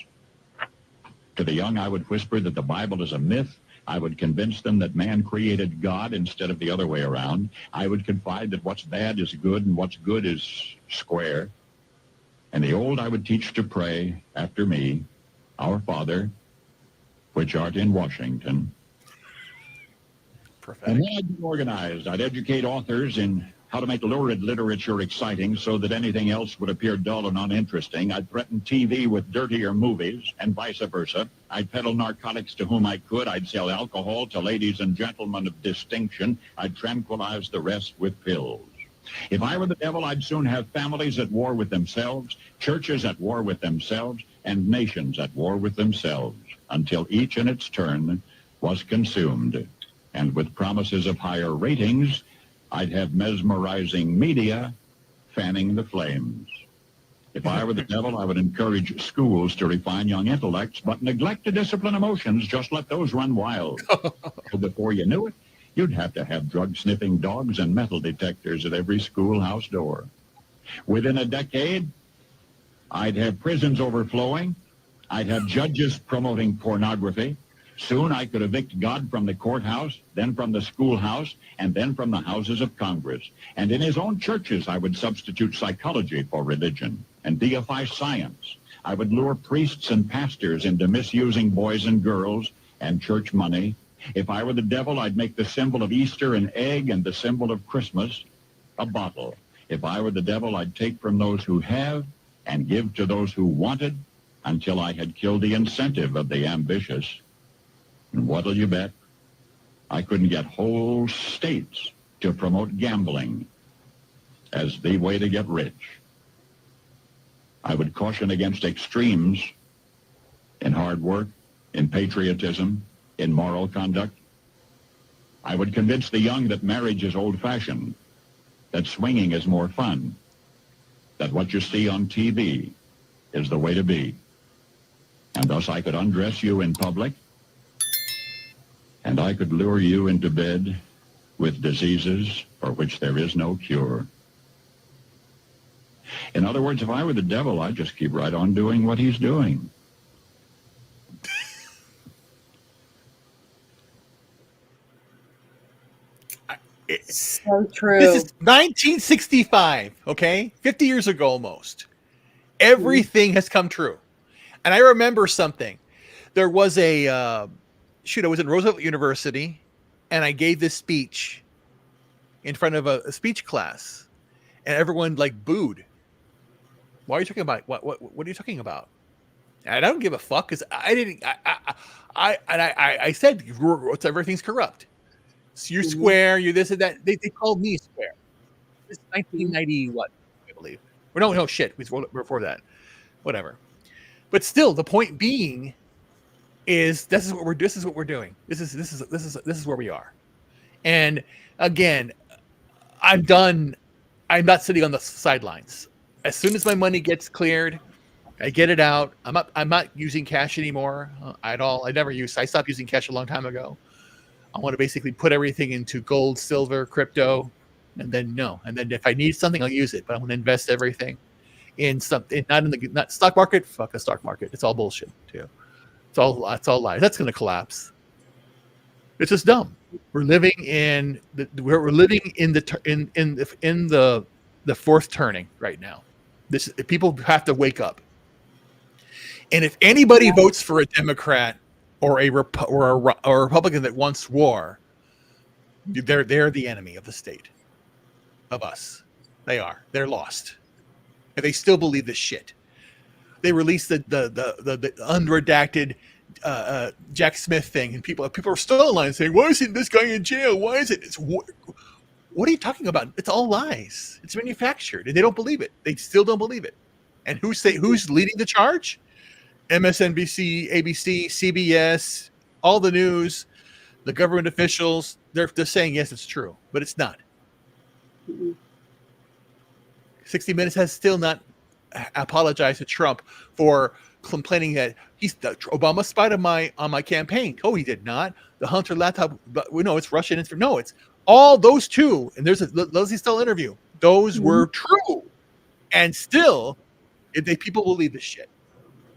To the young, I would whisper that the Bible is a myth. I would convince them that man created God instead of the other way around. I would confide that what's bad is good and what's good is square. And the old I would teach to pray after me, Our Father, which art in Washington. Prophetic. And then I'd be organized. I'd educate authors in how to make lurid literature exciting so that anything else would appear dull and uninteresting. I'd threaten TV with dirtier movies and vice versa. I'd peddle narcotics to whom I could. I'd sell alcohol to ladies and gentlemen of distinction. I'd tranquilize the rest with pills. If I were the devil, I'd soon have families at war with themselves, churches at war with themselves, and nations at war with themselves, until each in its turn was consumed. And with promises of higher ratings, I'd have mesmerizing media fanning the flames. If I were the devil, I would encourage schools to refine young intellects, but neglect to discipline emotions. Just let those run wild. So before you knew it, you'd have to have drug-sniffing dogs and metal detectors at every schoolhouse door. Within a decade, I'd have prisons overflowing. I'd have judges promoting pornography. Soon I could evict God from the courthouse, then from the schoolhouse, and then from the houses of Congress. And in his own churches, I would substitute psychology for religion and deify science. I would lure priests and pastors into misusing boys and girls and church money. If I were the devil, I'd make the symbol of Easter an egg and the symbol of Christmas a bottle. If I were the devil, I'd take from those who have and give to those who wanted until I had killed the incentive of the ambitious. And what'll you bet? I couldn't get whole states to promote gambling as the way to get rich. I would caution against extremes in hard work, in patriotism, in moral conduct. I would convince the young that marriage is old-fashioned, that swinging is more fun, that what you see on TV is the way to be. And thus I could undress you in public, and I could lure you into bed with diseases for which there is no cure. In other words, if I were the devil, I'd just keep right on doing what he's doing. So true. This is 1965, okay? 50 years ago almost. Everything has come true. And I remember something. There was I was in Roosevelt University, and I gave this speech in front of a speech class, and everyone booed. Why are you talking about? What are you talking about? And I don't give a fuck because I didn't. I said everything's corrupt. So you're square. You're this and that. They called me square. This is 1990 what I believe. Or no shit. Before that, whatever. But still, the point being is this is what we're doing. This is where we are. And again, I'm done. I'm not sitting on the sidelines. As soon as my money gets cleared, I get it out. I'm not using cash anymore at all. I stopped using cash a long time ago. I want to basically put everything into gold, silver, crypto, and then if I need something, I'll use it. But I want to invest everything in something, not stock market. Fuck the stock market. It's all bullshit too. It's all lies. That's going to collapse. It's just dumb. We're living in the fourth turning right now. People have to wake up. And if anybody votes for a Democrat or a Republican that wants war, they're the enemy of the state, of us. They are. They're lost. And they still believe this shit. They released the unredacted Jack Smith thing, and people are still in line saying, "Why isn't this guy in jail? Why is it?" What are you talking about? It's all lies. It's manufactured, and they don't believe it. They still don't believe it. And who's leading the charge? MSNBC, ABC, CBS, all the news, the government officials. They're saying yes, it's true, but it's not. 60 Minutes has still not apologized to Trump for complaining that Obama spied on my campaign. Oh, he did not. The Hunter laptop, but we know it's Russian. No, it's all those two. And there's a Leslie Stell interview. Those were true, and still, people believe this shit.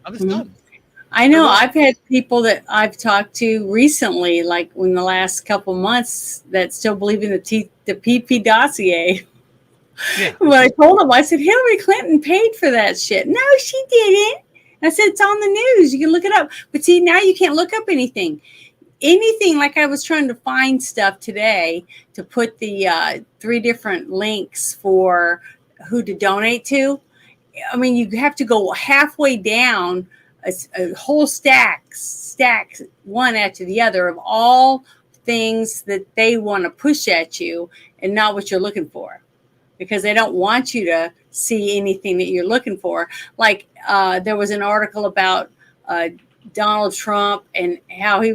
I'm just done. I know. I've had people that I've talked to recently, like in the last couple months, that still believe in the PP dossier. Yeah. When I told them, I said, Hillary Clinton paid for that shit. No, she didn't. I said, it's on the news. You can look it up. But see, now you can't look up anything. Like I was trying to find stuff today to put the 3 different links for who to donate to. I mean, you have to go halfway down a whole stack one after the other of all things that they want to push at you and not what you're looking for, because they don't want you to see anything that you're looking for. Like there was an article about Donald Trump and how he,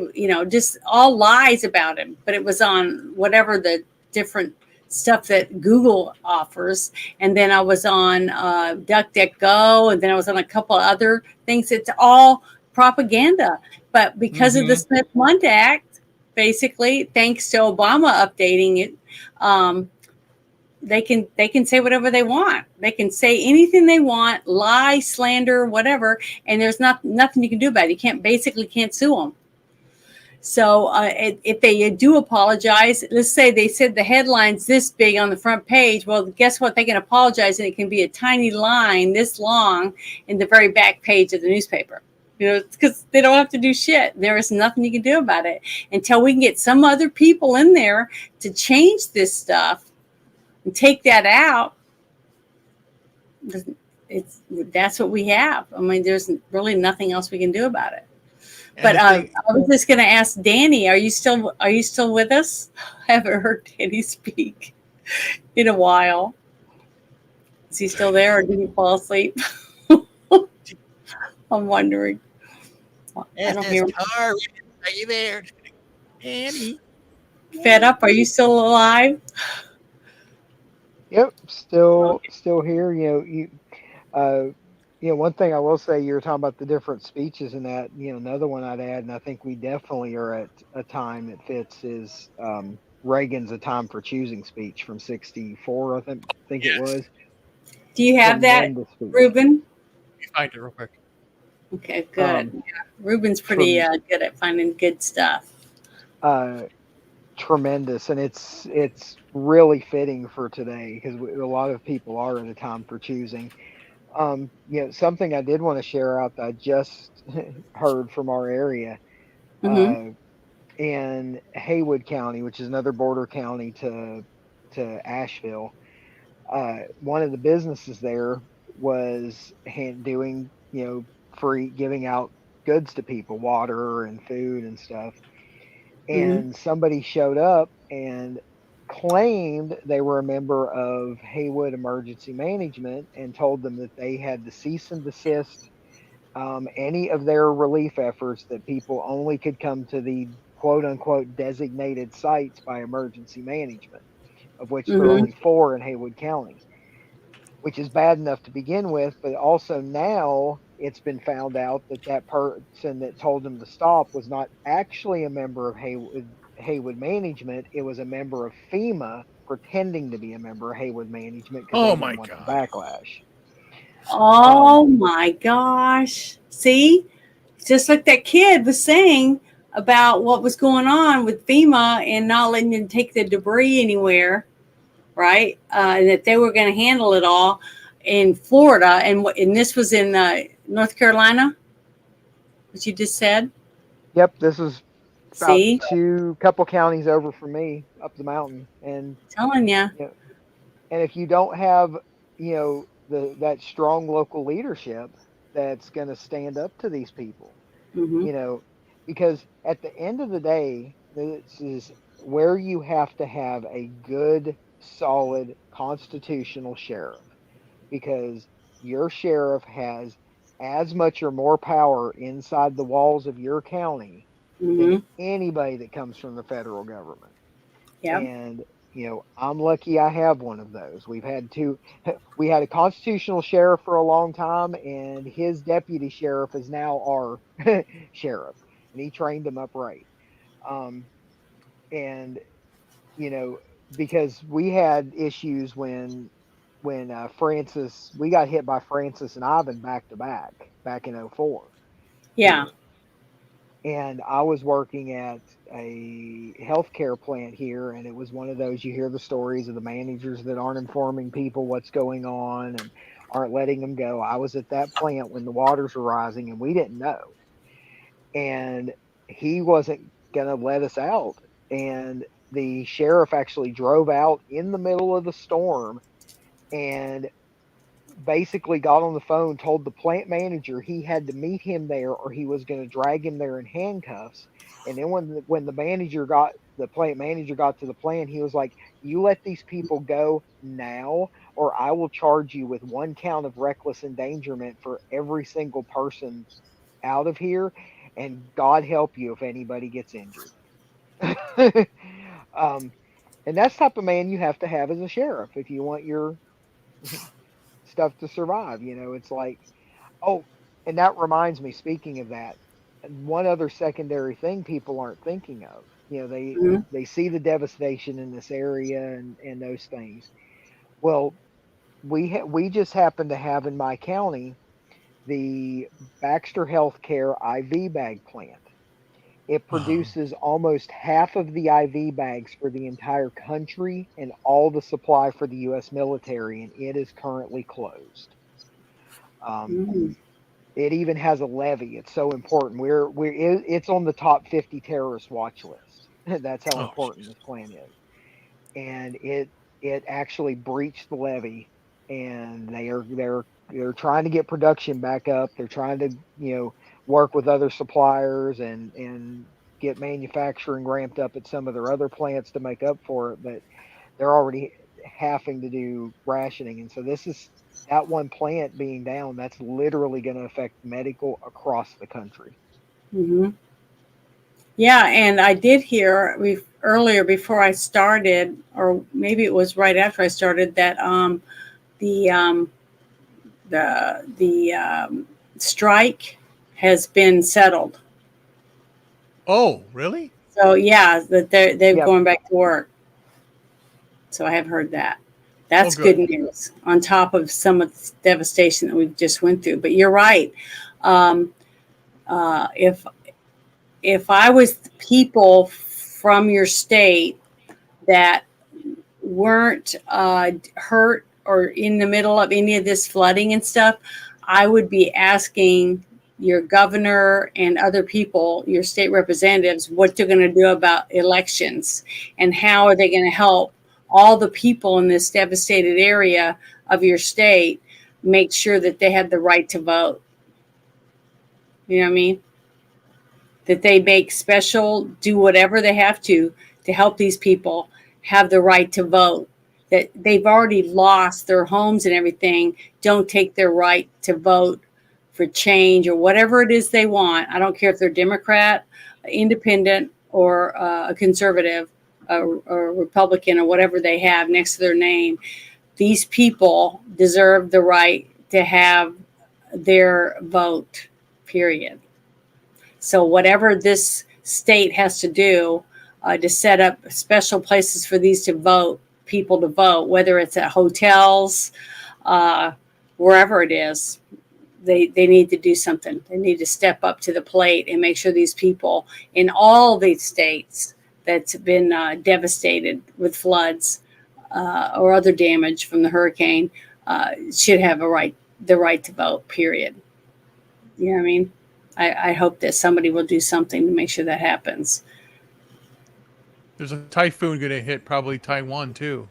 just all lies about him, but it was on whatever the different stuff that Google offers. And then I was on DuckDuckGo, and then I was on a couple other things. It's all propaganda. But because of the Smith-Mundt Act, basically, thanks to Obama updating it, they can say whatever they want. They can say anything they want, lie, slander, whatever, and there's nothing you can do about it. You can't sue them. So if they do apologize, let's say they said the headline's this big on the front page. Well, guess what? They can apologize, and it can be a tiny line this long in the very back page of the newspaper. Because they don't have to do shit. There is nothing you can do about it until we can get some other people in there to change this stuff and take that out. That's what we have. I mean, there's really nothing else we can do about it. But I was just going to ask Danny, are you still with us? I haven't heard Danny speak in a while. Is he still there, or did he fall asleep? I'm wondering. I don't hear him. Are you there, Danny? Fed up? Are you still alive? Yep, still here. One thing I will say, you were talking about the different speeches and that, another one I'd add, and I think we definitely are at a time that fits, is Reagan's A Time for Choosing speech from 1964, I think it was. Do you have that, Ruben? Find it real quick. Okay, good. Ruben's pretty good at finding good stuff. Tremendous, and it's really fitting for today, because a lot of people are at a time for choosing. Something I did want to share out that I just heard from our area, in Haywood County, which is another border county to Asheville. One of the businesses there was doing, free, giving out goods to people, water and food and stuff. And somebody showed up and claimed they were a member of Haywood Emergency Management and told them that they had to cease and desist any of their relief efforts, that people only could come to the quote unquote designated sites by emergency management, of which there are only 4 in Haywood County, which is bad enough to begin with. But also now it's been found out that person that told them to stop was not actually a member of Haywood Management. It was a member of FEMA pretending to be a member of Haywood Management because they didn't want the backlash. Oh my gosh. See? Just like that kid was saying about what was going on with FEMA and not letting them take the debris anywhere, right? And that they were going to handle it all in Florida. And this was in North Carolina? what you just said? Yep, this is about See, couple counties over from me, up the mountain, and telling you. you know, and if you don't have, that strong local leadership that's going to stand up to these people, Hmm. because at the end of the day, this is where you have to have a good, solid constitutional sheriff, because your sheriff has as much or more power inside the walls of your county than Hmm. anybody that comes from the federal government. Yep. And I'm lucky I have one of those. We had a constitutional sheriff for a long time, and his deputy sheriff is now our sheriff, and he trained him up right. um and you know because we had issues when Francis, we got hit by Francis and Ivan back to back in '04 Yeah. here. And I was working at a healthcare plant here, and it was one of those, you hear the stories of the managers that aren't informing people what's going on and aren't letting them go. I was at that plant when the waters were rising, and we didn't know. And he wasn't going to let us out. And the sheriff actually drove out in the middle of the storm and basically got on the phone, told the plant manager he had to meet him there or he was going to drag him there in handcuffs. And then when the plant manager got to the plant, he was like, "You let these people go now, or I will charge you with 1 count of reckless endangerment for every single person out of here, and God help you if anybody gets injured." um, and that's the type of man you have to have as a sheriff if you want your stuff to survive. It's like, oh, and that reminds me, speaking of that, one other secondary thing people aren't thinking of. They Mhm. they see the devastation in this area and those things. Well, we just happen to have in my county the Baxter Healthcare IV bag plant. It produces almost half of the IV bags for the entire country and all the supply for the U.S. military, and it is currently closed. Um, Mm. it even has a levy. It's so important. It's on the top 50 terrorist watch list. That's how Oh, important jeez. this plant is. And it actually breached the levy, and they're trying to get production back up. They're trying to work with other suppliers and get manufacturing ramped up at some of their other plants to make up for it, but they're already having to do rationing. And so this is that one plant being down, that's literally going to affect medical across the country. Hmm. Yeah, and I did hear earlier before I started, or maybe it was right after I started, that the strike has been settled. Oh, really? So yeah, that they're Yep. going back to work. So I have heard that. Oh, That's good good. news on top of some of the devastation that we've just went through. But you're right. Um, if I was the people from your state that weren't hurt or in the middle of any of this flooding and stuff, I would be asking your governor and other people, your state representatives, what they're going to do about elections and how are they going to help all the people in this devastated area of your state make sure that they have the right to vote. You know what I mean? That they make special, do whatever they have to help these people have the right to vote. That they've already lost their homes and everything, don't take their right to vote for change or whatever it is they want. I don't care if they're Democrat, independent, or a conservative, or Republican, or whatever they have next to their name. These people deserve the right to have their vote, period. So whatever this state has to do to set up special places for these people to vote, whether it's at hotels, uh, wherever it is, they need to do something. They need to step up to the plate and make sure these people in all these states that's been devastated with floods or other damage from the hurricane should have the right to vote, period. You know what I mean? I hope that somebody will do something to make sure that happens. There's a typhoon going to hit probably Taiwan too.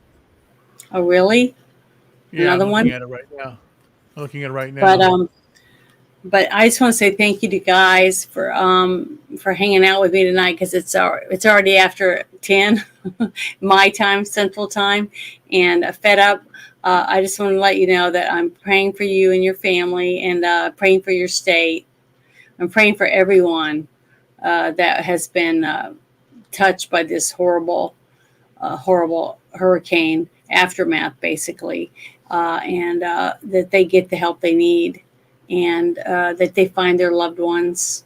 Oh, really? Yeah, Another I'm looking one? at it right now. I'm looking at it right But now. but I just want to say thank you to guys for hanging out with me tonight, because it's already after 10 my time, Central Time, and fed up. I just want to let you know that I'm praying for you and your family, and praying for your state. I'm praying for everyone that has been touched by this horrible hurricane aftermath, basically, and that they get the help they need, and that they find their loved ones,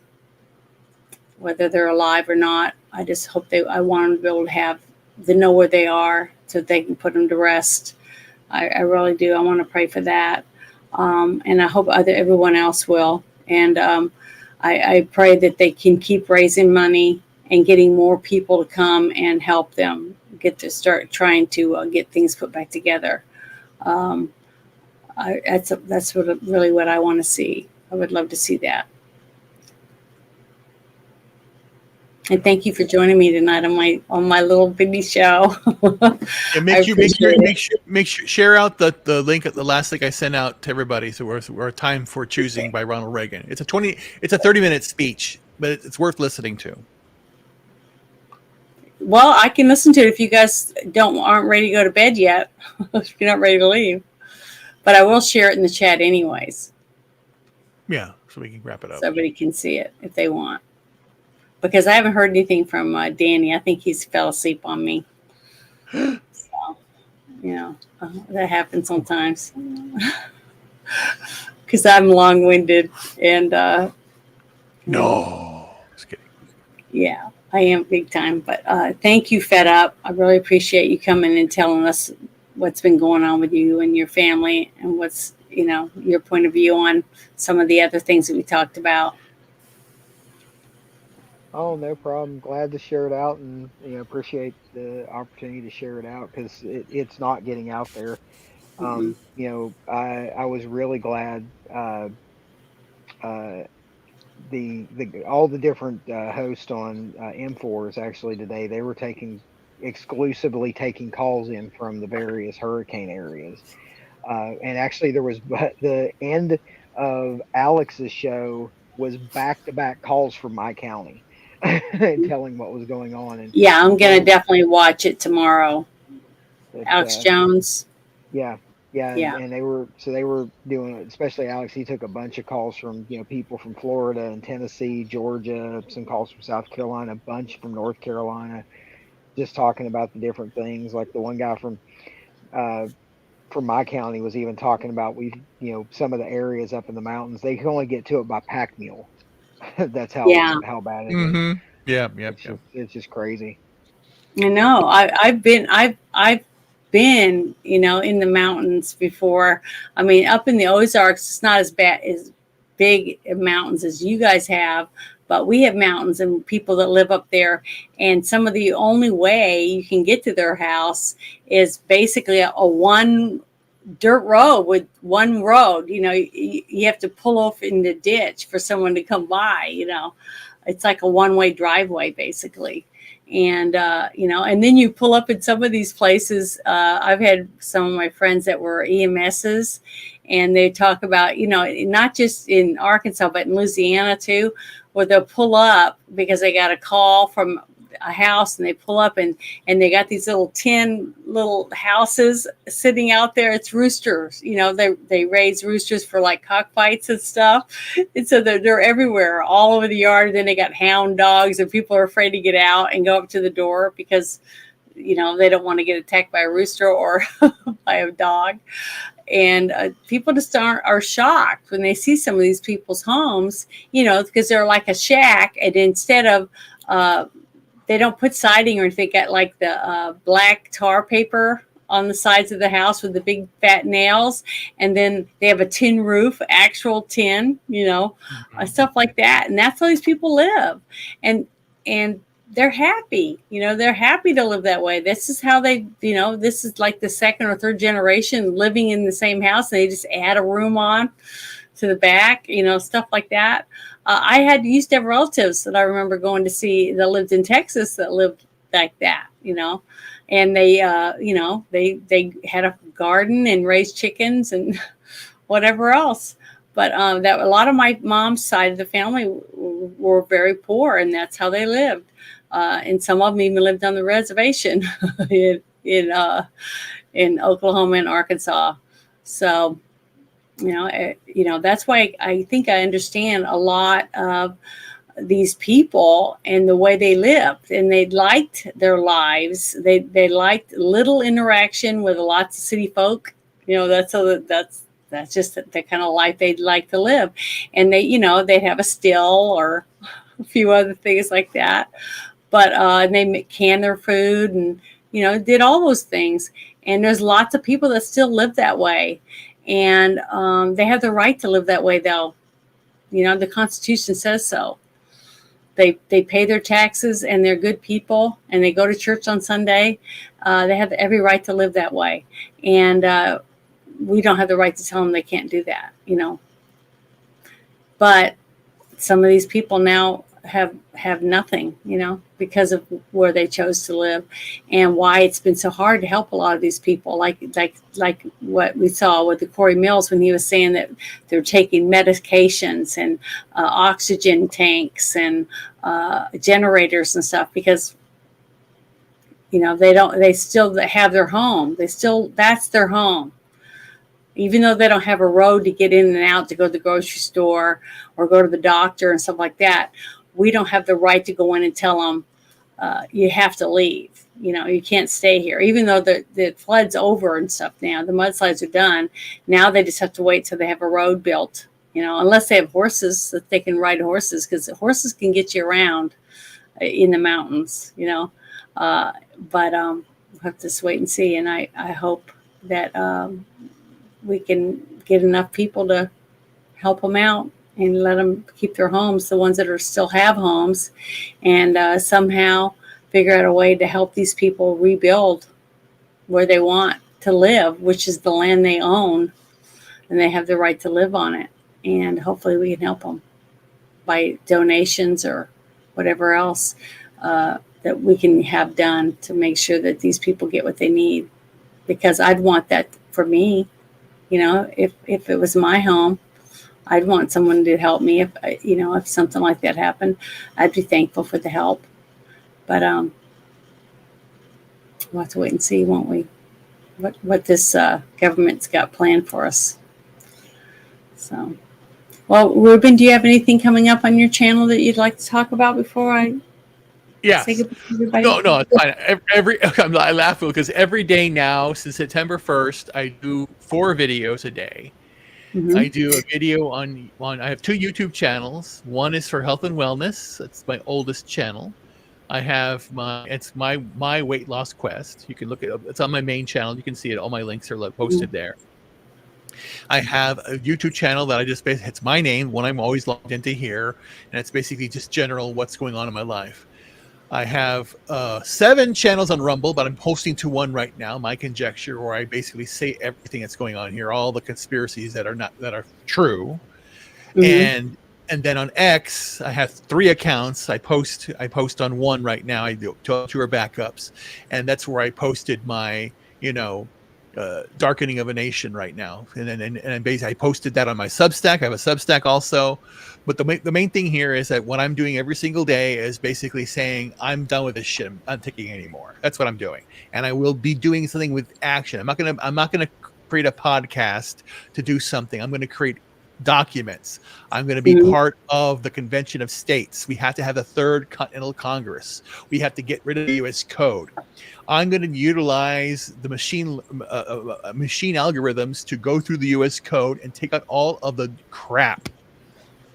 whether they're alive or not. I just hope I want them to be able to know where they are so that they can put them to rest. I really do. I want to pray for that. And I hope everyone else will. And I pray that they can keep raising money and getting more people to come and help them start trying to get things put back together. That's really what I want to see. I would love to see that. And thank you for joining me tonight on my little bitty show. Yeah, make sure share out the link at the last link I sent out to everybody. So we're Time for Choosing by Ronald Reagan. It's a 30-minute speech, but it's worth listening to. Well, I can listen to it if you guys aren't ready to go to bed yet. If you're not ready to leave, but I will share it in the chat anyways. Yeah, so we can wrap it up. So everybody can see it if they want. Because I haven't heard anything from Danny. I think he's fell asleep on me. So, that happens sometimes. Because I'm long-winded and no, just kidding. Yeah, I am big time. But thank you, Fed Up. I really appreciate you coming and telling us what's been going on with you and your family, and what's your point of view on some of the other things that we talked about. Oh, no problem. Glad to share it out, and appreciate the opportunity to share it out, because it's not getting out there. I was really glad all the different hosts on M4s actually today, they were exclusively taking calls in from the various hurricane areas, and actually there was the end of Alex's show was back-to-back calls from my county and telling what was going on. And yeah, I'm gonna definitely watch it tomorrow. Alex Jones. Yeah. And they were doing it, especially Alex. He took a bunch of calls from people from Florida and Tennessee, Georgia, some calls from South Carolina, a bunch from North Carolina, just talking about the different things. Like the one guy from my county was even talking about some of the areas up in the mountains, they can only get to it by pack mule. That's how bad it is. Yeah. It's just crazy. I know. I've been in the mountains before. I mean, up in the Ozarks, it's not as big mountains as you guys have, but we have mountains and people that live up there. And some of the only way you can get to their house is basically a one dirt road with one road. You have to pull off in the ditch for someone to come by. It's like a one-way driveway basically. And and then you pull up in some of these places. I've had some of my friends that were EMSs, and they talk about not just in Arkansas but in Louisiana too, where they'll pull up because they got a call from a house, and they pull up and they got these little tin little houses sitting out there. It's roosters, they raise roosters for like cockfights and stuff, and so they're everywhere, all over the yard. And then they got hound dogs, and people are afraid to get out and go up to the door because they don't want to get attacked by a rooster or by a dog. And people just are shocked when they see some of these people's homes, because they're like a shack, and instead of they don't put siding or anything. They got like the black tar paper on the sides of the house with the big fat nails, and then they have a tin roof, actual tin, stuff like that. And that's how these people live, and they're happy. They're happy to live that way. This is how they, this is like the second or third generation living in the same house, and they just add a room on. to the back, stuff like that. I used to have relatives that I remember going to see that lived in Texas that lived like that, and they, they had a garden and raised chickens and whatever else. But that a lot of my mom's side of the family were very poor, and that's how they lived. And some of them even lived on the reservation in Oklahoma and Arkansas. So, that's why I think I understand a lot of these people and the way they lived, and they liked their lives. They liked little interaction with lots of city folk. That's just the kind of life they'd like to live. And they'd have a still or a few other things like that. But they can their food and, did all those things. And there's lots of people that still live that way. And they have the right to live that way, though. The Constitution says so. They pay their taxes and they're good people and they go to church on Sunday. They have every right to live that way. And we don't have the right to tell them they can't do that, But some of these people now have nothing, because of where they chose to live, and why it's been so hard to help a lot of these people, like what we saw with the Corey Mills when he was saying that they're taking medications and oxygen tanks and generators and stuff because they still have their home. That's their home. Even though they don't have a road to get in and out to go to the grocery store or go to the doctor and stuff like that, we don't have the right to go in and tell them you have to leave. You can't stay here. Even though the flood's over and stuff now, the mudslides are done. Now they just have to wait till they have a road built, unless they have horses that they can ride horses, because horses can get you around in the mountains, but we'll have to just wait and see. And I hope that we can get enough people to help them out and let them keep their homes, the ones that still have homes, and somehow figure out a way to help these people rebuild where they want to live, which is the land they own, and they have the right to live on it. And hopefully we can help them by donations or whatever else that we can have done to make sure that these people get what they need. Because I'd want that for me. If it was my home, I'd want someone to help me. If something like that happened, I'd be thankful for the help. But we'll have to wait and see, won't we? What this government's got planned for us. So, well, Ruben, do you have anything coming up on your channel that you'd like to talk about before I say goodbye to everybody? No, it's fine. I laugh because every day now, since September 1st, I do 4 videos a day. Mm-hmm. I do a video on I have 2 YouTube channels. One is for health and wellness. That's my oldest channel. I have my weight loss quest. You can look it up. It's on my main channel. You can see it. All my links are posted there. I have a YouTube channel that it's my name, one I'm always logged into here, and it's basically just general what's going on in my life. I have 7 channels on Rumble, but I'm posting to one right now, My Conjecture, where I basically say everything that's going on here, all the conspiracies that are true. Mm-hmm. And then on X, I have 3 accounts. I post on one right now. I do 2 are backups, and that's where I posted my Darkening of a Nation right now. And basically I posted that on my Substack. I have a Substack also. But the main thing here is that what I'm doing every single day is basically saying, I'm done with this shit. I'm not taking it anymore. That's what I'm doing. And I will be doing something with action. I'm not gonna create a podcast to do something. I'm gonna create documents. I'm going to be part of the Convention of States. We have to have the 3rd Continental Congress. We have to get rid of the U.S. Code. I'm going to utilize the machine algorithms to go through the U.S. Code and take out all of the crap.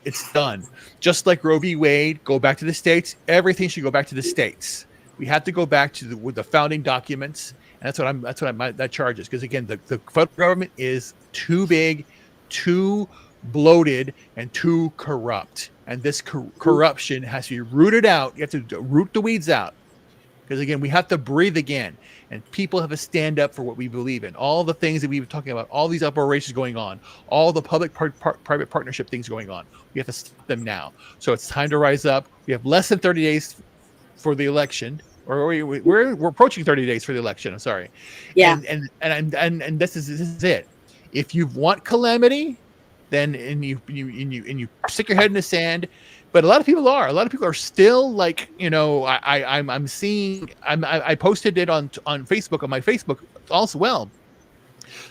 It's done. Just like Roe v. Wade, go back to the states. Everything should go back to the states. We have to go back to the founding documents, and that's what that charge is. Because again, the federal government is too big, too bloated, and too corrupt, and this corruption has to be rooted out. You have to root the weeds out. Because again, we have to breathe again, and people have to stand up for what we believe in. All the things that we've been talking about, all these operations going on, all the public-private partnership things going on, we have to stop them now. So it's time to rise up. We have less than 30 days for the election, or we're approaching 30 days for the election. I'm sorry, Yeah. and this is it. If you want calamity, then you stick your head in the sand. But a lot of people are still like, I'm seeing, I posted it on Facebook, on my Facebook also. Well,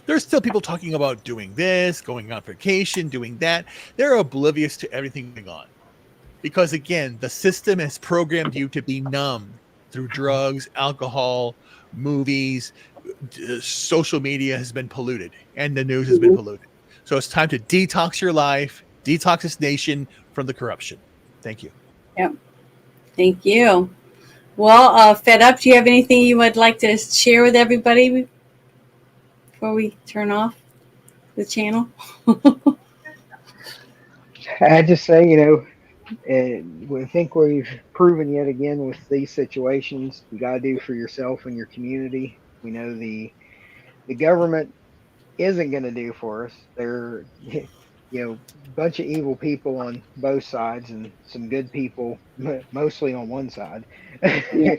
there's still people talking about doing this, going on vacation, doing that. They're oblivious to everything going on, because again, the system has programmed you to be numb through drugs, alcohol, movies. Social media has been polluted, and the news has been polluted. So it's time to detox your life, detox this nation from the corruption. Thank you. Yep. Thank you. Well, Fed Up, do you have anything you would like to share with everybody before we turn off the channel? I just say, we think we've proven yet again with these situations, you got to do for yourself and your community. We know the government isn't going to do for us. They're, bunch of evil people on both sides and some good people, mostly on one side. Yeah.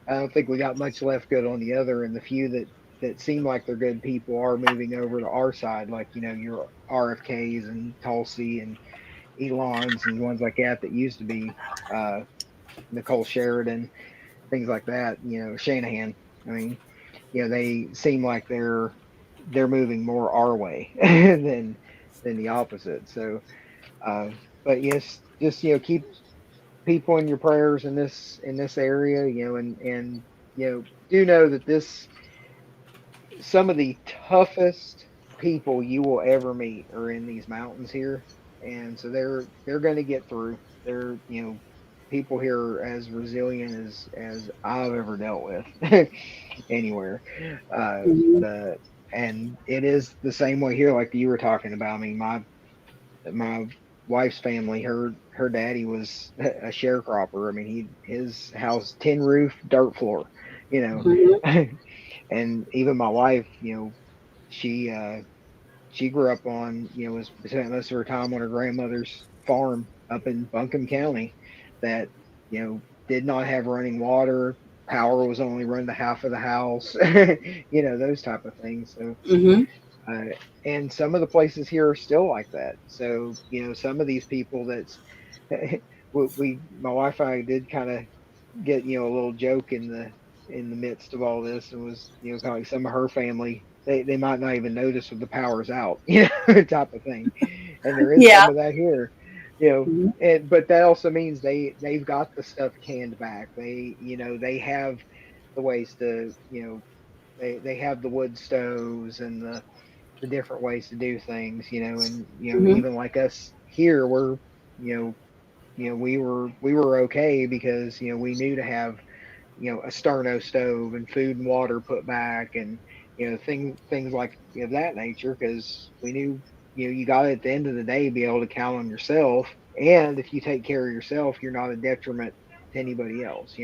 I don't think we got much left good on the other, and the few that seem like they're good people are moving over to our side, like, your RFKs and Tulsi and Elons and ones like that used to be uh, Nicole Sheridan, things like that. Shanahan. I mean, they seem like they're moving more our way than the opposite. So, but yes, just keep people in your prayers in this area. And do know that some of the toughest people you will ever meet are in these mountains here, and so they're going to get through. They're people here are as resilient as I've ever dealt with anywhere. Mhm. And it is the same way here, like you were talking about. I mean, my wife's family, her daddy was a sharecropper. I mean, his house, tin roof, dirt floor, you Mhm. know. And even my wife, she she grew up on, was spent most of her time on her grandmother's farm up in Buncombe County that, did not have running water. Power was only run to half of the house, those type of things. So, Mhm. uh, and some of the places here are still like that. So, some of these people that's, my wife and I did kind of get, a little joke in the midst of all this, and was, kind of like some of her family, they might not even notice when the power's out, type of thing. And there is some Yeah. of that here, Mhm. but that also means they've got the stuff canned back. They have the ways to, they have the wood stoves and the different ways to do things, and Mhm. even like us here, we're, you know we were okay because we knew to have a sterno stove and food and water put back, and things like that nature, because we knew you got to, at the end of the day, be able to count on yourself. And if you take care of yourself, you're not a detriment to anybody else.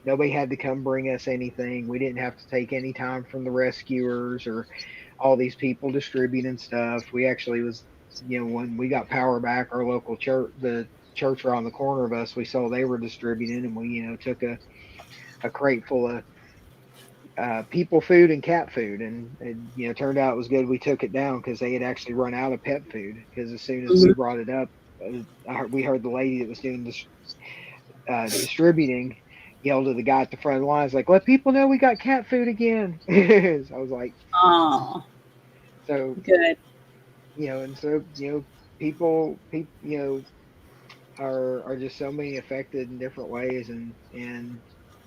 Nobody had to come bring us anything. We didn't have to take any time from the rescuers or all these people distributing stuff. We actually was, when we got power back, our local church, the church around the corner of us, we saw they were distributing, and we, took a crate full of people food and cat food, and it, turned out it was good we took it down, because they had actually run out of pet food. Because as soon as we Mhm. brought it up, we heard the lady that was doing this distributing yell to the guy at the front of the lines, like, "Let people know we got cat food again." So I was like, Oh, so good. and so people are just so many affected in different ways, and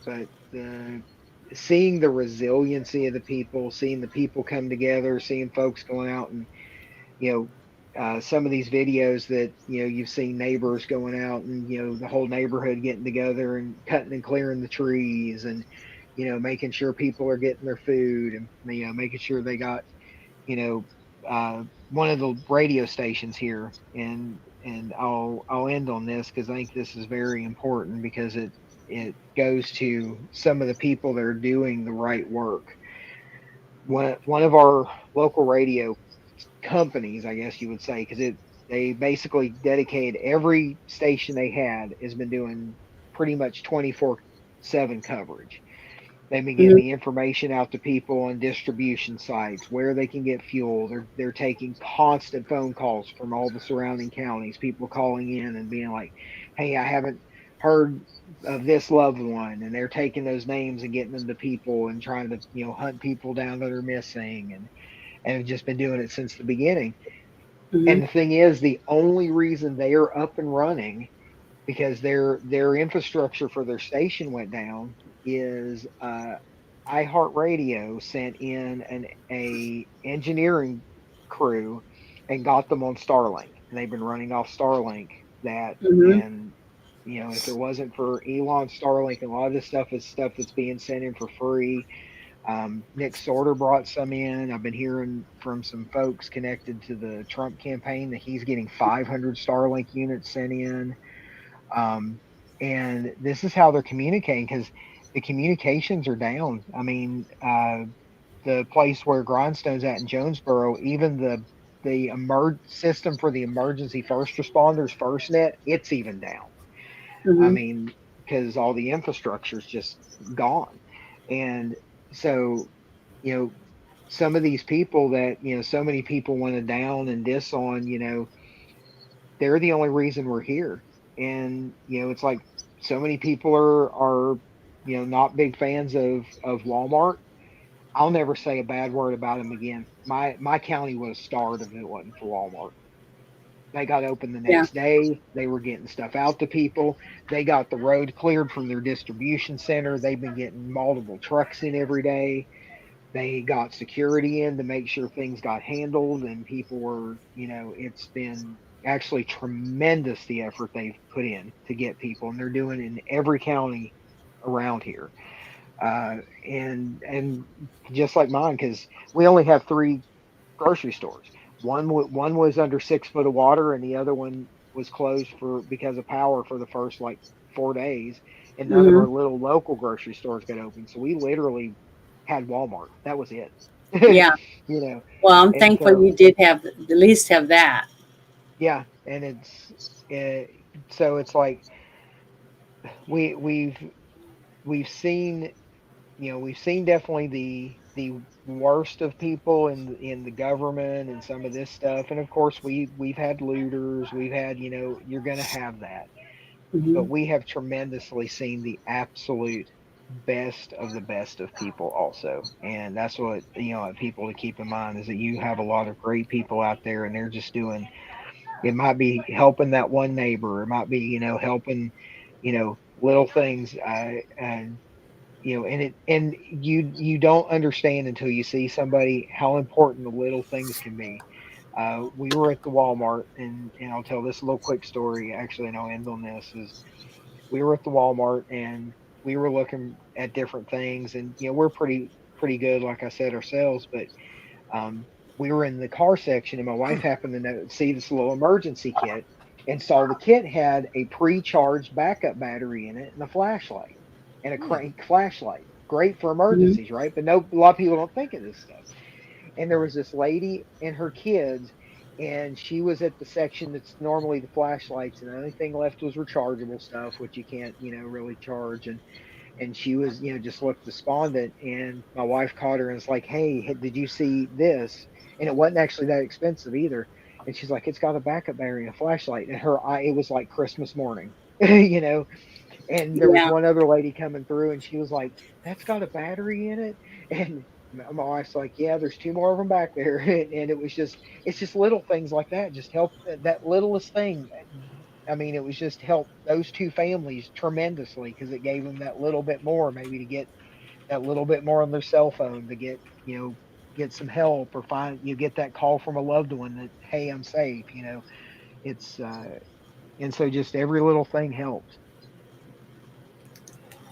but seeing the resiliency of the people, seeing the people come together, seeing folks going out and you some of these videos that you've seen, neighbors going out and the whole neighborhood getting together and cutting and clearing the trees, and making sure people are getting their food, and making sure they got you know, one of the radio stations here, and I'll end on this because I think this is very important, because it goes to some of the people that are doing the right work. One of our local radio companies, I guess you would say, because they basically dedicated every station they had has been doing pretty much 24/7 coverage. They've been getting Mhm. the information out to people on distribution sites where they can get fuel. They're taking constant phone calls from all the surrounding counties, people calling in and being like, "Hey, I haven't heard of this loved one," and they're taking those names and getting them to people and trying to hunt people down that are missing, and have just been doing it since the beginning. And Mhm. the thing is, the only reason they are up and running because their infrastructure for their station went down is iHeartRadio sent in a engineering crew and got them on Starlink, and they've been running off Starlink. That Mhm. and if it wasn't for Elon Starlink, and a lot of this stuff is stuff that's being sent in for free. Nick Sorter brought some in. I've been hearing from some folks connected to the Trump campaign that he's getting 500 Starlink units sent in. Um, and this is how they're communicating because the communications are down. I mean, the place where Grindstone's at in Jonesboro, even the system for the emergency first responders, FirstNet, it's even down. I Mhm. mean, because all the infrastructure is just gone. And so, you know, some of these people that, so many people want to down and diss on, they're the only reason we're here. And, it's like so many people are, not big fans of Walmart. I'll never say a bad word about them again. My county would have starved if it wasn't for Walmart. They got open the Yeah. next day. They were getting stuff out to people. They got the road cleared from their distribution center. They've been getting multiple trucks in every day. They got security in to make sure things got handled and people were, it's been actually tremendous the effort they've put in to get people, and they're doing it in every county around here. And just like mine, because we only have three grocery stores. One was under 6 foot of water, and the other one was closed because of power for the first like 4 days. And none of our Mhm. little local grocery stores got open, so we literally had Walmart. That was it. Yeah. you know, Well, I'm and thankful so you did have at least have that. yeah, and uh, so it's like we we've we've seen we've seen definitely the worst of people in the government and some of this stuff, and of course we've had looters, we've had you're going to have that, but Mhm. we have tremendously seen the absolute best of the best of people also, and that's what people to keep in mind is that you have a lot of great people out there, and they're just doing, it might be helping that one neighbor, it might be helping little things, and and you don't understand until you see somebody how important the little things can be. We were at the Walmart, and I'll tell this little quick story actually, and I'll end on this. Is we were at the Walmart, and we were looking at different things, and we're pretty good, like I said, ourselves, but we were in the car section, and my wife happened to see this little emergency kit, and saw the kit had a pre-charged backup battery in it and a flashlight and a crank flashlight. Great for Mhm. emergencies, right? But no, a lot of people don't think of this stuff. And there was this lady and her kids, and she was at the section that's normally the flashlights, and the only thing left was rechargeable stuff, which you can't, really charge. And she was, just looked despondent. And my wife caught her and was like, "Hey, did you see this?" And it wasn't actually that expensive either. And she's like, "It's got a backup battery and a flashlight." And her eye, it was like Christmas morning, you know. And there was Yeah. one other lady coming through, and she was like, "That's got a battery in it." And my wife's like, "Yeah, there's two more of them back there." And it was just, it's just little things like that, just help that littlest thing. I mean, it was just helped those two families tremendously because it gave them that little bit more, maybe to get that little bit more on their cell phone to get, get some help, or find, get that call from a loved one that, "Hey, I'm safe." It's, and so just every little thing helps.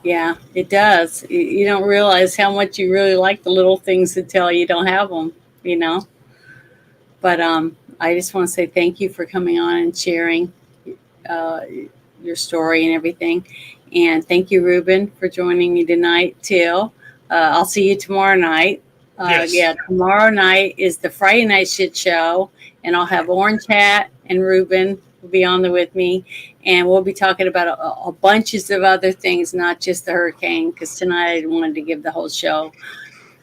Yeah, it does. You don't realize how much you really like the little things until you don't have them, you know. But I just want to say thank you for coming on and sharing uh, your story and everything. And thank you, Ruben, for joining me tonight, too. I'll see you tomorrow night. Yes. Yeah, tomorrow night is the Friday Night Shit Show, and I'll have Orange Hat and Ruben will be on there with me, and we'll be talking about a bunches of other things, not just the hurricane, because tonight I wanted to give the whole show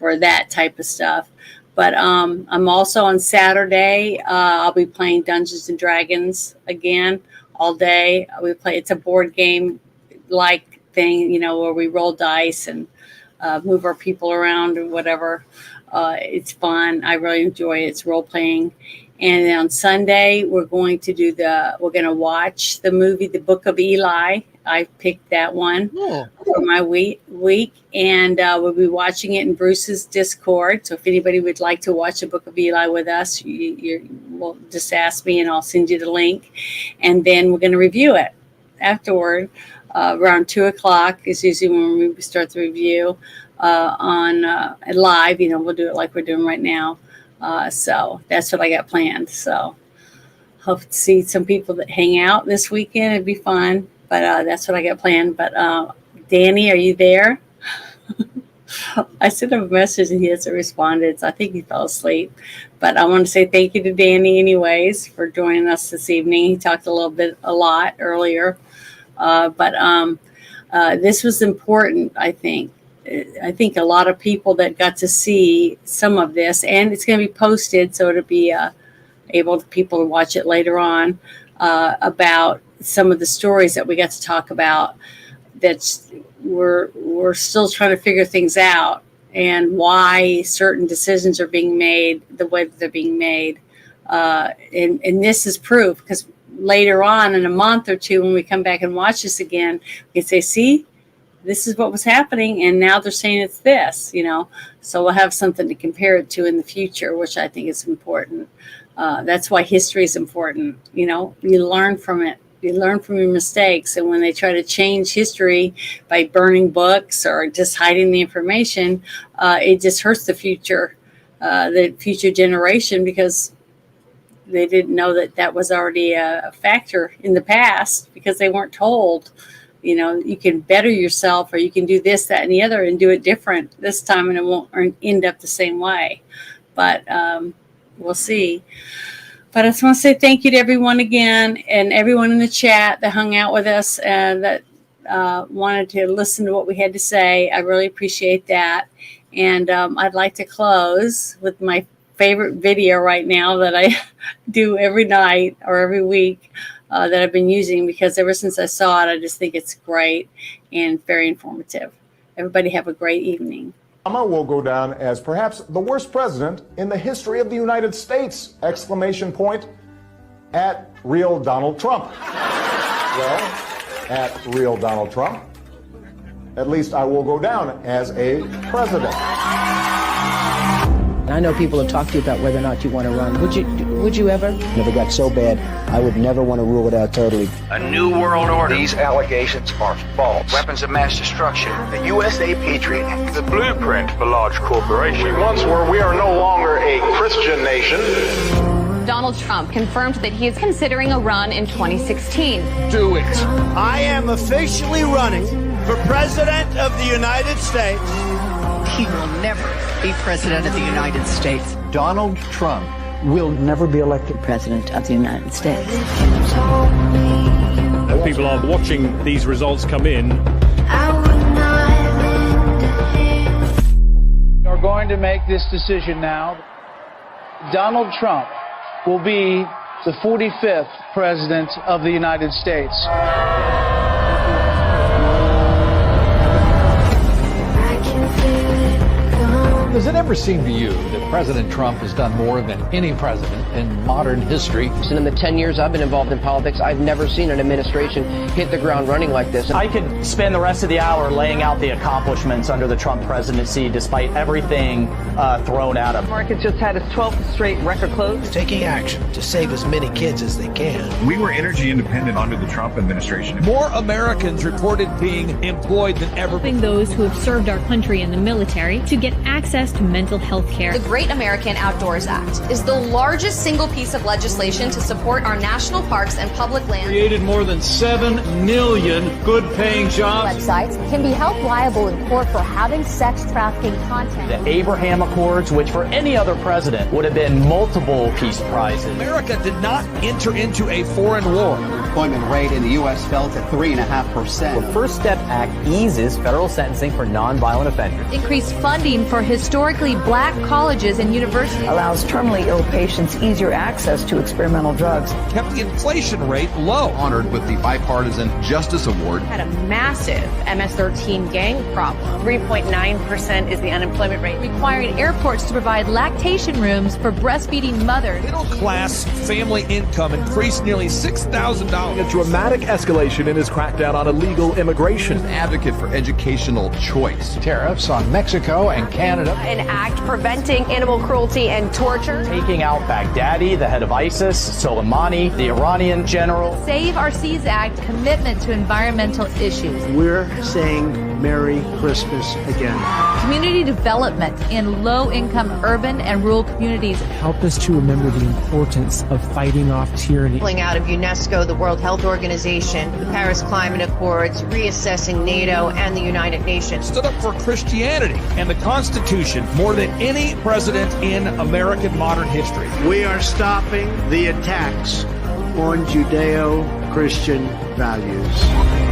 for that type of stuff. But I'm also on Saturday. I'll be playing Dungeons and Dragons again all day. It's a board game like thing, you know, where we roll dice and move our people around or whatever. It's fun. I really enjoy it. It's role playing. And then on Sunday, we're going to watch the movie, The Book of Eli. I picked that one for my week. And we'll be watching it in Bruce's Discord. So if anybody would like to watch The Book of Eli with us, well, just ask me and I'll send you the link. And then we're going to review it afterward. Around 2:00 is usually when we start the review on live. You know, we'll do it like we're doing right now. So that's what I got planned. So hope to see some people that hang out this weekend. It'd be fun. But that's what I got planned. But Danny, are you there? I sent him a message and he hasn't responded. So I think he fell asleep. But I want to say thank you to Danny anyways for joining us this evening. He talked a lot earlier. But this was important, I think. I think a lot of people that got to see some of this, and it's going to be posted, so it'll be able for people to watch it later on, about some of the stories that we got to talk about that we're still trying to figure things out and why certain decisions are being made the way that they're being made. And this is proof, because later on in a month or two, when we come back and watch this again, we can say, see, this is what was happening, and now they're saying it's this, you know. So we'll have something to compare it to in the future, which I think is important. That's why history is important. You know, you learn from it. You learn from your mistakes. And when they try to change history by burning books or just hiding the information, it just hurts the future generation, because they didn't know that was already a factor in the past, because they weren't told, you know, you can better yourself, or you can do this, that, and the other and do it different this time, and it won't end up the same way. But we'll see. But I just want to say thank you to everyone again, and everyone in the chat that hung out with us and that wanted to listen to what we had to say. I really appreciate that. And I'd like to close with my favorite video right now that I do every night or every week that I've been using, because ever since I saw it, I just think it's great and very informative. Everybody have a great evening. Obama will go down as perhaps the worst president in the history of the United States! Exclamation point at real Donald Trump. Well, at real Donald Trump, at least I will go down as a president. I know people have talked to you about whether or not you want to run. Would you ever? Never got so bad, I would never want to rule it out totally. A new world order. These allegations are false. Weapons of mass destruction. The USA Patriot Act. The blueprint for large corporations. We once were, we are no longer a Christian nation. Donald Trump confirmed that he is considering a run in 2016. Do it. I am officially running for President of the United States. He will never be President of the United States. Donald Trump will never be elected President of the United States. People are watching these results come in. We are going to make this decision now. Donald Trump will be the 45th President of the United States. Does it ever seem to you that President Trump has done more than any president in modern history? And in the 10 years I've been involved in politics, I've never seen an administration hit the ground running like this. I could spend the rest of the hour laying out the accomplishments under the Trump presidency, despite everything thrown at him. The market just had its 12th straight record close. Taking action to save as many kids as they can. We were energy independent under the Trump administration. More Americans reported being employed than ever. Helping those who have served our country in the military to get access to mental health care. The Great American Outdoors Act is the largest single piece of legislation to support our national parks and public lands. Created more than 7 million good-paying jobs. Websites can be held liable in court for having sex trafficking content. The Abraham Accords, which for any other president would have been multiple peace prizes. America did not enter into a foreign war. The employment rate in the U.S. fell to 3.5%. The First Step Act eases federal sentencing for nonviolent offenders. Increased funding for historically black colleges and universities. Allows terminally ill patients easier access to experimental drugs. Kept the inflation rate low. Honored with the Bipartisan Justice Award. Had a massive MS-13 gang problem. 3.9% is the unemployment rate. Requiring airports to provide lactation rooms for breastfeeding mothers. Middle class family income increased nearly $6,000. A dramatic escalation in his crackdown on illegal immigration. An advocate for educational choice. Tariffs on Mexico and Canada. An act preventing animal cruelty and torture. Taking out Baghdadi, the head of ISIS, Soleimani, the Iranian general. Save Our Seas Act commitment to environmental issues. We're saying Merry Christmas again. Community development in low-income urban and rural communities. Help us to remember the importance of fighting off tyranny. Pulling out of UNESCO, the World Health Organization, the Paris Climate Accords, reassessing NATO and the United Nations. Stood up for Christianity and the Constitution more than any president in American modern history. We are stopping the attacks on Judeo-Christian values.